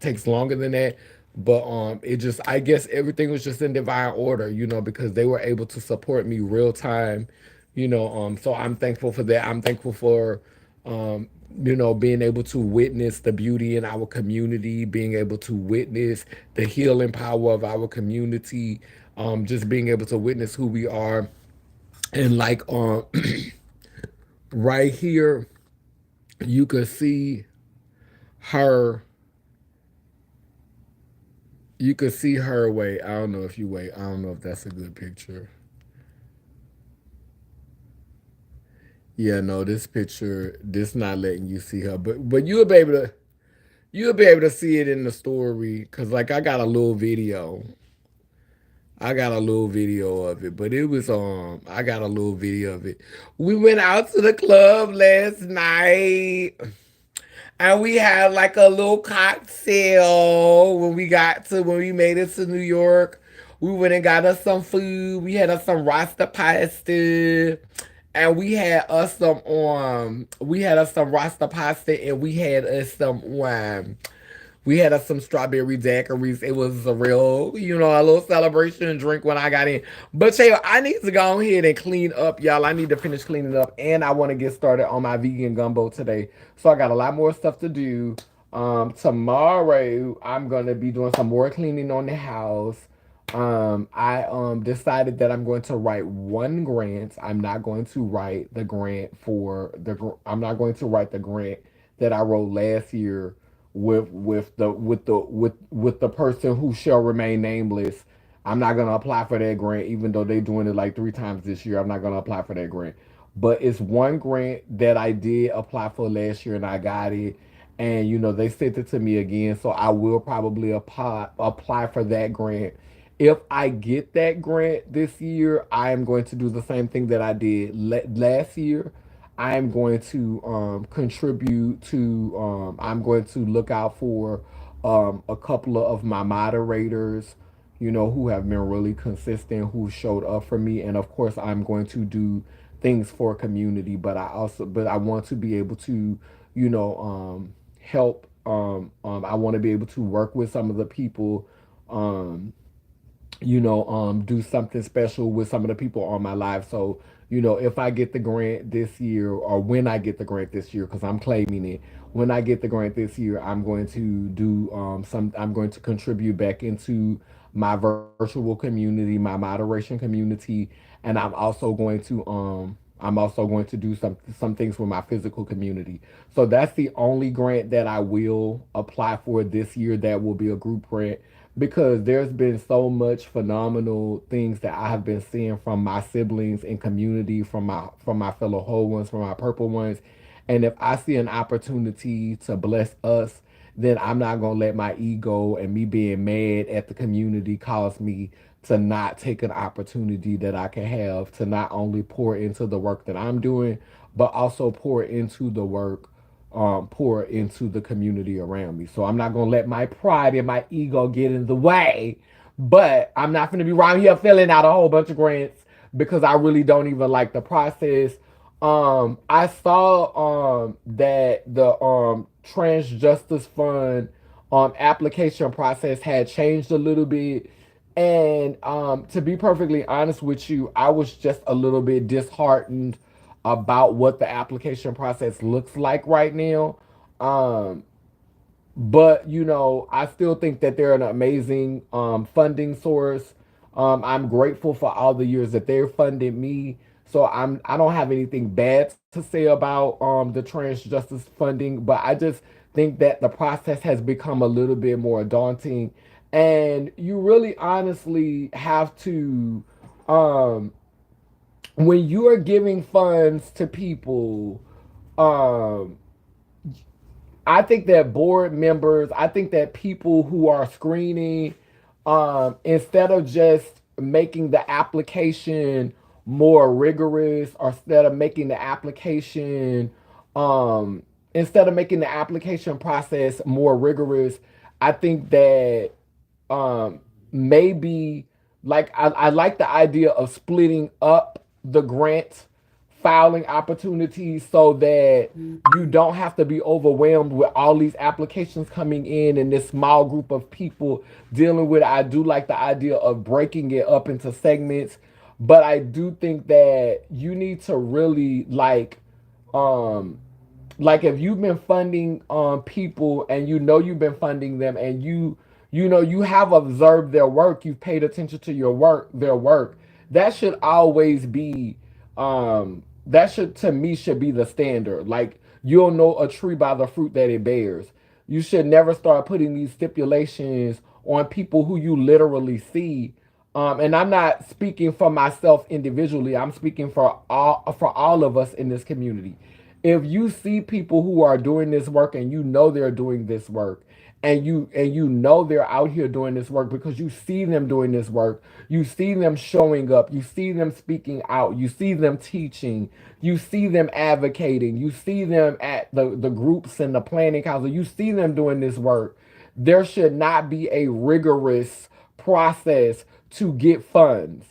takes longer than that, but it just, I guess everything was just in divine order, because they were able to support me real time, so I'm thankful for that. I'm thankful for um, being able to witness the beauty in our community, being able to witness the healing power of our community, just being able to witness who we are. And like right here, you could see her. You could see her. Wait, I don't know if you wait. I don't know if that's a good picture. Yeah, no, this picture, this not letting you see her, but you'll be able to see it in the story, because like I got a little video of it, but it was I got a little video of it. We went out to the club last night, and we had like a little cocktail when we made it to New York. We went and got us some food. We had us some rasta pasta. And we had us some rasta pasta, and we had us some strawberry daiquiris. It was a little celebration drink when I got in. But yeah, I need to go ahead and clean up, y'all. I need to finish cleaning up, and I want to get started on my vegan gumbo today. So I got a lot more stuff to do. Tomorrow I'm gonna be doing some more cleaning on the house. I decided that I'm going to write one grant. I'm not going to write the grant for I'm not going to write the grant that I wrote last year with the person who shall remain nameless. I'm not gonna apply for that grant, even though they're doing it like 3 times this year. I'm not gonna apply for that grant. But it's one grant that I did apply for last year and I got it. And they sent it to me again. So I will probably apply for that grant. If I get that grant this year, I am going to do the same thing that I did last year. I am going to contribute to, I'm going to look out for a couple of my moderators, who have been really consistent, who showed up for me. And of course, I'm going to do things for community, but I want to be able to, help. I want to be able to work with some of the people, um, do something special with some of the people on my life. So, if I get the grant this year, or when I get the grant this year, because I'm claiming it, when I get the grant this year, I'm going to contribute back into my virtual community, my moderation community, and I'm also going to do some things with my physical community. So that's the only grant that I will apply for this year. That will be a group grant, because there's been so much phenomenal things that I have been seeing from my siblings and community, from my fellow whole ones, from my purple ones. And if I see an opportunity to bless us, then I'm not gonna let my ego and me being mad at the community cause me to not take an opportunity that I can have to not only pour into the work that I'm doing, but also pour into the community around me. So I'm not gonna let my pride and my ego get in the way. But I'm not gonna be around here filling out a whole bunch of grants because I really don't even like the process. I saw that the Trans Justice Fund application process had changed a little bit. And to be perfectly honest with you, I was just a little bit disheartened about what the application process looks like right now. Um, but I still think that they're an amazing funding source. I'm grateful for all the years that they're funded me. So I don't have anything bad to say about the trans justice funding, but I just think that the process has become a little bit more daunting, and you really honestly have to, um, when you are giving funds to people, um, I think that board members, I think that people who are screening, instead of just making the application more rigorous, or um, instead of making the application process more rigorous, I think that um maybe, like, I like the idea of splitting up the grant filing opportunities so that you don't have to be overwhelmed with all these applications coming in and this small group of people dealing with it. I do like the idea of breaking it up into segments, but I do think that you need to really um like if you've been funding people, and you know you've been funding them, and you know you have observed their work, you've paid attention to their work, that should always be that should, to me, should be the standard. Like, you'll know a tree by the fruit that it bears. You should never start putting these stipulations on people who you literally see. And I'm not speaking for myself individually. I'm speaking for all of us in this community. If you see people who are doing this work, and you know they're doing this work, and you know they're out here doing this work because you see them doing this work, you see them showing up, you see them speaking out, you see them teaching, you see them advocating, you see them at the groups and the planning council, you see them doing this work, there should not be a rigorous process to get funds.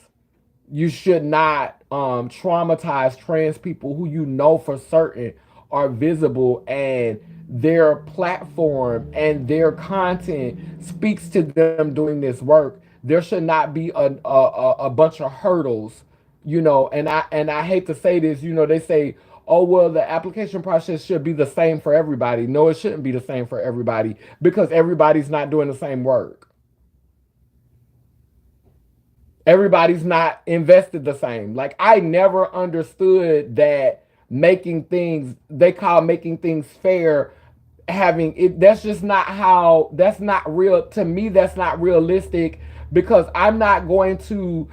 You should not traumatize trans people who you know for certain are visible, and their platform and their content speaks to them doing this work. There should not be a bunch of hurdles, and I hate to say this. They say, oh, well, the application process should be the same for everybody. No, it shouldn't be the same for everybody, because everybody's not doing the same work. Everybody's not invested the same. Like, I never understood that they call making things fair, having it. That's just not how, that's not real. To me, that's not realistic, because I'm not going to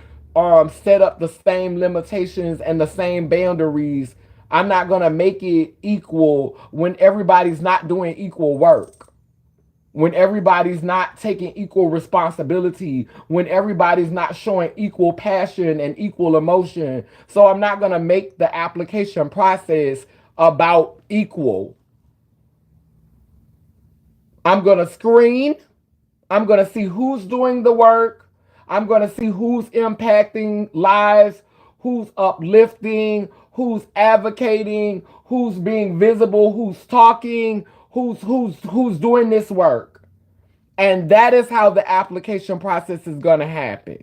set up the same limitations and the same boundaries. I'm not going to make it equal when everybody's not doing equal work, when everybody's not taking equal responsibility, when everybody's not showing equal passion and equal emotion. So I'm not going to make the application process about equal. I'm going to screen. I'm going to see who's doing the work. I'm going to see who's impacting lives, who's uplifting, who's advocating, who's being visible, who's talking, who's doing this work. And that is how the application process is going to happen.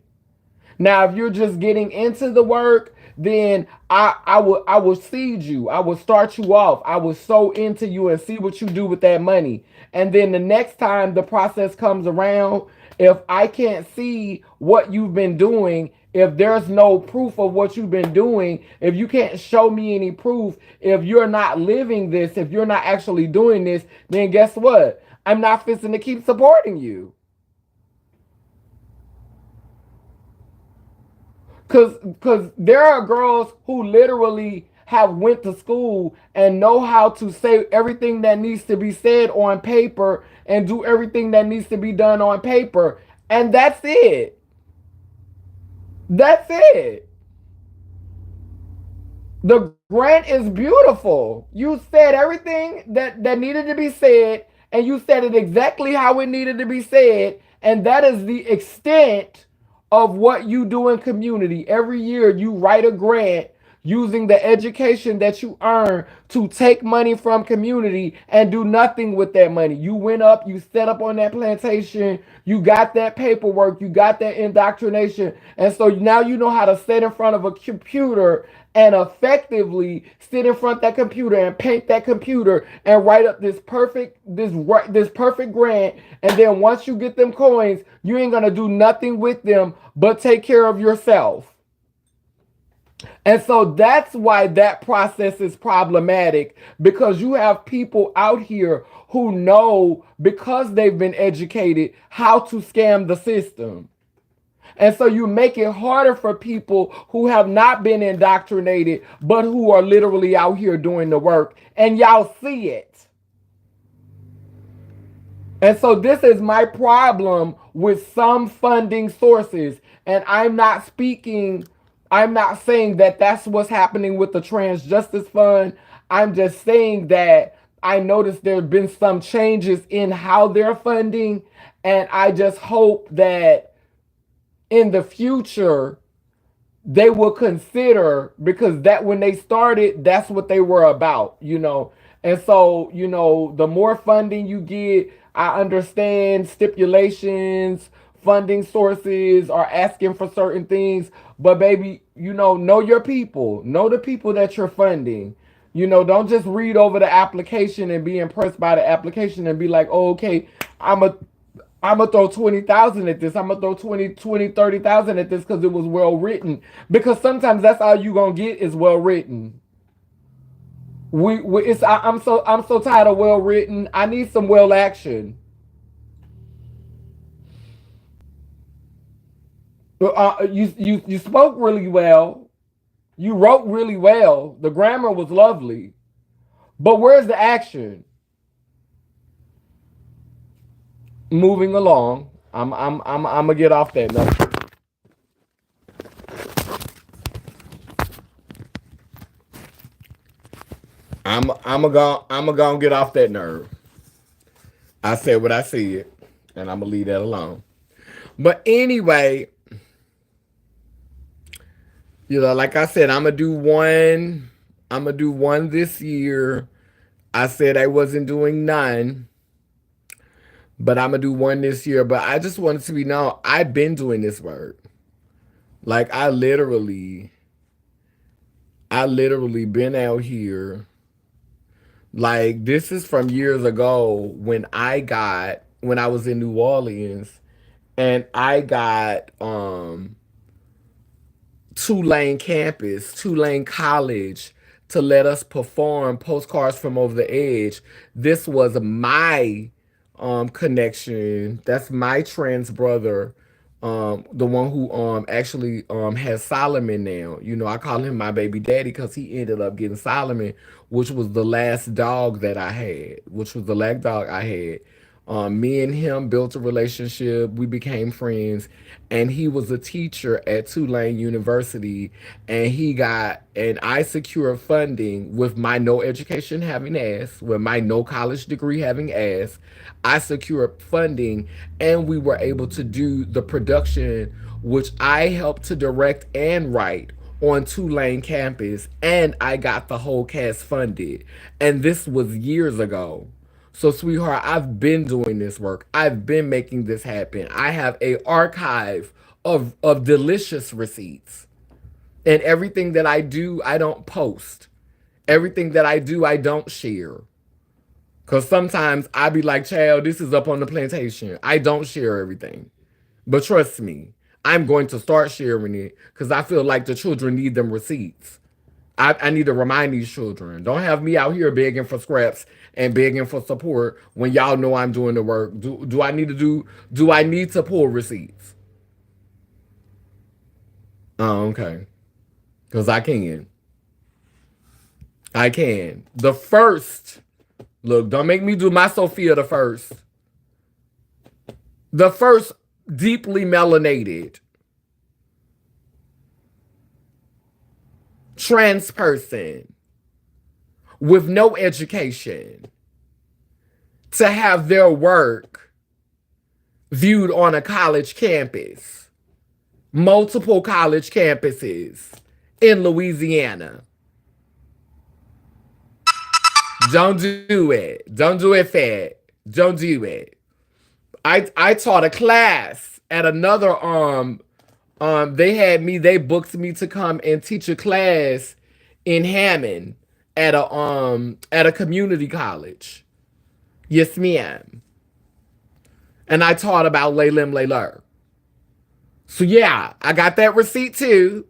Now, if you're just getting into the work, then I will seed you. I will start you off. I will sow into you and see what you do with that money. And then the next time the process comes around, if I can't see what you've been doing, if there's no proof of what you've been doing, if you can't show me any proof, if you're not living this, if you're not actually doing this, then guess what? I'm not fixing to keep supporting you. Cause there are girls who literally have went to school and know how to say everything that needs to be said on paper and do everything that needs to be done on paper. And that's it. That's it. The grant is beautiful. You said everything that needed to be said, and you said it exactly how it needed to be said. And that is the extent of what you do in community. Every year you write a grant using the education that you earn to take money from community and do nothing with that money. You went up, you set up on that plantation, you got that paperwork, you got that indoctrination. And so now you know how to sit in front of a computer and effectively sit in front of that computer and paint that computer and write up this perfect grant. And then once you get them coins, you ain't gonna do nothing with them but take care of yourself. And so that's why that process is problematic, because you have people out here who know, because they've been educated, how to scam the system. And so you make it harder for people who have not been indoctrinated, but who are literally out here doing the work. And y'all see it. And so this is my problem with some funding sources. And I'm not saying that that's what's happening with the Trans Justice Fund. I'm just saying that I noticed there have been some changes in how they're funding. And I just hope that in the future, they will consider, because that when they started, that's what they were about, And so, the more funding you get, I understand stipulations, funding sources are asking for certain things, but baby, know your people, know the people that you're funding. Don't just read over the application and be impressed by the application and be like, oh, okay, I'm a I'm gonna throw 20,000 at this. I'm gonna throw 30,000 at this because it was well written. Because sometimes that's all you gonna get is well written. I'm so tired of well written. I need some well action. You spoke really well. You wrote really well. The grammar was lovely. But where's the action? Moving along. I'm gonna get off that note. I'm gonna get off that nerve. I said what I said, and I'm gonna leave that alone. But anyway, like I said, I'm gonna do one. I'm gonna do one this year. I said I wasn't doing none, but I'm gonna do one this year. But I just wanted to be known I've been doing this work. Like I literally been out here. Like this is from years ago when I was in New Orleans and I got Tulane College to let us perform Postcards from Over the Edge. This was my connection. That's my trans brother, the one who actually has Solomon now. I call him my baby daddy because he ended up getting Solomon, which was the last dog that I had, which was the last dog I had. Me and him built a relationship. We became friends, and he was a teacher at Tulane University. And I secured funding with my no education having ass, with my no college degree having ass. I secured funding, and we were able to do the production, which I helped to direct and write on Tulane campus, and I got the whole cast funded. And this was years ago. So, sweetheart, I've been doing this work. I've been making this happen. I have a archive of delicious receipts. And everything that I do, I don't post. Everything that I do, I don't share. Because sometimes I be like, child, this is up on the plantation. I don't share everything. But trust me, I'm going to start sharing it because I feel like the children need them receipts. I need to remind these children. Don't have me out here begging for scraps and begging for support when y'all know I'm doing the work. Do I need to pull receipts? Oh, okay. Because I can. I can. The first, look, don't make me do my Sophia the first. The first deeply melanated trans person with no education to have their work viewed on a college campus, multiple college campuses in Louisiana. Don't do it. Don't do it, Fed. Don't do it. I taught a class at another they booked me to come and teach a class in Hammond at a community college. Yes, ma'am. And I taught about Laylim Layler. So yeah, I got that receipt too.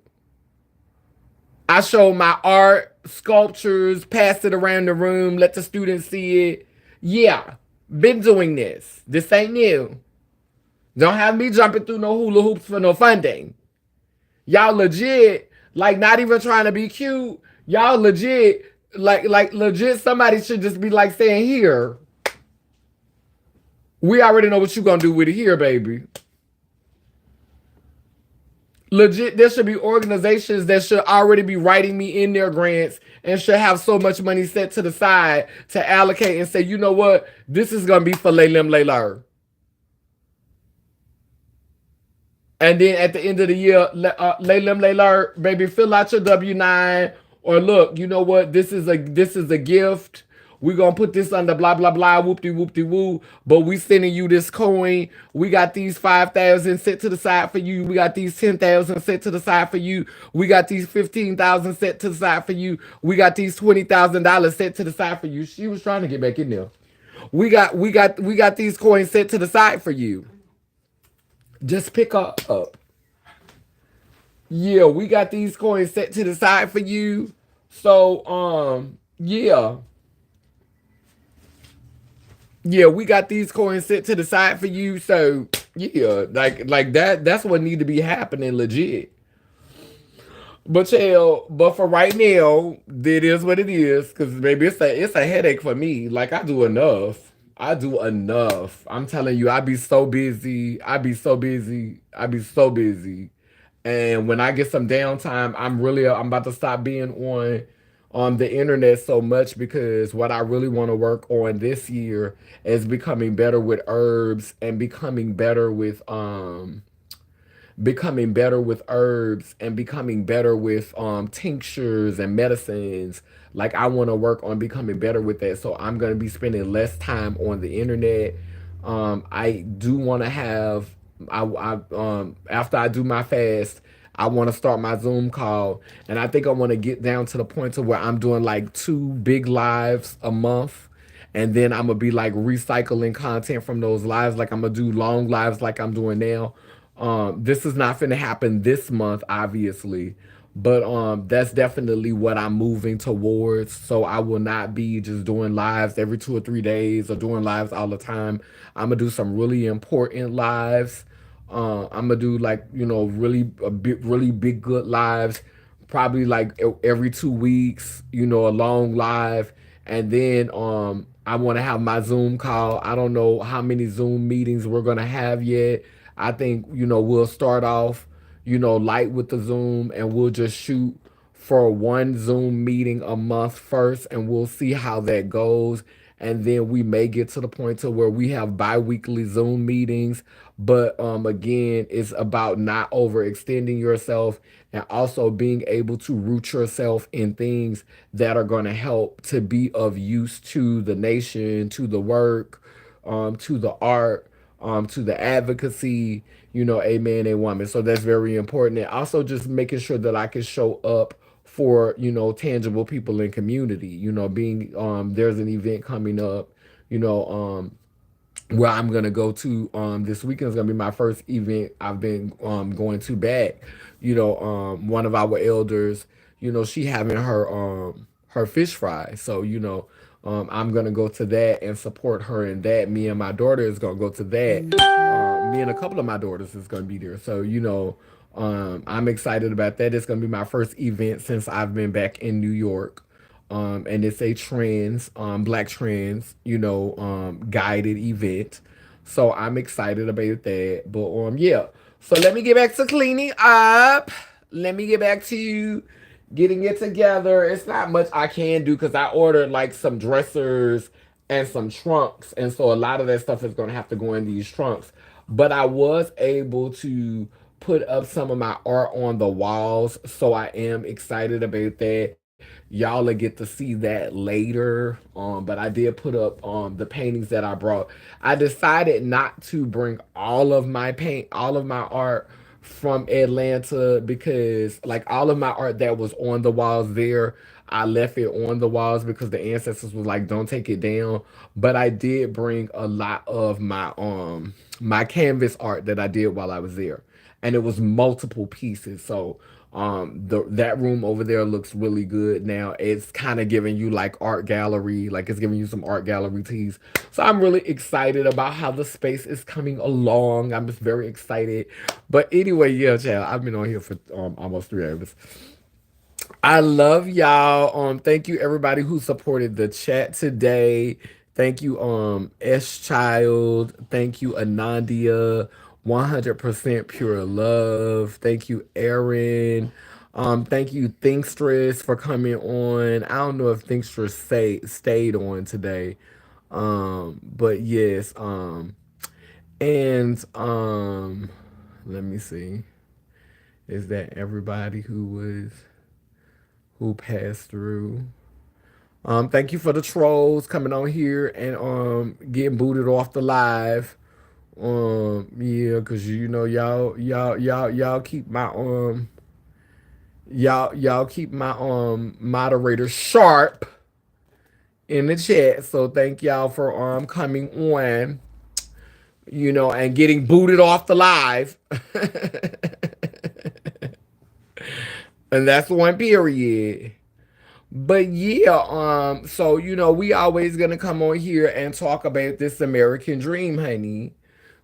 I showed my art, sculptures, passed it around the room, let the students see it. Yeah, been doing this. This ain't new. Don't have me jumping through no hula hoops for no funding. Y'all legit, like not even trying to be cute. Y'all legit, like legit somebody should just be like saying here. We already know what you gonna do with it here, baby. Legit, there should be organizations that should already be writing me in their grants and should have so much money set to the side to allocate and say, you know what, this is gonna be for Laylim Laylar. And then at the end of the year, Laylim Laylar, baby, fill out your W-9, or look, you know what? This is a gift. We're gonna put this under blah blah blah whoopty whoopty woo. But we sending you this coin. We got these 5,000 set to the side for you. We got these 10,000 set to the side for you. We got these 15,000 set to the side for you. We got these $20,000 set to the side for you. She was trying to get back in there. We got these coins set to the side for you. Just pick up. Yeah, we got these coins set to the side for you. So, yeah. Yeah, we got these coins set to the side for you. So, yeah, like that's what need to be happening legit. But yeah, but for right now, it is what it is. Cause maybe it's a headache for me. Like I do enough. I do enough. I'm telling you, I be so busy. I be so busy. I be so busy. And when I get some downtime, I'm about to stop being on the internet so much, because what I really want to work on this year is becoming better with herbs and becoming better with tinctures and medicines. Like I want to work on becoming better with that. So I'm going to be spending less time on the internet. I do want to have after I do my fast, I want to start my Zoom call, and I think I want to get down to the point to where I'm doing like 2 big lives a month, and then I'm gonna be like recycling content from those lives. Like I'm gonna do long lives like I'm doing now. This is not gonna happen this month, obviously, but that's definitely what I'm moving towards. So I will not be just doing lives every 2 or 3 days or doing lives all the time. I'm gonna do some really important lives. I'm gonna do like really big good lives, probably like every 2 weeks. A long live, and then I want to have my Zoom call. I don't know how many Zoom meetings we're gonna have yet. I think we'll start off light with the Zoom, and we'll just shoot for one Zoom meeting a month first, and we'll see how that goes. And then we may get to the point to where we have bi-weekly Zoom meetings. But again, it's about not overextending yourself, and also being able to root yourself in things that are going to help to be of use to the nation, to the work, to the art, to the advocacy, a man and woman. So that's very important. And also just making sure that I can show up for, tangible people in community, being, there's an event coming up, you know, where I'm gonna go to this weekend is gonna be my first event I've been going to back. One of our elders, she having her fish fry. So, I'm gonna go to that and support her in that. Me and my daughter is gonna go to that. Me and a couple of my daughters is gonna be there. So, I'm excited about that. It's gonna be my first event since I've been back in New York. And it's a black trans, guided event. So I'm excited about that. But yeah. So let me get back to cleaning up. Let me get back to getting it together. It's not much I can do because I ordered like some dressers and some trunks, and so a lot of that stuff is gonna have to go in these trunks. But I was able to put up some of my art on the walls, so I am excited about that. Y'all will get to see that later. But I did put up the paintings that I brought. I decided not to bring all of my art from Atlanta, because like all of my art that was on the walls there, I left it on the walls because the ancestors was like, don't take it down. But I did bring a lot of my canvas art that I did while I was there, and it was multiple pieces. So that room over there looks really good now. It's kind of giving you like art gallery, like it's giving you some art gallery teas. So I'm really excited about how the space is coming along. I'm just very excited. But anyway, yeah, child, I've been on here for almost 3 hours. I love y'all. Thank you everybody who supported the chat today. Thank you, S Child. Thank you, Anandia. 100% pure love. Thank you, Aaron. Thank you, Thinkstress, for coming on. I don't know if Thinkstress stayed on today. But yes, and let me see. Is that everybody who passed through? Thank you for the trolls coming on here and getting booted off the live. Yeah, cause you know y'all keep my y'all keep my moderator sharp in the chat. So thank y'all for coming on, you know, and getting booted off the live. And that's one period. But yeah, so you know, we always gonna come on here and talk about this American dream, honey.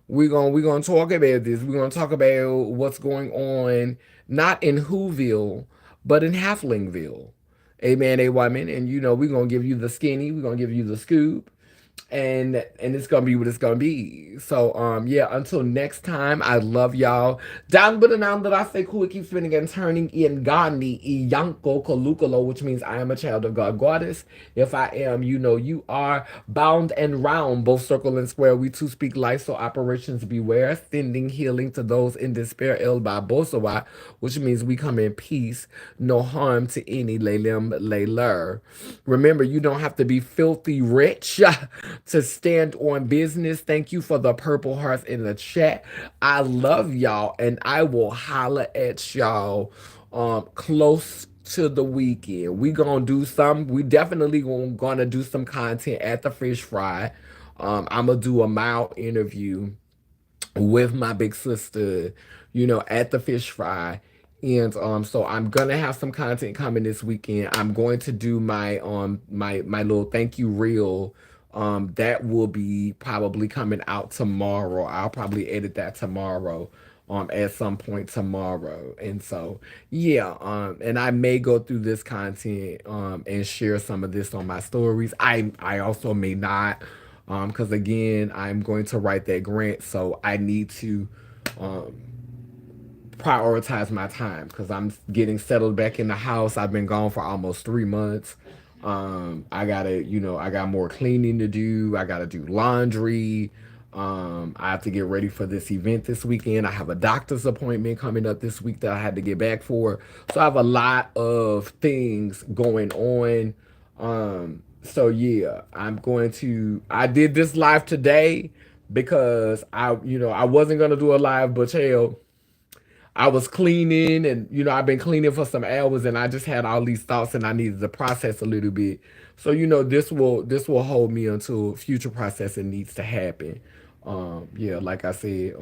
We're gonna talk about this. We're gonna talk about what's going on, not in Whoville, but in Halflingville. A man, a woman, and you know, we're gonna give you the skinny, we're gonna give you the scoop, and it's gonna be what it's gonna be. So yeah, until next time, I love y'all. Down but now that I say cool, it keeps spinning and turning in Gandhi Iyanko Kalukalo, which means I am a child of God Goddess. If I am, you know you are bound and round, both circle and square. We too speak life, so operations beware. Sending healing to those in despair, El Babosawa, which means we come in peace, no harm to any Lelim Layler. Remember, you don't have to be filthy rich to stand on business. Thank you for the purple hearts in the chat. I love y'all, and I will holler at y'all close to the weekend. We definitely gonna do some content at the fish fry. I'm gonna do a mild interview with my big sister, you know, at the fish fry. And so I'm gonna have some content coming this weekend. I'm going to do my little thank you reel. That will be probably coming out tomorrow. I'll probably edit that tomorrow. At some point tomorrow. And so yeah, and I may go through this content and share some of this on my stories. I also may not, because again, I'm going to write that grant, so I need to um prioritize my time because I'm getting settled back in the house. I've been gone for almost 3 months. I gotta, you know, I got more cleaning to do. I gotta do laundry. I have to get ready for this event this weekend. I have a doctor's appointment coming up this week that I had to get back for. So I have a lot of things going on. So yeah, I did this live today because I wasn't gonna do a live, but hell, I was cleaning and you know I've been cleaning for some hours and I just had all these thoughts and I needed to process a little bit. So you know this will hold me until future processing needs to happen. Yeah, like I said,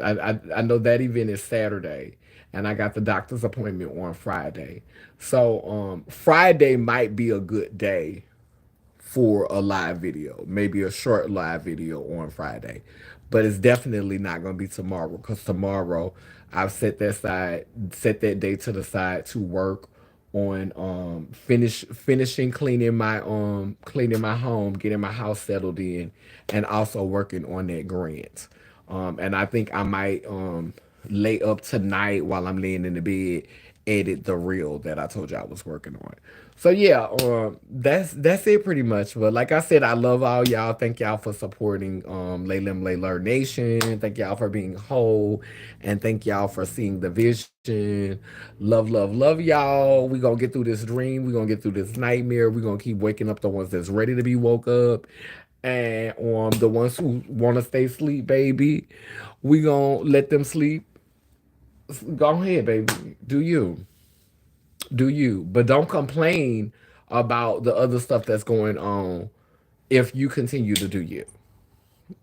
I know that event is Saturday and I got the doctor's appointment on Friday. So Friday might be a good day for a live video, maybe a short live video on Friday. But it's definitely not going to be tomorrow because tomorrow I've set that day to the side to work on finishing cleaning my home, getting my house settled in, and also working on that grant. And I think I might lay up tonight while I'm laying in the bed, edit the reel that I told you I was working on. So yeah, that's it pretty much. But like I said, I love all y'all. Thank y'all for supporting Laylim Layler Nation. Thank y'all for being whole, and thank y'all for seeing the vision. Love, love, love y'all. We gonna get through this dream. We gonna get through this nightmare. We gonna keep waking up the ones that's ready to be woke up, and the ones who want to stay asleep, baby. We gonna let them sleep. Go ahead, baby. Do you, but don't complain about the other stuff that's going on if you continue to do you.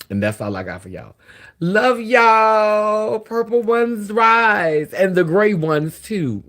And that's all I got for y'all. Love y'all. Purple ones rise and the gray ones too.